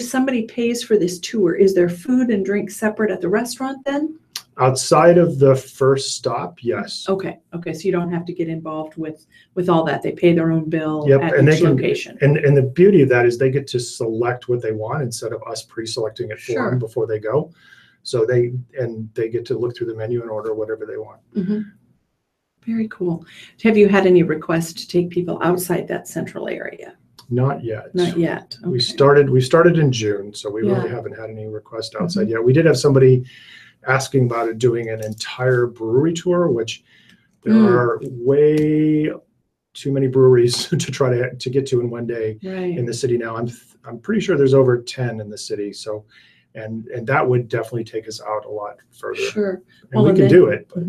S4: somebody pays for this tour, is there food and drink separate at the restaurant then?
S5: Outside of the first stop, yes.
S4: Okay. So you don't have to get involved with all that. They pay their own bill at
S5: and
S4: each location.
S5: And the beauty of that is they get to select what they want instead of us pre-selecting it for them before they go. So they get to look through the menu and order whatever they want.
S4: Very cool. Have you had any requests to take people outside that central area?
S5: Not yet.
S4: Not yet. Okay.
S5: We started in June, so we really haven't had any requests outside yet. We did have somebody asking about it, doing an entire brewery tour, which there are way too many breweries to try to get to in one day in the city now. I'm pretty sure there's over 10 in the city. So, and that would definitely take us out a lot further.
S4: Sure.
S5: And we can do it. But.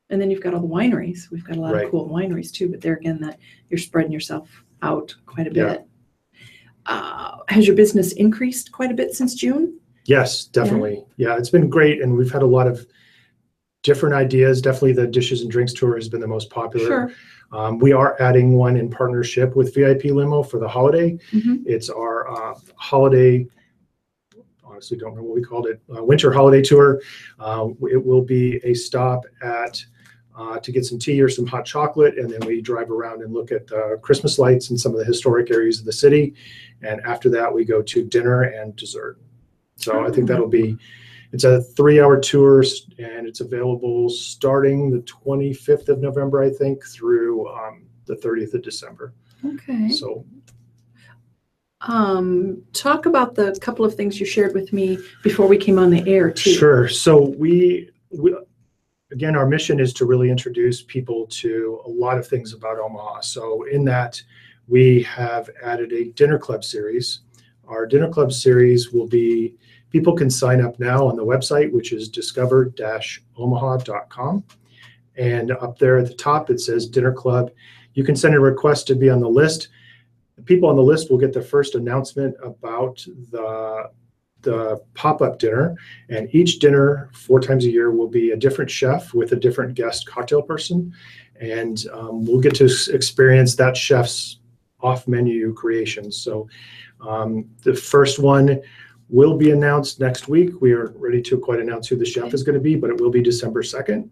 S4: And then you've got all the wineries. We've got a lot of cool wineries too, but there again, that you're spreading yourself out quite a bit. Has your business increased quite a bit since June?
S5: Yes, definitely. Yeah, it's been great. And we've had a lot of different ideas. Definitely the dishes and drinks tour has been the most popular. We are adding one in partnership with VIP Limo for the holiday. It's our holiday, honestly don't know what we called it, winter holiday tour. It will be a stop at to get some tea or some hot chocolate, and then we drive around and look at the Christmas lights and some of the historic areas of the city. And after that, we go to dinner and dessert. So I think it's a 3-hour tour, and it's available starting the 25th of November, I think, through the 30th of December.
S4: Okay.
S5: So
S4: talk about the couple of things you shared with me before we came on the air too.
S5: Sure. So we again, our mission is to really introduce people to a lot of things about Omaha. So in that, we have added a dinner club series. Our dinner club series will be, people can sign up now on the website, which is discover-omaha.com. And up there at the top, it says dinner club. You can send a request to be on the list. The people on the list will get the first announcement about the pop-up dinner, and each dinner 4 times a year will be a different chef with a different guest cocktail person, and we'll get to experience that chef's off-menu creations. So the first one will be announced next week. We aren't ready to quite announce who the chef is going to be, but it will be December 2nd.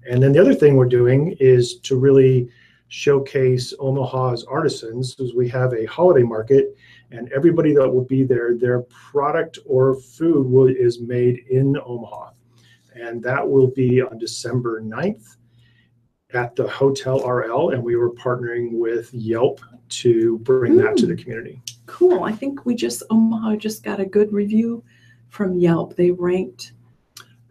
S5: And then the other thing we're doing is to really showcase Omaha's artisans, because we have a holiday market, and everybody that will be there, their product or food is made in Omaha. And that will be on December 9th at the Hotel RL, and we were partnering with Yelp to bring that to the community.
S4: Cool. I think Omaha just got a good review from Yelp. They ranked.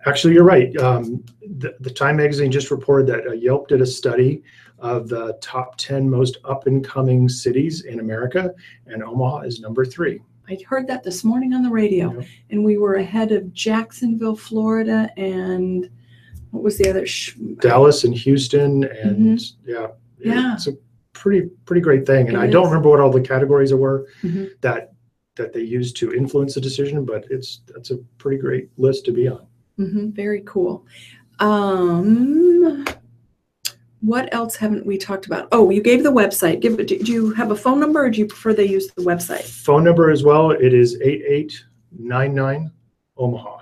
S5: Actually, you're right. The Time magazine just reported that Yelp did a study of the top 10 most up-and-coming cities in America, and Omaha is number 3.
S4: I heard that this morning on the radio, and we were ahead of Jacksonville, Florida, and what was the other?
S5: Dallas and Houston, and it's a pretty great thing. And I don't remember what all the categories were that they used to influence the decision, but that's a pretty great list to be on.
S4: Very cool. What else haven't we talked about? Oh, you gave the website. Do you have a phone number, or do you prefer they use the website?
S5: Phone number as well. It is 8899 Omaha.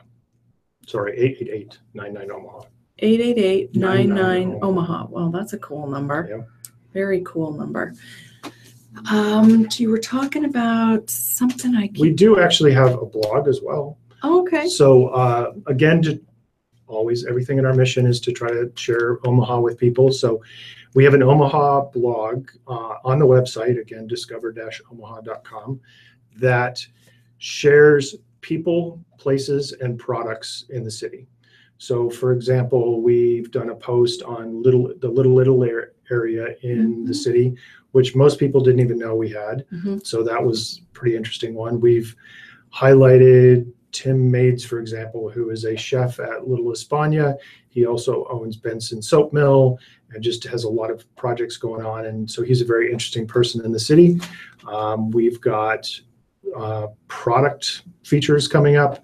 S5: Sorry, 888-99 Omaha.
S4: 888-99 Omaha. Well, that's a cool number.
S5: Yeah.
S4: Very cool number. You were talking about something
S5: We do actually have a blog as well.
S4: Oh, okay.
S5: So again, always everything in our mission is to try to share Omaha with people. So we have an Omaha blog on the website, again, discover-omaha.com, that shares people, places, and products in the city. So for example, we've done a post on the Little area in the city, which most people didn't even know we had. So that was a pretty interesting one. We've highlighted Tim Mades, for example, who is a chef at Little España. He also owns Benson Soap Mill and just has a lot of projects going on. And so he's a very interesting person in the city. We've got product features coming up.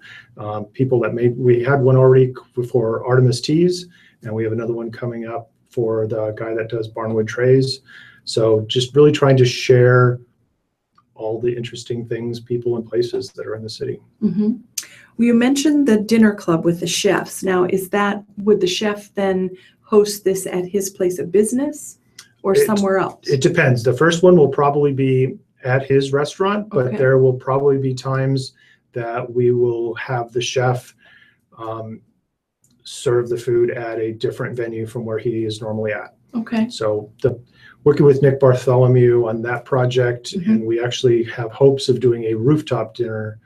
S5: People that we had one already for Artemis Teas, and we have another one coming up for the guy that does Barnwood Trays. So just really trying to share all the interesting things, people, and places that are in the city.
S4: Well, you mentioned the dinner club with the chefs. Now, would the chef then host this at his place of business or somewhere else?
S5: It depends. The first one will probably be at his restaurant, but there will probably be times that we will have the chef serve the food at a different venue from where he is normally at.
S4: Okay.
S5: So working with Nick Bartholomew on that project, and we actually have hopes of doing a rooftop dinner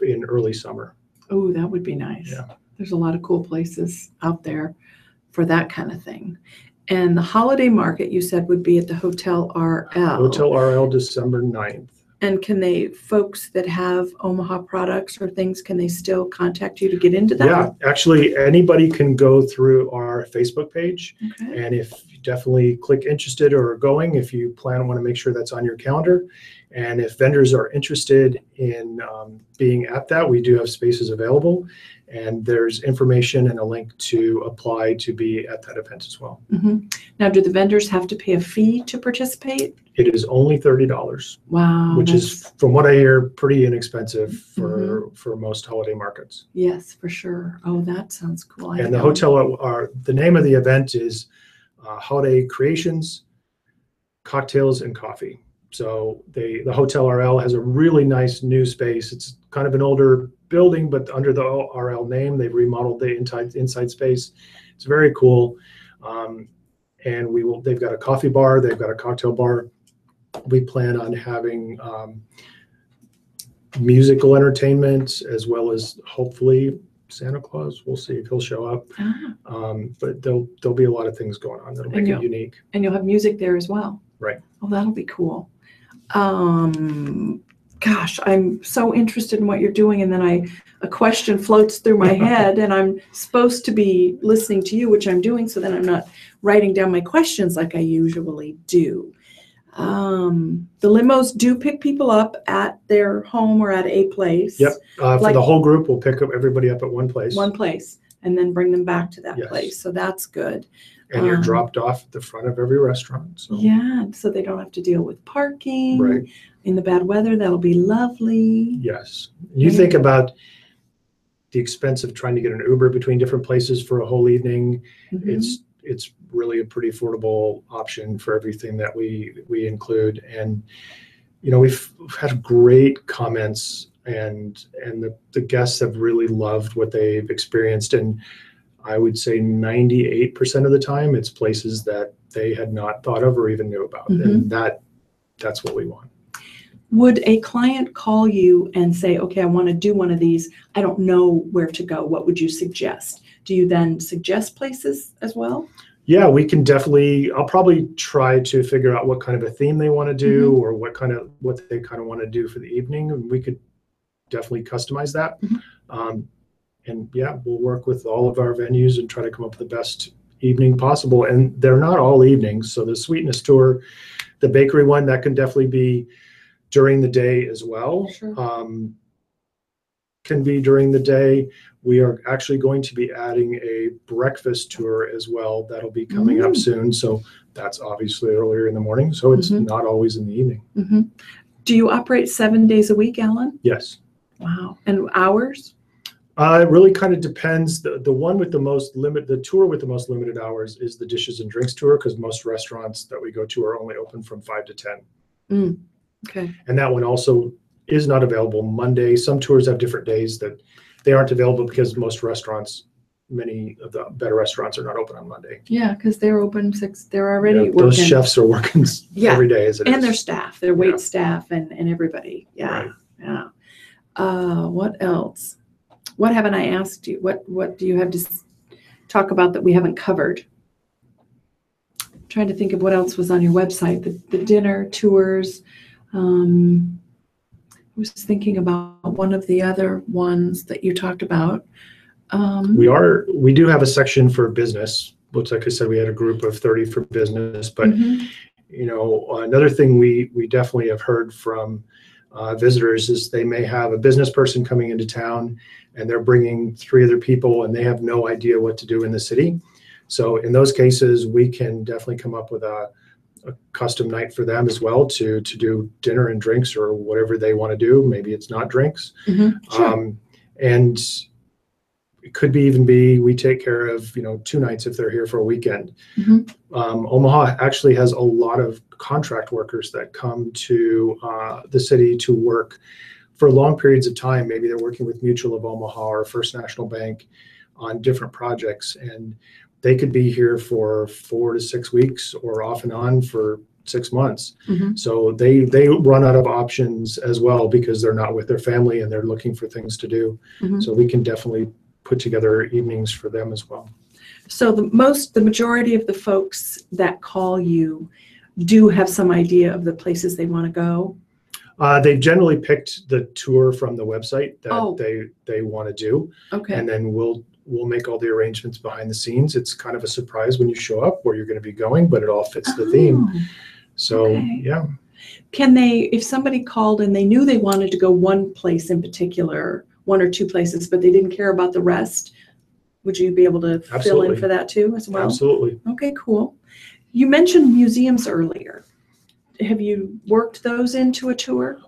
S5: in early summer.
S4: Oh, that would be nice.
S5: Yeah.
S4: There's a lot of cool places out there for that kind of thing. And the holiday market, you said, would be at the Hotel RL.
S5: Hotel RL, December 9th.
S4: And folks that have Omaha products or things, can they still contact you to get into that?
S5: Yeah, actually, anybody can go through our Facebook page.
S4: Okay.
S5: And if you definitely click interested or going, if you want to make sure that's on your calendar. And if vendors are interested in being at that, we do have spaces available. And there's information and a link to apply to be at that event as well.
S4: Now, do the vendors have to pay a fee to participate?
S5: It is only $30.
S4: Wow.
S5: Which is, from what I hear, pretty inexpensive for most holiday markets.
S4: Yes, for sure. Oh, that sounds cool.
S5: And the name of the event is Holiday Creations, Cocktails, and Coffee. So the Hotel RL has a really nice new space. It's kind of an older building, but under the RL name, they've remodeled the inside space. It's very cool. And they've got a coffee bar, they've got a cocktail bar. We plan on having musical entertainment, as well as hopefully Santa Claus. We'll see if he'll show up. But there'll be a lot of things going on that'll make it unique.
S4: And you'll have music there as well.
S5: Right.
S4: Oh, that'll be cool. Gosh, I'm so interested in what you're doing, and then a question floats through my head, and I'm supposed to be listening to you, which I'm doing, so then I'm not writing down my questions like I usually do. The limos do pick people up at their home or at a place.
S5: Yep. For the whole group, we'll pick up everybody up at one place.
S4: And then bring them back to that place. So that's good.
S5: And you're dropped off at the front of every restaurant. So.
S4: Yeah, so they don't have to deal with parking.
S5: Right.
S4: In the bad weather, that'll be lovely.
S5: Yes. You think about the expense of trying to get an Uber between different places for a whole evening. It's really a pretty affordable option for everything that we include. And, we've had great comments, and the guests have really loved what they've experienced. And I would say 98% of the time, it's places that they had not thought of or even knew about. And that's what we want.
S4: Would a client call you and say, okay, I want to do one of these, I don't know where to go, what would you suggest? Do you then suggest places as well?
S5: Yeah, we can definitely, I'll probably try to figure out what kind of a theme they want to do or what they kind of want to do for the evening. And we could definitely customize that. And yeah, we'll work with all of our venues and try to come up with the best evening possible. And they're not all evenings. So the Sweetness Tour, the bakery one, that can definitely be during the day as well.
S4: Sure.
S5: can be during the day. We are actually going to be adding a breakfast tour as well. That'll be coming up soon. So that's obviously earlier in the morning. So it's not always in the evening.
S4: Do you operate 7 days a week, Alan?
S5: Yes.
S4: Wow. And hours?
S5: It really kind of depends. The one with the most the tour with the most limited hours is the dishes and drinks tour, because most restaurants that we go to are only open from 5 to 10.
S4: Okay.
S5: And that one also is not available Monday. Some tours have different days that they aren't available because most restaurants, many of the better restaurants, are not open on Monday.
S4: Yeah, because they're open 6. They're already working.
S5: Those chefs are working every day as it is.
S4: And their staff, their wait staff, and everybody. Yeah,
S5: Right.
S4: yeah. What else? What haven't I asked you? What do you have to talk about that we haven't covered? I'm trying to think of what else was on your website. The dinner tours. I was thinking about one of the other ones that you talked about.
S5: We do have a section for business, which, like I said, we had a group of 30 for business. But another thing we definitely have heard from visitors is they may have a business person coming into town and they're bringing 3 other people and they have no idea what to do in the city. So in those cases, we can definitely come up with a custom night for them as well to do dinner and drinks or whatever they want to do. Maybe it's not drinks.
S4: Sure.
S5: And it could be we take care of 2 nights if they're here for a weekend. Omaha actually has a lot of contract workers that come to the city to work for long periods of time. Maybe they're working with Mutual of Omaha or First National Bank on different projects, and they could be here for 4 to 6 weeks or off and on for 6 months. So they run out of options as well because they're not with their family and they're looking for things to do. So we can definitely put together evenings for them as well.
S4: So the majority of the folks that call you do have some idea of the places they want to go?
S5: They've generally picked the tour from the website that they want to do.
S4: Okay.
S5: And then we'll make all the arrangements behind the scenes. It's kind of a surprise when you show up where you're going to be going, but it all fits the theme. So, yeah.
S4: Can they, if somebody called and they knew they wanted to go one place in particular, 1 or 2 places, but they didn't care about the rest, would you be able to fill in for that too as well?
S5: Absolutely.
S4: Okay, cool. You mentioned museums earlier. Have you worked those into a tour?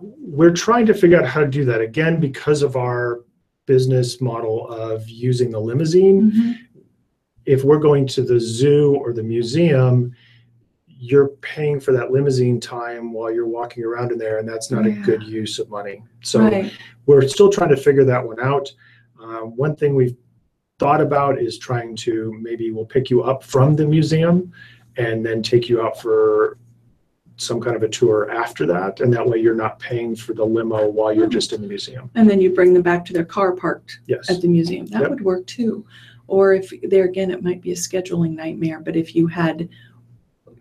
S5: We're trying to figure out how to do that. Again, because of our business model of using the limousine, if we're going to the zoo or the museum, you're paying for that limousine time while you're walking around in there, and that's not a good use of money. So we're still trying to figure that one out. One thing we've thought about is trying to we'll pick you up from the museum and then take you out for some kind of a tour after that, and that way you're not paying for the limo while you're just in the museum.
S4: And then you bring them back to their car parked
S5: Yes.
S4: at the museum. That would work too. Or if there again, it might be a scheduling nightmare, but if you had,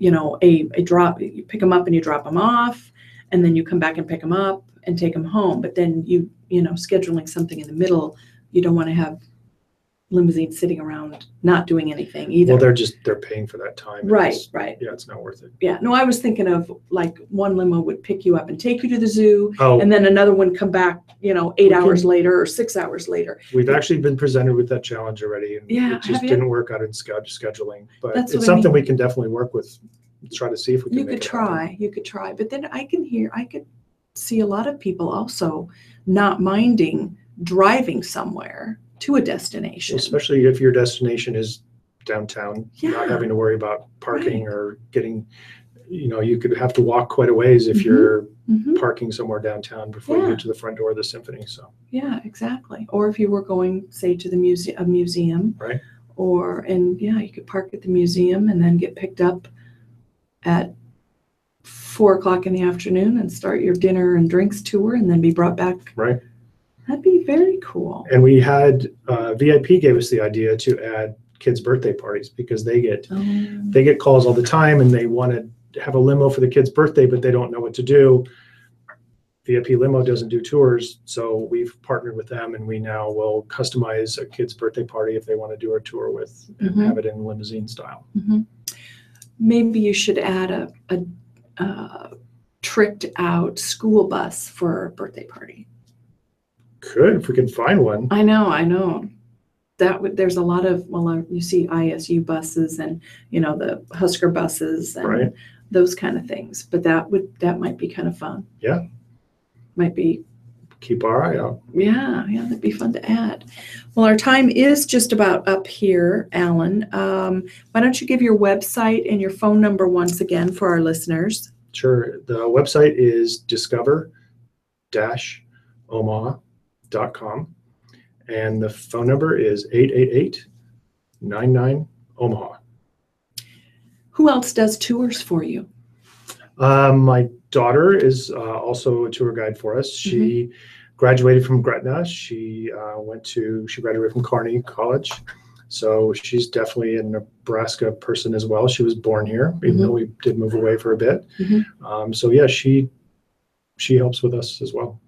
S4: a drop, you pick them up and you drop them off, and then you come back and pick them up and take them home. But then scheduling something in the middle, you don't want to have limousine sitting around not doing anything either.
S5: Well, they're paying for that time.
S4: Right.
S5: Yeah, it's not worth it.
S4: Yeah. No, I was thinking of like one limo would pick you up and take you to the zoo,
S5: Oh.
S4: and then another one come back, 8 hours later or 6 hours later.
S5: We've actually been presented with that challenge already, and it just didn't work out in scheduling. But it's something we can definitely work with. Try to see if we can.
S4: You could try, but then I could see a lot of people also not minding driving somewhere to a destination.
S5: Especially if your destination is downtown, not having to worry about parking or getting, you could have to walk quite a ways if you're parking somewhere downtown before you get to the front door of the symphony. So
S4: yeah, exactly. Or if you were going, say, to the museum,
S5: right?
S4: You could park at the museum and then get picked up at 4 o'clock in the afternoon and start your dinner and drinks tour, and then be brought back.
S5: Right.
S4: That'd be very cool.
S5: And we had VIP gave us the idea to add kids' birthday parties because they get calls all the time and they want to have a limo for the kid's birthday, but they don't know what to do. VIP limo doesn't do tours, so we've partnered with them, and we now will customize a kid's birthday party if they want to do a tour with and have it in limousine style.
S4: Maybe you should add a tricked out school bus for a birthday party.
S5: could, if we could find one.
S4: I know. There's a lot of, you see ISU buses and, the Husker buses and
S5: Right.
S4: those kind of things. But that might be kind of fun.
S5: Yeah.
S4: Might be.
S5: Keep our eye out.
S4: Yeah, that'd be fun to add. Well, our time is just about up here, Alan. Why don't you give your website and your phone number once again for our listeners?
S5: Sure. The website is discover-omaha.com. And the phone number is 888-99-OMAHA.
S4: Who else does tours for you?
S5: My daughter is also a tour guide for us. She graduated from Gretna. She graduated from Kearney College. So she's definitely a Nebraska person as well. She was born here, even though we did move away for a bit. So yeah, she helps with us as well.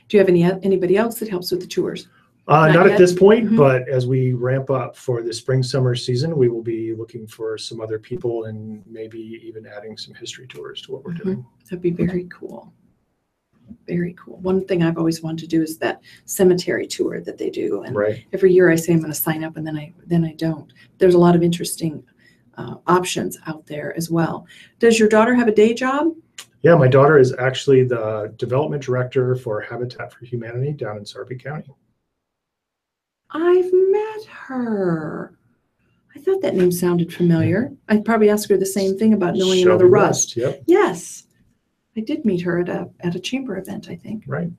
S4: Do you have anybody else that helps with the tours?
S5: Not at this point, but as we ramp up for the spring summer season, we will be looking for some other people and maybe even adding some history tours to what we're doing.
S4: That'd be very cool. Very cool. One thing I've always wanted to do is that cemetery tour that they do. And every year I say I'm going to sign up and then I don't. There's a lot of interesting options out there as well. Does your daughter have a day job?
S5: Yeah, my daughter is actually the development director for Habitat for Humanity down in Sarpy County.
S4: I've met her. I thought that name sounded familiar. I'd probably ask her the same thing about knowing another Rust.
S5: Yep.
S4: Yes. I did meet her at a chamber event, I think.
S5: Right.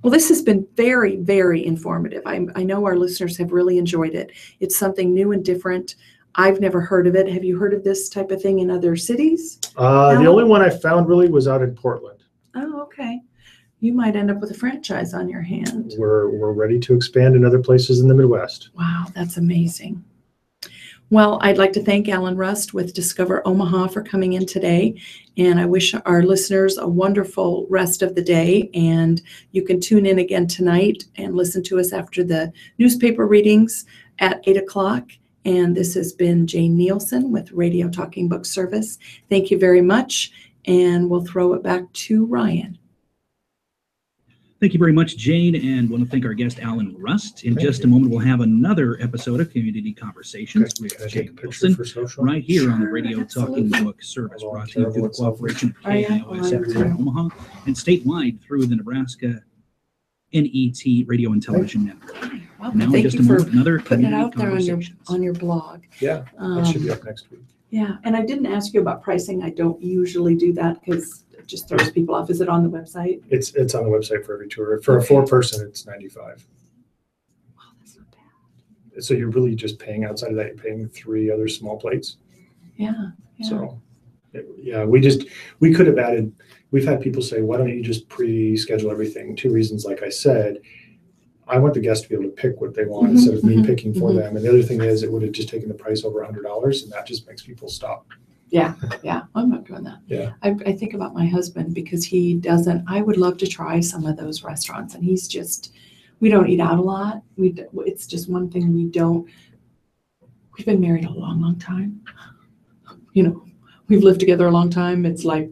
S4: Well, this has been very, very informative. I know our listeners have really enjoyed it. It's something new and different. I've never heard of it. Have you heard of this type of thing in other cities?
S5: The only one I found really was out in Portland.
S4: Oh, okay. You might end up with a franchise on your hand.
S5: We're ready to expand in other places in the Midwest.
S4: Wow, that's amazing. Well, I'd like to thank Alan Rust with Discover Omaha for coming in today. And I wish our listeners a wonderful rest of the day. And you can tune in again tonight and listen to us after the newspaper readings at 8 o'clock. And this has been Jane Nielsen with Radio Talking Book Service. Thank you very much. And we'll throw it back to Ryan.
S3: Thank you very much, Jane, and want to thank our guest, Alan Rust. In just a moment, we'll have another episode of Community Conversations with Jane Nielsen right here on the Radio Talking Book Service, brought to you through the cooperation of KIOS Omaha and statewide through the Nebraska NET Radio and Television Network.
S4: Well,
S3: now, in just a moment, another
S4: putting it
S3: Community
S4: out there on your blog.
S5: Yeah, that should be up next week.
S4: Yeah, and I didn't ask you about pricing. I don't usually do that because it just throws people off. Is it on the website?
S5: It's on the website for every tour. For a 4-person, it's $95.
S4: Wow, that's not bad.
S5: So you're really just paying, outside of that, you're paying 3 other small plates.
S4: Yeah.
S5: So, yeah, we could have added, we've had people say, why don't you just pre-schedule everything? 2 reasons, like I said. I want the guests to be able to pick what they want instead of me picking for them. And the other thing is it would have just taken the price over $100, and that just makes people stop.
S4: Yeah, I'm not doing that.
S5: Yeah.
S4: I think about my husband because I would love to try some of those restaurants, and we don't eat out a lot. It's just one thing we've been married a long, long time. We've lived together a long time. It's like,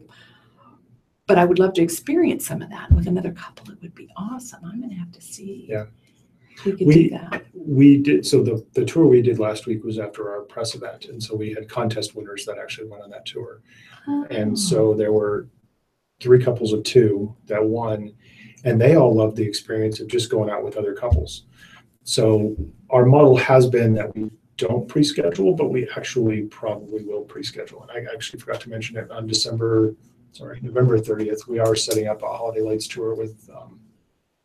S4: but I would love to experience some of that with another couple. It would be awesome. I'm going to have to see.
S5: Yeah.
S4: If we could do that.
S5: We did. So the tour we did last week was after our press event. And so we had contest winners that actually went on that tour.
S4: Oh.
S5: And so there were 3 couples of 2 that won, and they all loved the experience of just going out with other couples. So our model has been that we don't pre-schedule, but we actually probably will pre-schedule. And I actually forgot to mention it on November 30th, we are setting up a Holiday Lights tour with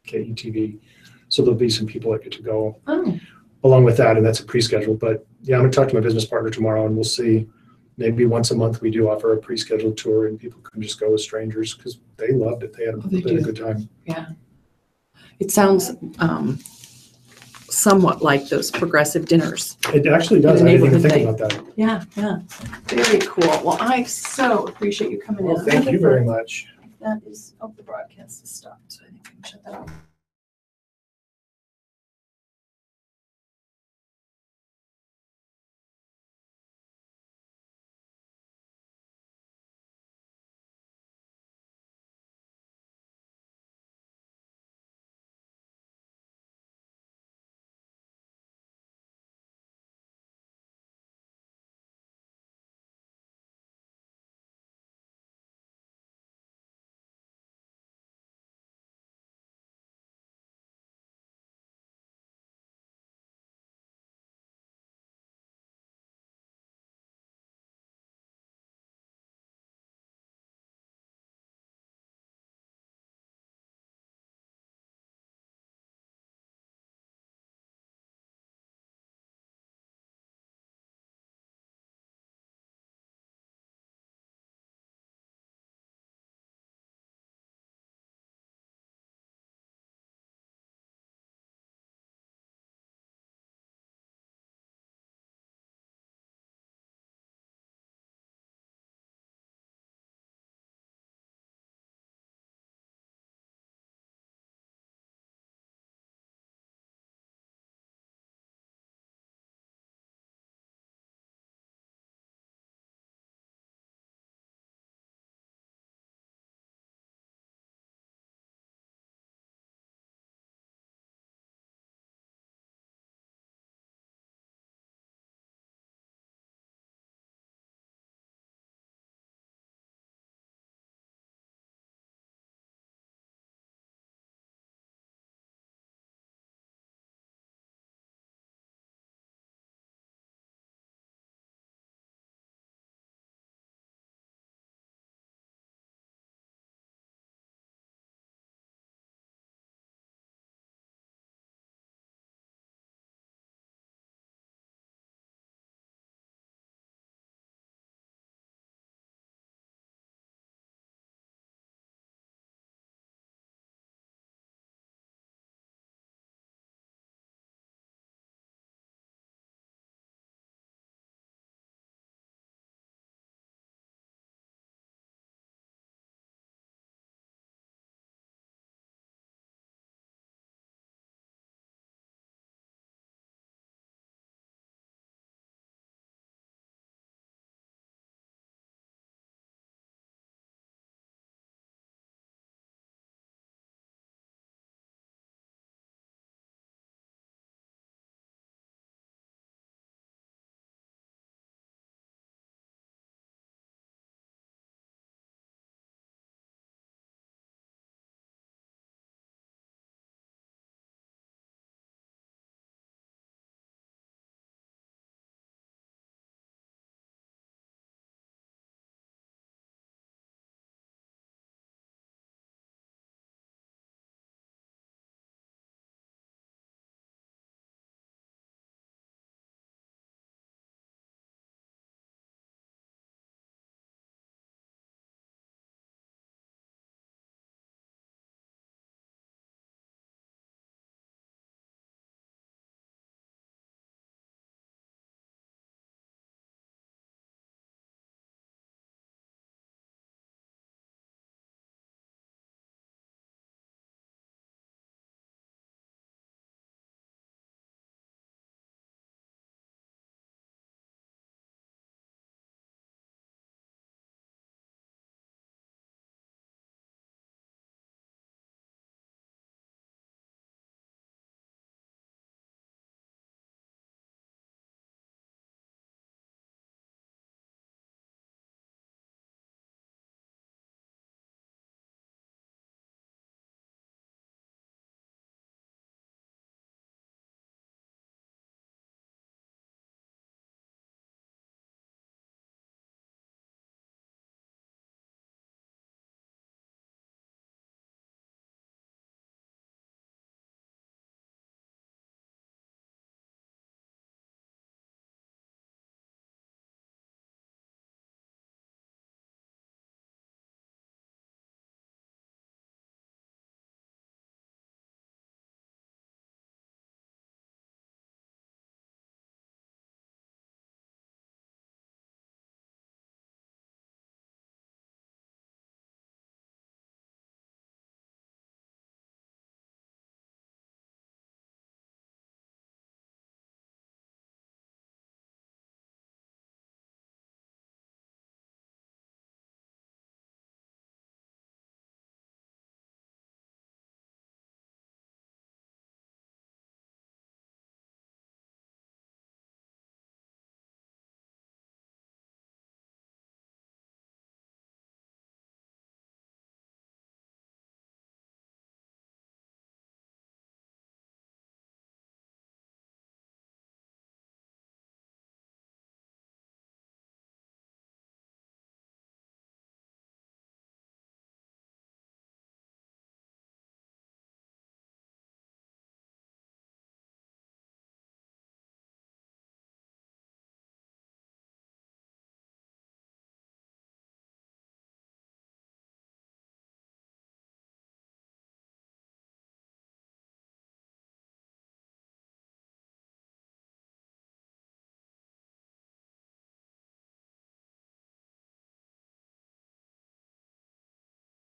S5: KETV. So there'll be some people that get to go along with that, and that's a pre-schedule. But yeah, I'm going to talk to my business partner tomorrow, and we'll see. Maybe once a month we do offer a pre-scheduled tour, and people can just go as strangers because they loved it. They had a good time.
S4: Yeah. It sounds somewhat like those progressive dinners.
S5: It actually does. I didn't even think about that.
S4: Yeah. Very cool. Well, I so appreciate you coming in.
S5: Thank you very much.
S4: The broadcast is stopped, so I think we can shut that off.